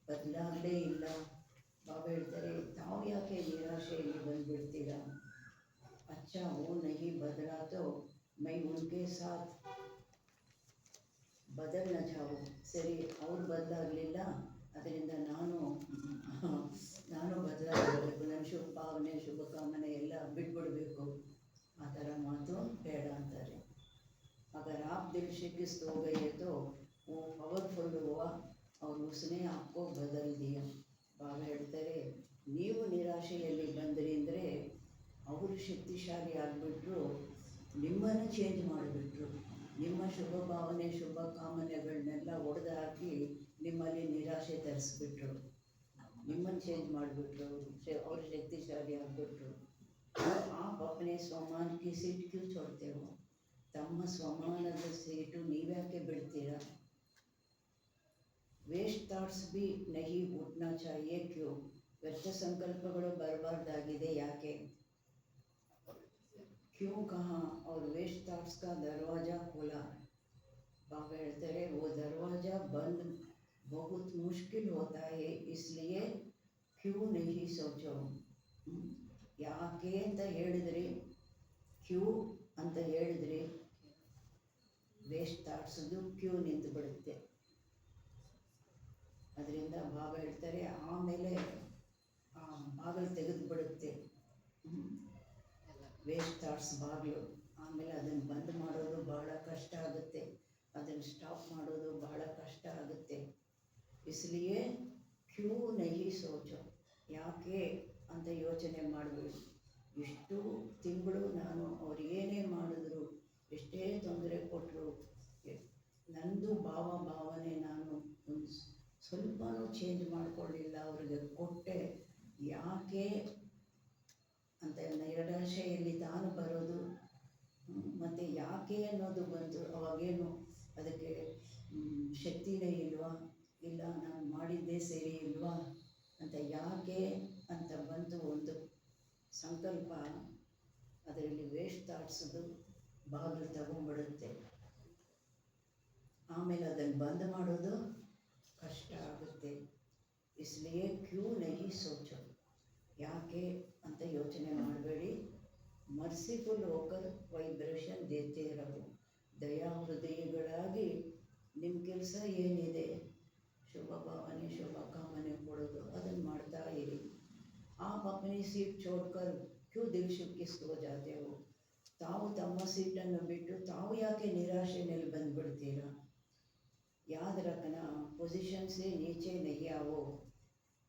[SPEAKER 1] ಬದಲಾಗಲೇ ಇಲ್ಲ. ಬಾಬಾ ಹೇಳ್ತಾರೆ, ತಾವು ಯಾಕೆ ನಿರಾಶೆಯಲ್ಲಿ ಬಂದುಬಿಡ್ತೀರಾ? ಅಚ್ಚಾ वो नहीं बदला तो मैं उनके साथ बदल न जाऊँ. ಸರಿ, ಅವ್ರು ಬದಲಾಗಲಿಲ್ಲ, ಅದರಿಂದ ನಾನು ಬದಲಾಗಬೇಕು. ನನ್ನ ಶುಭ ಭಾವನೆ ಶುಭ ಕಾಮನೆ ಎಲ್ಲ ಬಿಟ್ಬಿಡಬೇಕು. ಆ ಥರ ಮಾತು ಬೇಡ ಅಂತಾರೆ. अगर आप दिल शिकस्त हो गए तो वो पावरफुल हुआ और उसने आपको बदल दिया. ಬಾಬಾ ಹೇಳ್ತಾರೆ, ನೀವು ನಿರಾಶೆಯಲ್ಲಿ ಬಂದ್ರಿ ಅಂದರೆ ಅವರು ಶಕ್ತಿಶಾಲಿ ಆಗಿಬಿಟ್ರು, ನಿಮ್ಮನ್ನು ಚೇಂಜ್ ಮಾಡಿಬಿಟ್ರು. ನಿಮ್ಮ ಶುಭ ಭಾವನೆ ಶುಭ ಕಾಮನೆಗಳನ್ನೆಲ್ಲ ಒಡೆದು ಹಾಕಿ ನಿಮ್ಮಲ್ಲಿ ನಿರಾಶೆ ತರಿಸ್ಬಿಟ್ರು, ನಿಮ್ಮನ್ನು ಚೇಂಜ್ ಮಾಡಿಬಿಟ್ರು. ಅವರು ಶಕ್ತಿಶಾಲಿ ಆಗಿಬಿಟ್ರು. ಆಪ್ ಅಪ್ನೆ ಸ್ವಮಾನಕ್ಕೆ ಸೀಟ್ ಕ್ಯೂ छोड़ते हो. ತಮ್ಮ ಸ್ವಮಾನದ ಸೀಟು ನೀವ್ಯಾಕೆ ಬಿಡ್ತೀರಾ? ವೇಸ್ಟ್ ಥಾಟ್ಸ್ ಬಿ ನಹಿ ಉಟ್ನಾ ಚಾಹಿಯೆ ಕ್ಯೂ. ವ್ಯರ್ಥ ಸಂಕಲ್ಪಗಳು ಬರಬಾರ್ದಾಗಿದೆ, ಯಾಕೆ? क्यों कहा और वेस्ट थॉट्स का दरवाज़ा खोला. बाबा ಹೇಳ್ತಾರೆ, वो दरवाज़ा बंद बहुत मुश्किल होता है, इसलिए क्यों नहीं सोचो. ಯಾಕೆ ಅಂತ ಹೇಳಿದ್ರಿ, ಕ್ಯೂ ಅಂತ ಹೇಳಿದ್ರಿ, ವೇಸ್ಟ್ ಥಾಟ್ಸ್ದು ಕ್ಯೂ ನಿಂತು ಬಿಡುತ್ತೆ. ಅದರಿಂದ ಬಾಬಾ ಹೇಳ್ತಾರೆ, ಆಮೇಲೆ ಬಾಗಿಲು ತೆಗೆದು ಬಿಡುತ್ತೆ, ವೇಸ್ಟ್ ಥಾಟ್ಸ್ ಬಾಗಿಲು. ಆಮೇಲೆ ಅದನ್ನು ಬಂದ್ ಮಾಡೋದು ಭಾಳ ಕಷ್ಟ ಆಗುತ್ತೆ, ಅದನ್ನು ಸ್ಟಾಪ್ ಮಾಡೋದು ಭಾಳ ಕಷ್ಟ ಆಗುತ್ತೆ. ಇಸ್ಲಿಯೇ ಕ್ಯೂ ನಹಿ ಸೋಚೋ. ಯಾಕೆ ಅಂತ ಯೋಚನೆ ಮಾಡಬೇಡಿ. ಇಷ್ಟು ತಿಂಗಳು ನಾನು ಅವ್ರು ಏನೇ ಮಾಡಿದ್ರು, ಎಷ್ಟೇ ತೊಂದರೆ ಕೊಟ್ಟರು, ನನ್ನದು ಭಾವನೆ ನಾನು ಒಂದು ಸ್ವಲ್ಪನೂ ಚೇಂಜ್ ಮಾಡಿಕೊಳ್ಳಿಲ್ಲ, ಅವ್ರಿಗೆ ಕೊಟ್ಟೆ. ಯಾಕೆ ಅಂತ ನಿರಾಶೆಯಲ್ಲಿ ತಾನು ಬರೋದು, ಮತ್ತು ಯಾಕೆ ಅನ್ನೋದು ಬಂತು. ಅವಾಗೇನು ಅದಕ್ಕೆ ಶಕ್ತಿನೇ ಇಲ್ವಾ, ಇಲ್ಲ ನಾನು ಮಾಡಿದ್ದೇ ಸರಿ ಇಲ್ವಾ ಅಂತ ಯಾಕೆ ಅಂತ ಬಂತು ಒಂದು ಸಂಕಲ್ಪ. ಅದರಲ್ಲಿ ವೇಸ್ಟ್ ಥಾಟ್ಸದು ಬಾಗಿಲು ತಗೊಂಡ್ಬಿಡುತ್ತೆ. ಆಮೇಲೆ ಅದನ್ನು ಬಂದ್ ಮಾಡೋದು ಕಷ್ಟ ಆಗುತ್ತೆ. ಇಸ್ಲಿಯೇ ಕ್ಯೂ ನಹಿ ಸೋಚೋ. ಯಾಕೆ ಅಂತ ಯೋಚನೆ ಮಾಡಬೇಡಿ. Merciful ಹೋಕರ್ vibration ದೇತೆ ರಹೋ. ದಯಾ ಹೃದಯಗಳಾಗಿ ನಿಮ್ಮ ಕೆಲಸ ಏನಿದೆ, ಶುಭ ಭಾವನೆ ಶುಭ ಕಾಮನೆ ಕೊಡೋದು, ಅದನ್ನು ಮಾಡ್ತಾ ಇರಿ. आप अपनी सीट छोड़कर क्यों दिल शिकस्त हो जाते हो. ತಾವು ತಮ್ಮ ಸೀಟನ್ನು ಬಿಟ್ಟು ತಾವು ಯಾಕೆ ನಿರಾಶೆಯಲ್ಲಿ ಬಂದುಬಿಡ್ತೀರಾ? याद रखना, पोजीशन से नीचे नहीं आओ,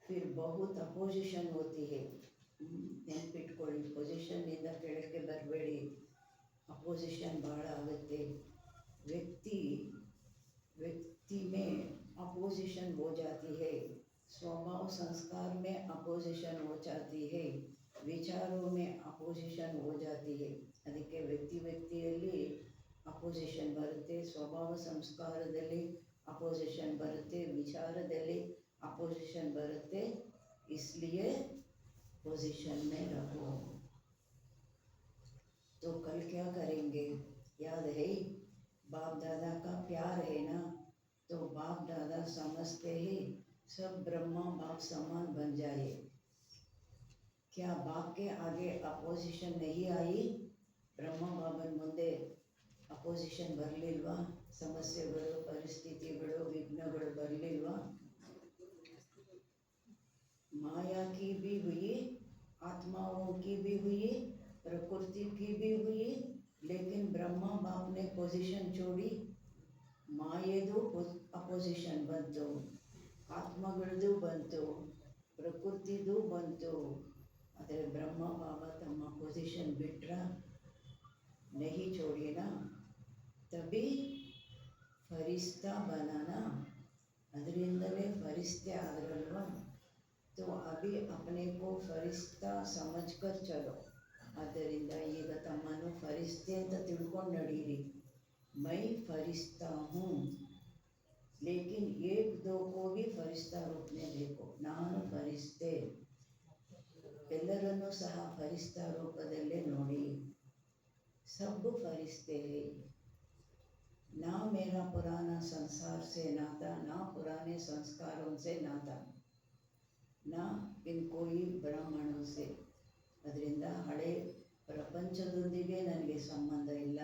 [SPEAKER 1] फिर बहुत अपोजिशन होती है. ನೆನ್ಪಿಟ್ಕೊಳ್ಳಿ, ಪೊಸಿಷನ್ನಿಂದ ಕೆಳಕ್ಕೆ ಬರಬೇಡಿ, ಅಪೋಸಿಷನ್ ಭಾಳ ಆಗುತ್ತೆ. व्यक्ति में अपोजिशन हो जाती है, स्वभाव संस्कार में अपोजिशन हो जाती है, विचारों में अपोजिशन हो जाती है. ಅದಕ್ಕೆ ವ್ಯಕ್ತಿಯಲ್ಲಿ ಅಪೋಸಿಷನ್ ಬರುತ್ತೆ, ಸ್ವಭಾವ ಸಂಸ್ಕಾರದಲ್ಲಿ ಅಪೋಸಿಷನ್ ಬರುತ್ತೆ, ವಿಚಾರದಲ್ಲಿ ಅಪೋಸಿಷನ್ ಬರುತ್ತೆ. इसलिए पोजीशन में रखो। तो कल क्या करेंगे याद है? बाप दादा का प्यार है ना, तो बाप दादा समझते ही सब ब्रह्मा बाप समान बन जाए। क्या बाप के आगे अपोजिशन नहीं आई? ಬ್ರಹ್ಮ ಬಾಬನ ಮುಂದೆ ಅಪೋಸಿಷನ್ ಬರಲಿಲ್ವಾ? ಸಮಸ್ಯೆಗಳು, ಪರಿಸ್ಥಿತಿಗಳು, ವಿಘ್ನಗಳು ಬರಲಿಲ್ವಾ? माया की भी हुई, आत्माओं की भी हुई, प्रकृति की भी हुई, लेकिन ब्रह्मा बाप ने पोजीशन छोड़ी। ಮಾಯೆದು ಅಪೋಸಿಷನ್ ಬಂತು, ಆತ್ಮಗಳದು ಬಂತು, ಪ್ರಕೃತಿದು ಬಂತು. ಆದರೆ ಬ್ರಹ್ಮ ಬಾಬಾ ತಮ್ಮ ಪೊಸಿಷನ್ ಬಿಟ್ರ? नहीं छोड़े ना, तभी फरिश्ता बना ना, ಅದರಿಂದಲೇ ಫರಿಸ್ತೆ ಆದ್ರಲ್ವಾ? तो अभी अपने को फरिश्ता समझ कर चलो. ಆದ್ದರಿಂದ ಈಗ ತಮ್ಮನ್ನು ಫರಿಸ್ತೆ ಅಂತ ತಿಳ್ಕೊಂಡು ನಡೀರಿ. मैं फरिश्ता हूँ, लेकिन एक दो को भी फरिश्ता रूप में देखो. ನಾನು ಫರಿಸ್ತೆ, ಎಲ್ಲರನ್ನೂ ಸಹ ಫರಿಸ್ತಾ ರೂಪದಲ್ಲೇ ನೋಡಿ. सब फरिश्ते हैं। ना मेरा पुराना संसार से नाता, ना पुराने संस्कारों से नाता, ना इन कोई ಬ್ರಾಹ್ಮಣों से. ಅದರಿಂದ ಹಳೆ ಪ್ರಪಂಚದೊಂದಿಗೆ ನನಗೆ ಸಂಬಂಧ ಇಲ್ಲ,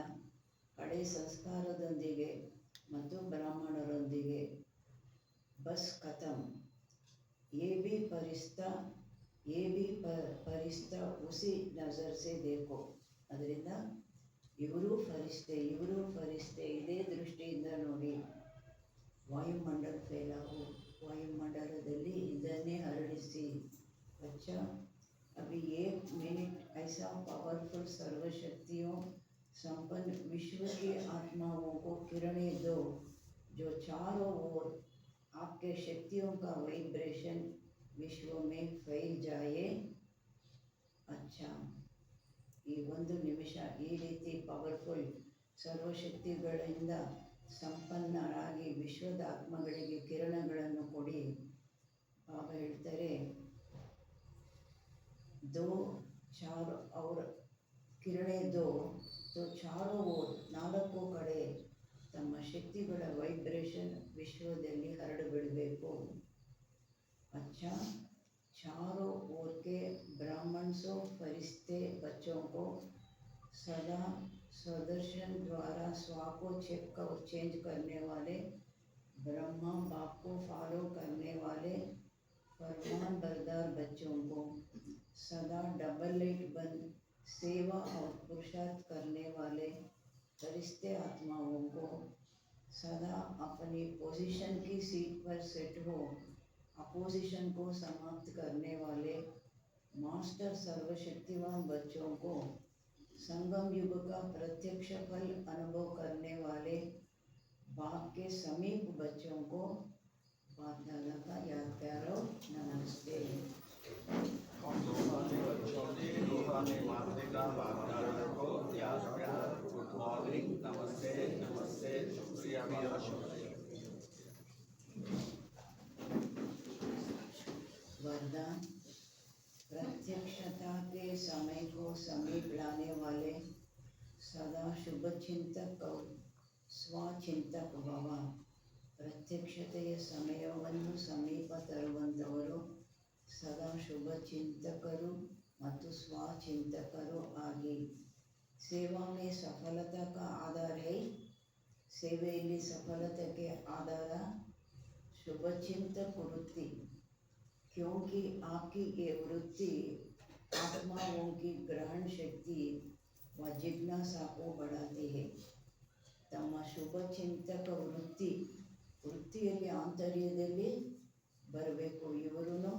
[SPEAKER 1] ಹಳೆ ಸಂಸ್ಕಾರದೊಂದಿಗೆ ಮತ್ತು ಬ್ರಾಹ್ಮಣರೊಂದಿಗೆ. ಬಸ್ ಖತಮ್. ये भी फरिश्ता, ये भी फरिश्ता उसी नज़र से देखो. ಅದರಿಂದ ಇವರು ಫರಿಶ್ತೆ ಇದೇ ದೃಷ್ಟಿಯಿಂದ ನೋಡಿ. ವಾಯುಮಂಡಲ ಫೈಲಾವು, ವಾಯುಮಂಡಲದಲ್ಲಿ ಇದನ್ನೇ ಹರಡಿಸಿ. अच्छा, अभी 1 मिनट ऐसा पावरफुल सर्वशक्तियों संपन्न विश्व की आत्माओं को किरणें दो, जो चारों ओर आपके शक्तियों का वाइब्रेशन विश्व में फैल जाए. अच्छा, ಈ ಒಂದು ನಿಮಿಷ ಈ ರೀತಿ ಪವರ್ಫುಲ್ ಸರ್ವಶಕ್ತಿಗಳಿಂದ ಸಂಪನ್ನರಾಗಿ ವಿಶ್ವದ ಆತ್ಮಗಳಿಗೆ ಕಿರಣಗಳನ್ನು ಕೊಡಿ. ಬಾಬಾ ಹೇಳ್ತಾರೆ, दो चार और ಕಿರಣೆ दो तो चारों ओर, ನಾಲ್ಕು ಕಡೆ ತಮ್ಮ ಶಕ್ತಿಗಳ ವೈಬ್ರೇಷನ್ ವಿಶ್ವದಲ್ಲಿ ಹರಡಿಬಿಡಬೇಕು. अच्छा, चारों ओर के ब्राह्मणों फरिश्ते बच्चों को सदा स्वदर्शन द्वारा स्वा को चेक और चेंज करने वाले, ब्रह्मा बाप को फॉलो करने वाले फरमान बरदार बच्चों को, सदा डबल लाइट बन सेवा और पुरुषार्थ करने वाले फरिश्ते आत्माओं को, सदा अपनी पोजीशन की सीट पर सेट हो अपोजिशन को समाप्त करने वाले मास्टर सर्वशक्तिवान बच्चों को, संगम युग का प्रत्यक्ष फल अनुभव करने वाले बाप के समीप बच्चों को बाप दादा का याद प्यारो नमस्ते.
[SPEAKER 2] रूहानी माता बाप दादा को याद प्यार गुड मॉर्निंग, नमस्ते नमस्ते, शुक्रिया बाबा, शुक्रिया.
[SPEAKER 1] वरदान. प्रत्यक्षता के समय को समीप लाने वाले सदा शुभ चिंतक और ಸ್ವಚಿಂತಕ ಭವ. ಪ್ರತ್ಯಕ್ಷತೆಯ ಸಮಯವನ್ನು ಸಮೀಪ ತರುವಂಥವರು ಸದಾ ಶುಭ ಚಿಂತಕರು ಮತ್ತು ಸ್ವಚಿಂತಕರು ಆಗಿ. ಸೇವಾ में सफलता का आधार है, ಸೇವೆಯಲ್ಲಿ ಸಫಲತೆಗೆ ಆಧಾರ शुभचिंतक वृत्ति, क्योंकि आपकी ये वृत्ति आत्माओं की ग्रहण शक्ति व जिज्ञासा को बढ़ाती है. तಮ್ಮ ಶುಭಚಿಂತಕ ವೃತ್ತಿಯಲ್ಲಿ ಆಂತರ್ಯದಲ್ಲಿ ಬರಬೇಕು. ಇವರೂ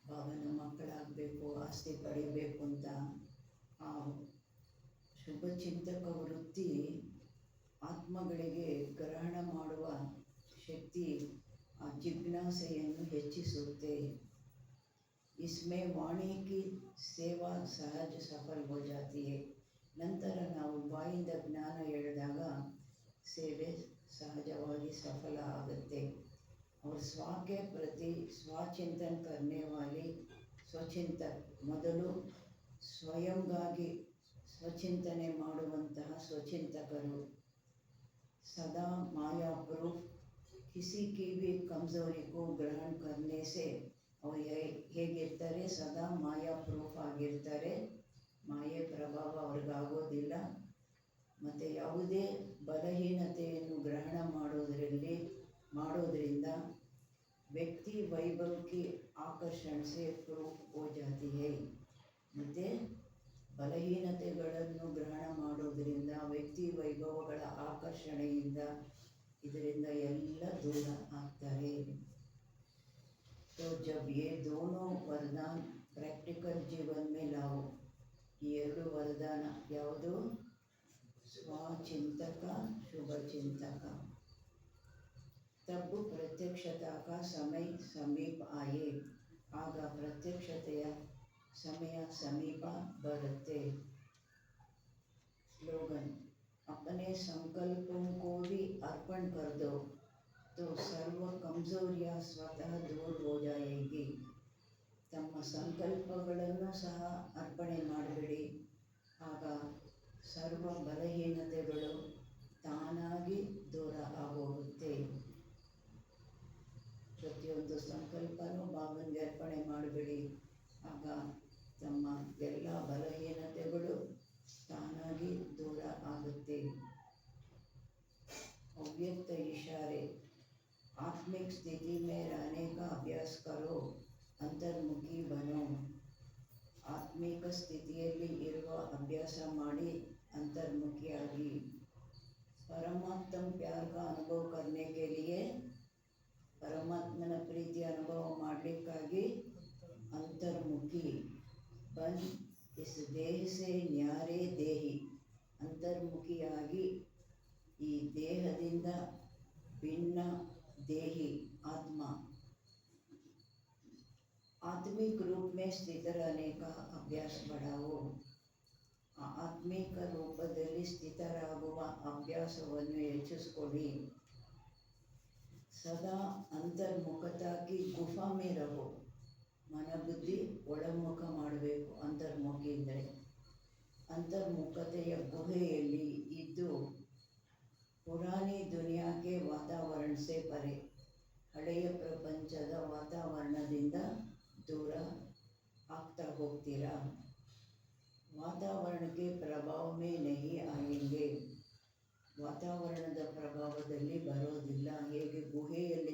[SPEAKER 1] ಬಾಬನ ಮಕ್ಕಳಾಗಬೇಕು, ಆಸ್ತಿ ಪಡಿಬೇಕು ಅಂತ. ಆ ಶುಭಚಿಂತಕ ವೃತ್ತಿ ಆತ್ಮಗಳಿಗೆ ಗ್ರಹಣ ಮಾಡುವ ಶಕ್ತಿ, ಆ ಜಿಜ್ಞಾಸೆಯನ್ನು ಹೆಚ್ಚಿಸುತ್ತೆ. इसमें वाणी की सेवा सहज सफल हो जाती है. ನಂತರ ನಾವು ಬಾಯಿಂದ ಜ್ಞಾನ ಹೇಳಿದಾಗ ಸೇವೆ ಸಹಜವಾಗಿ ಸಫಲ ಆಗುತ್ತೆ. और स्वा के प्रति स्वचिंतन करने वाली ಮೊದಲು ಸ್ವಯಂಗಾಗಿ ಸ್ವಚಿಂತನೆ ಮಾಡುವಂತಹ ಸ್ವಚಿಂತಕರು. ಸದಾ ಮಾಯಾ ಪ್ರೂಫ್ ಕಿಸಿ ಕಿ ಭಿ ಕಮ್ಜೋರಿ ಕೋ ಗ್ರಹಣ ಕರ್ನೆ ಸೆ ಅವ್ರು ಹೇಗಿರ್ತಾರೆ, ಸದಾ ಮಾಯಾ ಪ್ರೂಫ್ ಆಗಿರ್ತಾರೆ, ಮಾಯೆ ಪ್ರಭಾವ ಅವ್ರಿಗಾಗೋದಿಲ್ಲ. ಮತ್ತು ಯಾವುದೇ ಬಲಹೀನತೆಯನ್ನು ಗ್ರಹಣ ಮಾಡೋದ್ರಿಂದ ವ್ಯಕ್ತಿ ವೈಭವ ಕಿ ಆಕರ್ಷಣೆ ಸೆ ಪ್ರೂಫ್ ಹೋ ಜಾತಿ ಹೈ. ಮತ್ತು ಬಲಹೀನತೆಗಳನ್ನು ಗ್ರಹಣ ಮಾಡೋದ್ರಿಂದ ವ್ಯಕ್ತಿ ವೈಭವಗಳ ಆಕರ್ಷಣೆಯಿಂದ ಇದರಿಂದ ಎಲ್ಲ ದೂರ ಆಗ್ತಾರೆ. तो जब ये दोनों वरदान प्रैक्टिकल जीवन में लाओ, ಈ ಎರಡು ವರದಾನ ಯಾವುದು? ಸ್ವಚಿಂತಕ, ಶುಭಚಿಂತಕ. ತಬ್ಬು ಪ್ರತ್ಯಕ್ಷತಾ ಕಾ ಸಮಯ ಸಮೀಪ ಆಯೆ, ಆಗ ಪ್ರತ್ಯಕ್ಷತೆಯ ಸಮಯ ಸಮೀಪ ಬರುತ್ತೆ. ಸ್ಲೋಗನ್: अपने संकल्पों को भी अर्पण कर दो तो सर्व कमजोरियां स्वतः दूर हो जाएगी. ತಮ್ಮ ಸಂಕಲ್ಪಗಳನ್ನು ಸಹ ಅರ್ಪಣೆ ಮಾಡಬೇಡಿ, ಆಗ ಸರ್ವ ಬಲಹೀನತೆಗಳು ತಾನಾಗಿ ದೂರ ಆಗೋಗುತ್ತೆ. ಪ್ರತಿಯೊಂದು ಸಂಕಲ್ಪನೂ ಬಾಬನಿಗೆ ಅರ್ಪಣೆ ಮಾಡಬೇಡಿ, ಆಗ ತಮ್ಮ ಎಲ್ಲ ಬಲಹೀನತೆಗಳು ತಾನಾಗಿ ದೂರ ಆಗುತ್ತೆ. ಅವ್ಯಕ್ತ इशारे: आत्मिक स्थिति में रहने का अभ्यास करो, ಅಂತರ್ಮುಖಿ ಬನೋ. ಆತ್ಮಿಕ ಸ್ಥಿತಿಯಲ್ಲಿ ಇರುವ ಅಭ್ಯಾಸ ಮಾಡಿ ಅಂತರ್ಮುಖಿಯಾಗಿ. ಪರಮಾತ್ಮ ಪ್ಯಾರ ಕಾ ಅನುಭವ ಕರ್ನೆ ಕೆ ಲಿಯೆ, ಪರಮಾತ್ಮನ ಪ್ರೀತಿ ಅನುಭವ ಮಾಡಲಿಕ್ಕಾಗಿ ಅಂತರ್ಮುಖಿ ಬನ್ ಇಸ್ ದೇಹ ಸೆ ನ್ಯಾರೆ ದೇಹಿ. ಅಂತರ್ಮುಖಿಯಾಗಿ ಈ ದೇಹದಿಂದ ಭಿನ್ನ ದೇಹಿ ಆತ್ಮ. आत्मिक रूप में स्थित रहने का अभ्यास बढ़ाओ. ಆತ್ಮಿಕ ರೂಪದಲ್ಲಿ ಸ್ಥಿತರಾಗುವ ಅಭ್ಯಾಸವನ್ನು ಹೆಚ್ಚಿಸಿಕೊಳ್ಳಿ. ಸದಾ ಅಂತರ್ಮುಖತಾ ಕಿ ಗುಫಾ ಮೇ ರಹೋ. ಮನಬುದ್ಧಿ ಒಳಮುಖ ಮಾಡಬೇಕು. ಅಂತರ್ಮುಖಿ ಅಂದರೆ ಅಂತರ್ಮುಖತೆಯ ಗುಹೆಯಲ್ಲಿ ಇದ್ದು ಪುರಾಣಿ ದುನಿಯಾಕ್ಕೆ ವಾತಾವರಣ ಸೆ ಪರೆ, ಹಳೆಯ ಪ್ರಪಂಚದ ವಾತಾವರಣದಿಂದ ದೂರ ಆಗ್ತಾ ಹೋಗ್ತೀರಾ. ವಾತಾವರಣಕ್ಕೆ ಪ್ರಭಾವವೇ ನಹಿ ಆಯೆಂಗೆ, ವಾತಾವರಣದ ಪ್ರಭಾವದಲ್ಲಿ ಬರೋದಿಲ್ಲ. ಹೇಗೆ ಗುಹೆಯಲ್ಲಿ